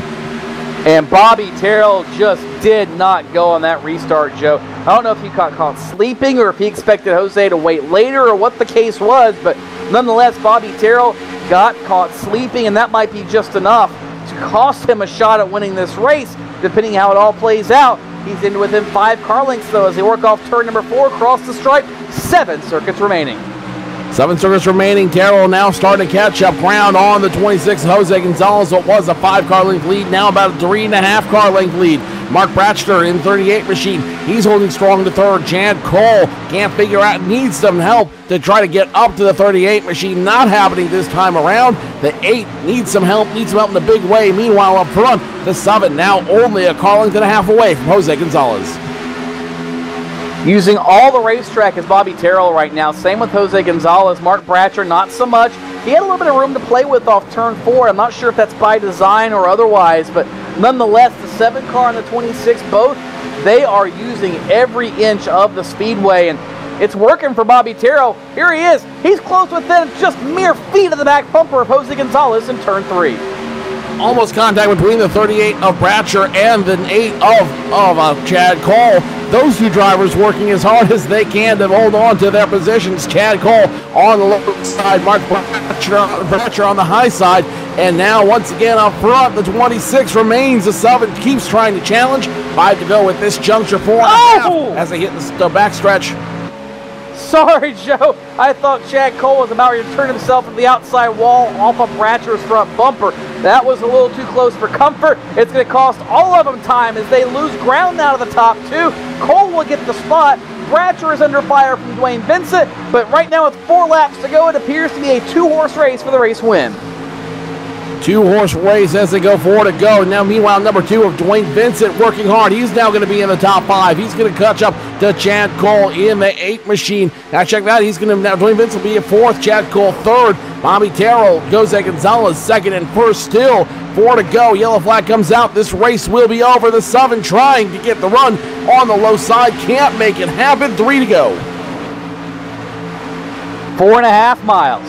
And Bobby Terrell just did not go on that restart, Joe. I don't know if he got caught sleeping or if he expected Jose to wait later or what the case was, but nonetheless, Bobby Terrell got caught sleeping, and that might be just enough to cost him a shot at winning this race, depending how it all plays out. He's in within 5 car lengths, though, as they work off turn number 4, across the stripe. 7 circuits remaining. 7 circuits remaining. Terrell now starting to catch up ground on the 26. Jose Gonzalez, what was a 5-car length lead, now about a 3.5 car length lead. Mark Bratcher in 38 machine. He's holding strong to third. Chad Cole can't figure out, needs some help to try to get up to the 38 machine. Not happening this time around. The 8 needs some help in a big way. Meanwhile, up front, the 7 now only a car length and a half away from Jose Gonzalez. Using all the racetrack is Bobby Terrell right now. Same with Jose Gonzalez. Mark Bratcher, not so much. He had a little bit of room to play with off turn 4. I'm not sure if that's by design or otherwise, but nonetheless, the 7 car and the 26, both, they are using every inch of the Speedway, and it's working for Bobby Terrell. Here he is. He's close within just mere feet of the back bumper of Jose Gonzalez in turn 3. Almost contact between the 38 of Bratcher and the 8 of Chad Cole. Those 2 drivers working as hard as they can to hold on to their positions. Chad Cole on the low side, Mark Bratcher on the high side. And now, once again, up front, the 26 remains. The 7 keeps trying to challenge. 5 to go at this juncture, 4.5 as they hit the backstretch. Sorry, Joe. I thought Chad Cole was about to turn himself at the outside wall off of Bratcher's front bumper. That was a little too close for comfort. It's going to cost all of them time as they lose ground now to the top 2. Cole will get the spot. Bratcher is under fire from Dwayne Vincent, but right now with 4 laps to go, it appears to be a 2-horse race for the race win. 2-horse race as they go 4 to go. Now, meanwhile, number 2 of Dwayne Vincent working hard. He's now going to be in the top 5. He's going to catch up to Chad Cole in the 8 machine. Now, check that. Dwayne Vincent will be a 4th. Chad Cole 3rd. Bobby Terrell, Jose Gonzalez 2nd and 1st still. 4 to go. Yellow flag comes out. This race will be over. The 7 trying to get the run on the low side. Can't make it happen. 3 to go. 4.5 miles.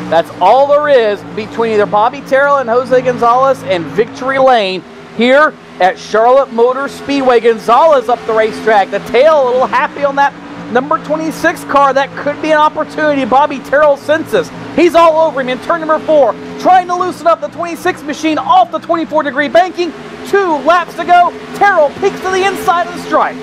That's all there is between either Bobby Terrell and Jose Gonzalez and Victory Lane here at Charlotte Motor Speedway. Gonzalez up the racetrack. The tail a little happy on that number 26 car. That could be an opportunity. Bobby Terrell senses. He's all over him in turn number 4, trying to loosen up the 26 machine off the 24-degree banking. 2 laps to go. Terrell peeks to the inside of the stripe.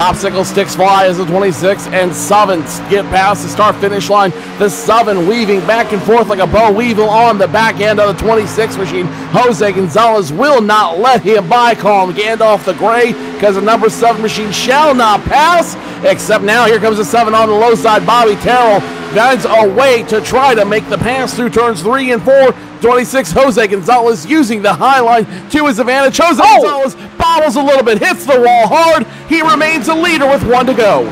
Obstacle sticks fly as the 26 and 7 get past the start-finish line. The 7 weaving back and forth like a boll weevil on the back end of the 26 machine. Jose Gonzalez will not let him by. Call him Gandalf the Gray because the number 7 machine shall not pass. Except now here comes the 7 on the low side. Bobby Terrell guides a way to try to make the pass through turns 3 and 4. 26 Jose Gonzalez using the high line to his advantage. Jose Gonzalez bobbles a little bit, hits the wall hard. He remains a leader with 1 to go.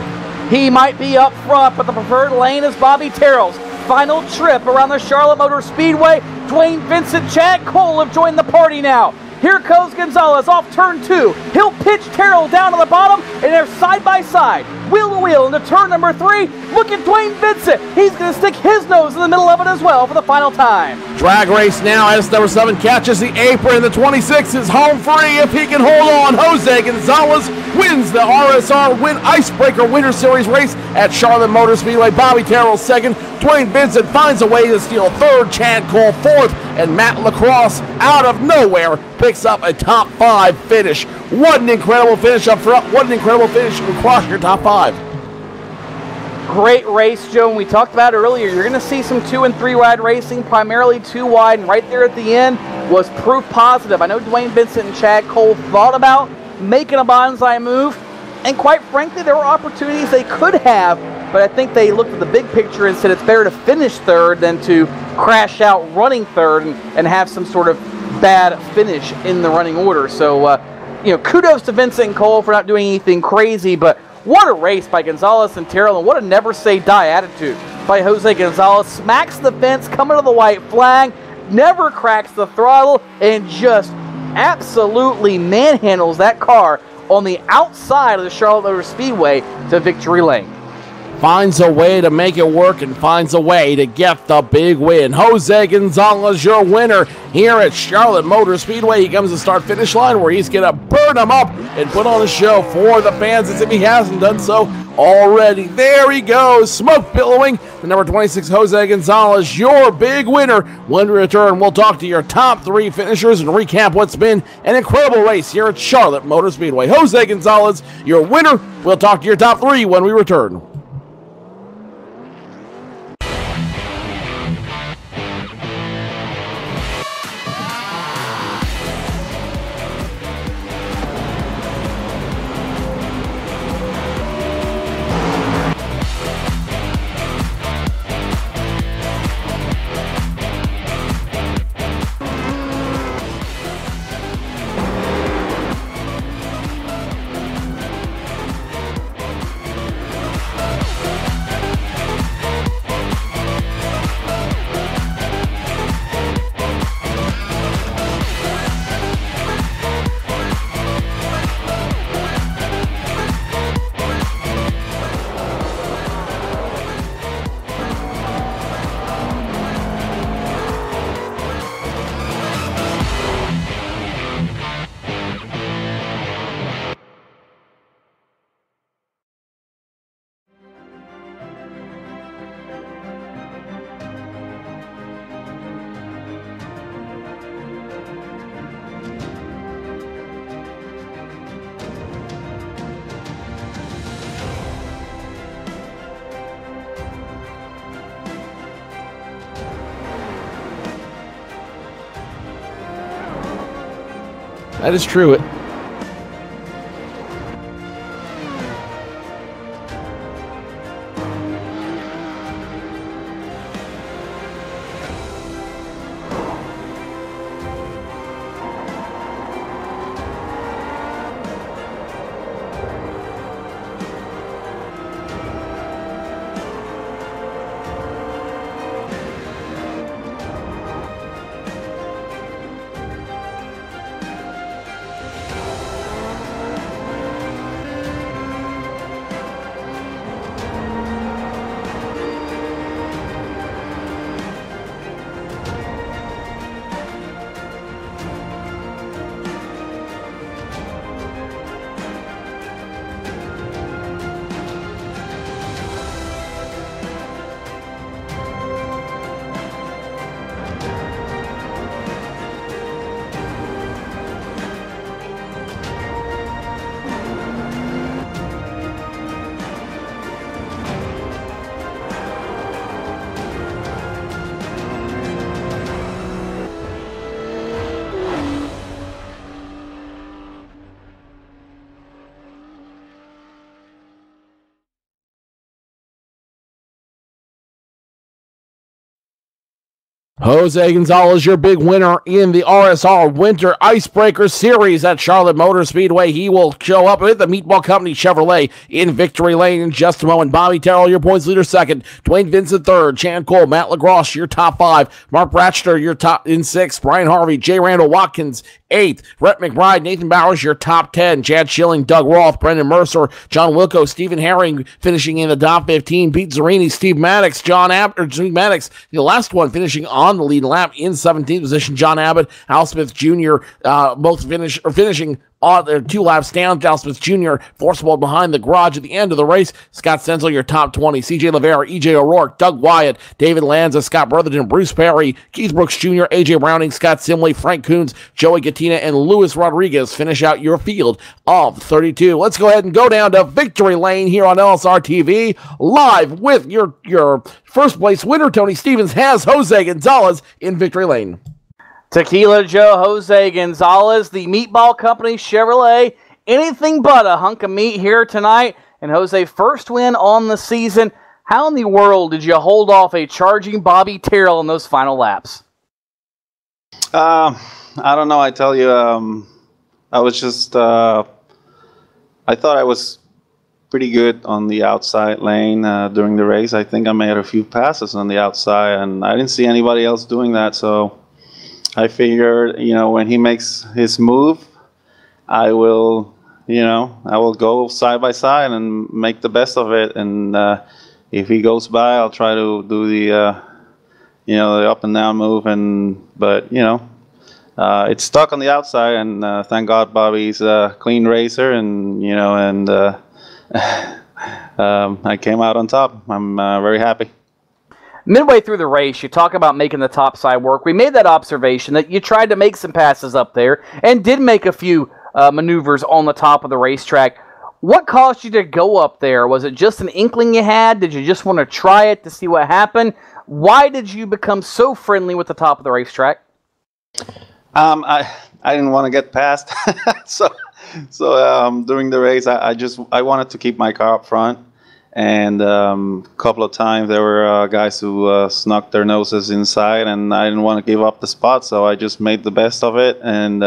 He might be up front, but the preferred lane is Bobby Terrell's. Final trip around the Charlotte Motor Speedway. Dwayne Vincent, Chad Cole have joined the party now. Here goes Gonzalez off turn 2. He'll pitch Terrell down to the bottom, and they're side by side, wheel to wheel into turn number 3. Look at Dwayne Vincent. He's going to stick his nose in the middle of it as well for the final time. Drag race now as number 7 catches the apron. The 26 is home free if he can hold on. Jose Gonzalez wins the RSR IceBreaker Winter Series race at Charlotte Motor Speedway. Bobby Terrell second. Dwayne Vincent finds a way to steal third. Chad Cole fourth. And Matt Lacrosse out of nowhere picks up a top 5 finish. What an incredible finish up front. What an incredible finish across your top 5. Great race, Joe, and we talked about it earlier. You're going to see some 2 and 3 wide racing, primarily 2 wide, and right there at the end was proof positive. I know Dwayne Vincent and Chad Cole thought about making a bonsai move, and quite frankly, there were opportunities they could have, but I think they looked at the big picture and said it's better to finish third than to crash out running third and have some sort of bad finish in the running order. So, kudos to Vincent and Cole for not doing anything crazy, but what a race by Gonzalez and Terrell, and what a never-say-die attitude by Jose Gonzalez. Smacks the fence, coming to the white flag, never cracks the throttle, and just absolutely manhandles that car on the outside of the Charlotte Motor Speedway to victory lane. Finds a way to make it work and finds a way to get the big win. Jose Gonzalez, your winner here at Charlotte Motor Speedway. He comes to start-finish line where he's going to burn them up and put on a show for the fans as if he hasn't done so already. There he goes, smoke billowing. The number 26, Jose Gonzalez, your big winner. When we return, we'll talk to your top 3 finishers and recap what's been an incredible race here at Charlotte Motor Speedway. Jose Gonzalez, your winner. We'll talk to your top 3 when we return. That is true. Jose Gonzalez, your big winner in the RSR Winter IceBreaker Series at Charlotte Motor Speedway. He will show up with the Meatball Company Chevrolet in victory lane in just a moment. Bobby Terrell, your points leader second. Dwayne Vincent third. Chan Cole, Matt LaGrosse, your top 5. Mark Bratcher, your top in 6th. Brian Harvey, J. Randall Watkins 8th. Brett McBride, Nathan Bowers, your top 10. Chad Schilling, Doug Roth, Brendan Mercer, John Wilco, Stephen Herring finishing in the top 15. Pete Zerini, Steve Maddox, Steve Maddox, the last one finishing on the lead lap in 17th position. John Abbott, Al Smith Jr., both finishing on 2 laps down. Al Smith Jr. forcible behind the garage at the end of the race. Scott Stenzel, your top 20. CJ Lavera, EJ O'Rourke, Doug Wyatt, David Lanza, Scott Brotherton, Bruce Perry, Keith Brooks Jr., AJ Browning, Scott Simley, Frank Coons, Joey Gattina, and Luis Rodriguez finish out your field of 32. Let's go ahead and go down to victory lane here on LSR TV, live with your first place winner. Tony Stevens has Jose Gonzalez in victory lane. Tequila Joe, Jose Gonzalez, the Meatball Company Chevrolet, anything but a hunk of meat here tonight. And Jose, first win on the season. How in the world did you hold off a charging Bobby Terrell in those final laps? I don't know. I tell you, I was just, I thought I was pretty good on the outside lane during the race. I think I made a few passes on the outside, and I didn't see anybody else doing that, so I figured, when he makes his move, I will go side by side and make the best of it. And if he goes by, I'll try to do the, the up and down move. But it's stuck on the outside, and thank God Bobby's a clean racer, and I came out on top. I'm very happy. Midway through the race, you talk about making the top side work. We made that observation that you tried to make some passes up there and did make a few maneuvers on the top of the racetrack. What caused you to go up there? Was it just an inkling you had? Did you just want to try it to see what happened? Why did you become so friendly with the top of the racetrack? I didn't want to get past, so during the race, I wanted to keep my car up front. And a couple of times there were guys who snuck their noses inside, and I didn't want to give up the spot, so I just made the best of it. And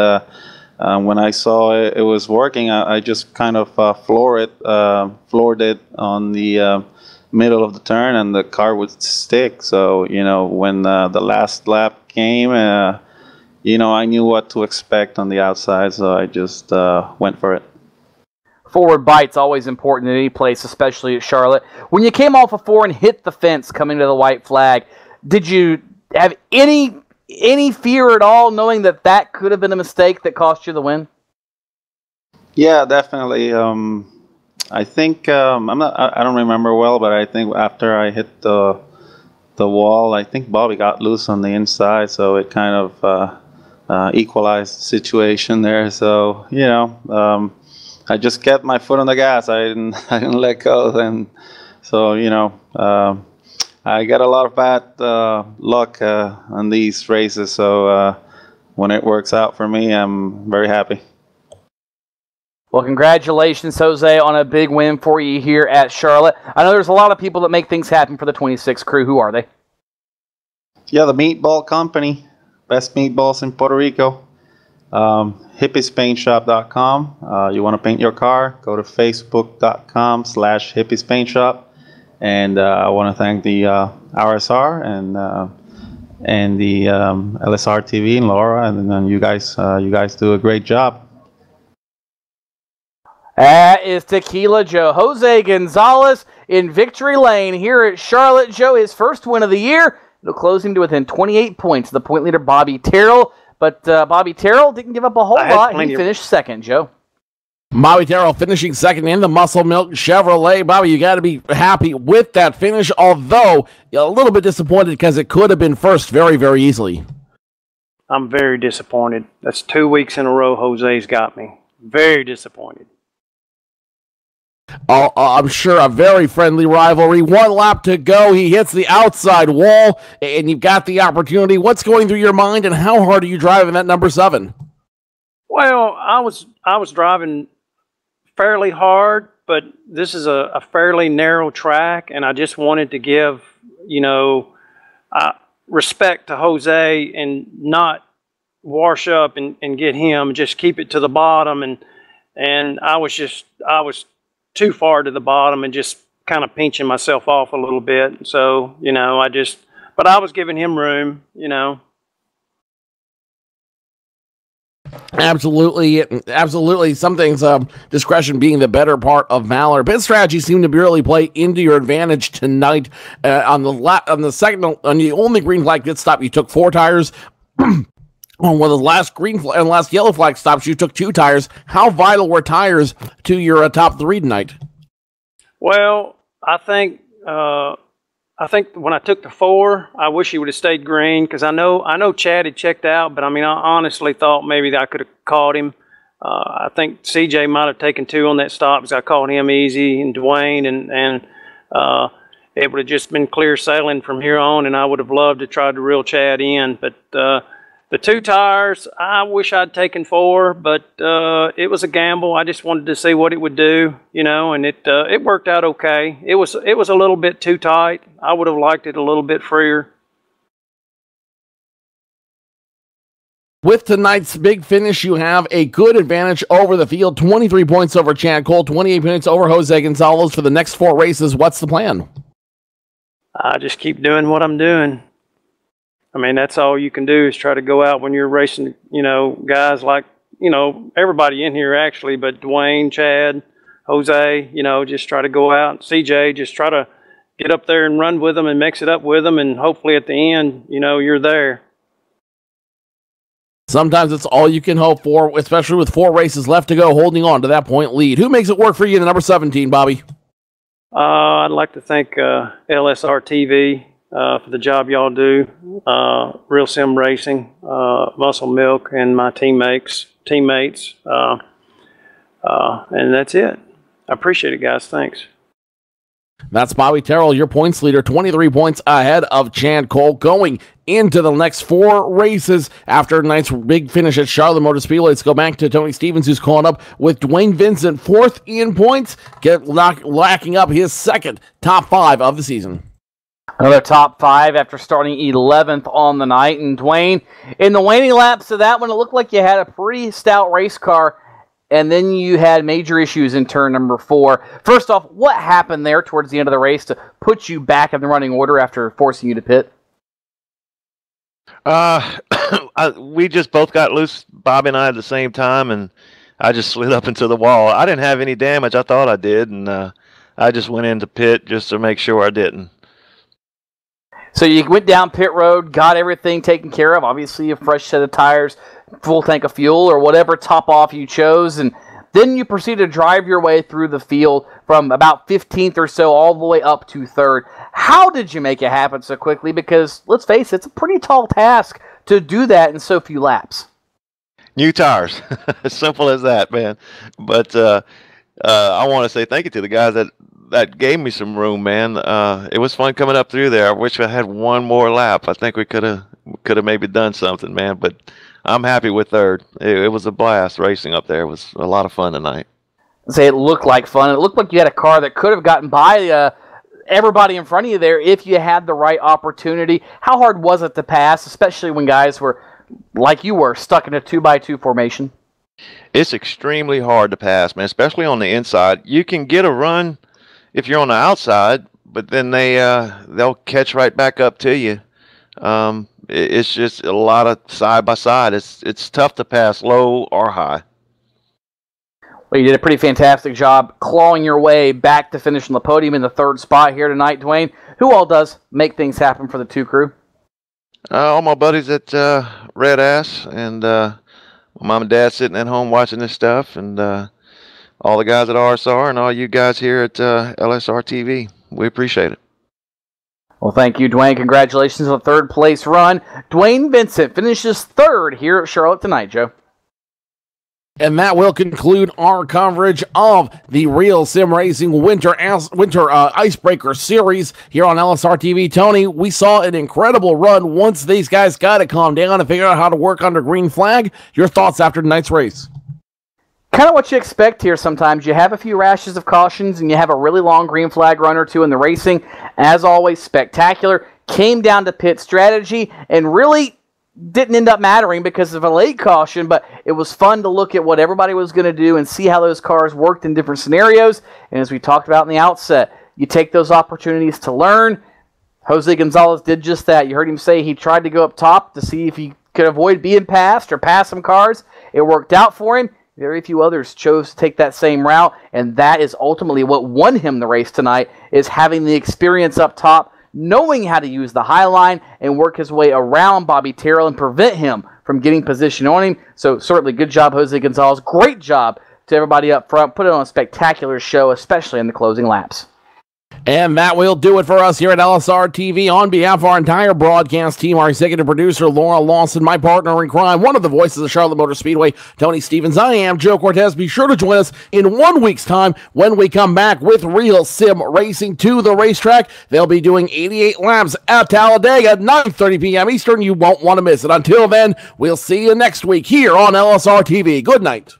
when I saw it was working, I just kind of floored it on the middle of the turn, and the car would stick. So when the last lap came, I knew what to expect on the outside, so I just went for it. Forward bite's always important in any place, especially at Charlotte. When you came off of 4 and hit the fence coming to the white flag, did you have any fear at all, knowing that could have been a mistake that cost you the win? Yeah, definitely. I think I don't remember well, but I think after I hit the wall, I think Bobby got loose on the inside, so it kind of equalized the situation there. So I just kept my foot on the gas. I didn't let go. And so, I get a lot of bad luck on these races. So when it works out for me, I'm very happy. Well, congratulations, Jose, on a big win for you here at Charlotte. I know there's a lot of people that make things happen for the 26 crew. Who are they? Yeah, the Meatball Company. Best meatballs in Puerto Rico. hippiespaintshop.com. You want to paint your car, go to facebook.com/hippiespaintshop. And I want to thank the RSR and the LSRTV and Laura, and then you guys do a great job. That is Tequila Joe. Jose Gonzalez in victory lane here at Charlotte. Joe, his first win of the year. It'll close him to within 28 points. The point leader, Bobby Terrell. But Bobby Terrell didn't give up a whole lot. He finished second, Joe. Bobby Terrell finishing second in the Muscle Milk Chevrolet. Bobby, you got to be happy with that finish, although a little bit disappointed because it could have been first very, very easily. I'm very disappointed. That's 2 weeks in a row Jose's got me. Very disappointed. I'm sure a very friendly rivalry. 1 lap to go. He hits the outside wall, and you've got the opportunity. What's going through your mind, and how hard are you driving that number 7? Well, I was driving fairly hard, but this is a fairly narrow track, and I just wanted to give, respect to Jose and not wash up and get him, just keep it to the bottom. And I was too far to the bottom and just kind of pinching myself off a little bit. So, but I was giving him room, Absolutely, absolutely. Some things, discretion being the better part of valor. Pit strategy seemed to really play into your advantage tonight. On the only green flag pit stop, you took 4 tires. On one of the last green and last yellow flag stops, you took 2 tires. How vital were tires to your top 3 tonight? Well, I think when I took the 4, I wish he would have stayed green, because I know Chad had checked out, but I mean, I honestly thought maybe that I could have caught him. I think CJ might have taken 2 on that stop, because I caught him easy, and Dwayne, and it would have just been clear sailing from here on, and I would have loved to try to reel Chad in. But the 2 tires, I wish I'd taken 4, but it was a gamble. I just wanted to see what it would do, you know, and it worked out okay. It was a little bit too tight. I would have liked it a little bit freer. With tonight's big finish, you have a good advantage over the field. 23 points over Chad Cole, 28 points over Jose Gonzalez for the next 4 races. What's the plan? I just keep doing what I'm doing. I mean, that's all you can do is try to go out when you're racing, you know, guys like, you know, everybody in here actually, but Dwayne, Chad, Jose, you know, just try to go out. CJ, just try to get up there and run with them and mix it up with them, and hopefully at the end, you know, you're there. Sometimes it's all you can hope for, especially with 4 races left to go, holding on to that point lead. Who makes it work for you in the number 17, Bobby? I'd like to thank LSRTV for the job y'all do, Real Sim Racing, Muscle Milk, and my teammates, and that's it. I appreciate it, guys. Thanks. That's Bobby Terrell, your points leader, 23 points ahead of Chad Cole, going into the next 4 races after tonight's big finish at Charlotte Motor Speedway. Let's go back to Tony Stevens, who's calling up with Dwayne Vincent, 4th in points, lacking up his 2nd top 5 of the season. Another top 5 after starting 11th on the night. And Dwayne, in the waning laps of that one, it looked like you had a pretty stout race car, and then you had major issues in turn number 4. First off, what happened there towards the end of the race to put you back in the running order after forcing you to pit? We just both got loose, Bobby and I, at the same time, and I just slid up into the wall. I didn't have any damage. I thought I did, and I just went into pit just to make sure I didn't. So you went down pit road, got everything taken care of, obviously a fresh set of tires, full tank of fuel, or whatever top off you chose, and then you proceeded to drive your way through the field from about 15th or so all the way up to 3rd. How did you make it happen so quickly? Because, let's face it, it's a pretty tall task to do that in so few laps. New tires. As simple as that, man. But I want to say thank you to the guys that gave me some room, man. It was fun coming up through there. I wish I had one more lap. I think we could have maybe done something, man. But I'm happy with 3rd. It was a blast racing up there. It was a lot of fun tonight. Say it looked like fun. It looked like you had a car that could have gotten by everybody in front of you there if you had the right opportunity. How hard was it to pass, especially when guys were, like you were, stuck in a 2x2 formation? It's extremely hard to pass, man, especially on the inside. You can get a run if you're on the outside, but then they'll catch right back up to you. It's just a lot of side by side. It's tough to pass low or high. Well, you did a pretty fantastic job clawing your way back to finish on the podium in the 3rd spot here tonight, Dwayne. Who all does make things happen for the 2 crew? All my buddies at Red Ass, and my mom and dad sitting at home watching this stuff, and all the guys at RSR, and all you guys here at LSRTV. We appreciate it. Well, thank you, Dwayne. Congratulations on the 3rd place run. Dwayne Vincent finishes 3rd here at Charlotte tonight, Joe. And that will conclude our coverage of the Real Sim Racing Winter Icebreaker Series here on LSR TV. Tony, we saw an incredible run once these guys got to calm down and figure out how to work under green flag. Your thoughts after tonight's race? Kind of what you expect here sometimes. You have a few rashes of cautions and you have a really long green flag run or 2 in the racing. As always, spectacular. Came down to pit strategy and really didn't end up mattering because of a late caution, but it was fun to look at what everybody was going to do and see how those cars worked in different scenarios. And as we talked about in the outset, you take those opportunities to learn. Jose Gonzalez did just that. You heard him say he tried to go up top to see if he could avoid being passed or pass some cars. It worked out for him. Very few others chose to take that same route, and that is ultimately what won him the race tonight, is having the experience up top, knowing how to use the high line and work his way around Bobby Terrell and prevent him from getting position on him. So certainly good job, Jose Gonzalez. Great job to everybody up front. Put it on a spectacular show, especially in the closing laps. And that will do it for us here at LSR TV. On behalf of our entire broadcast team, our executive producer, Laura Lawson, my partner in crime, one of the voices of Charlotte Motor Speedway, Tony Stevens. I am Joe Cortez. Be sure to join us in 1 week's time when we come back with Real Sim Racing to the racetrack. They'll be doing 88 laps at Talladega, 9:30 p.m. Eastern. You won't want to miss it. Until then, we'll see you next week here on LSR TV. Good night.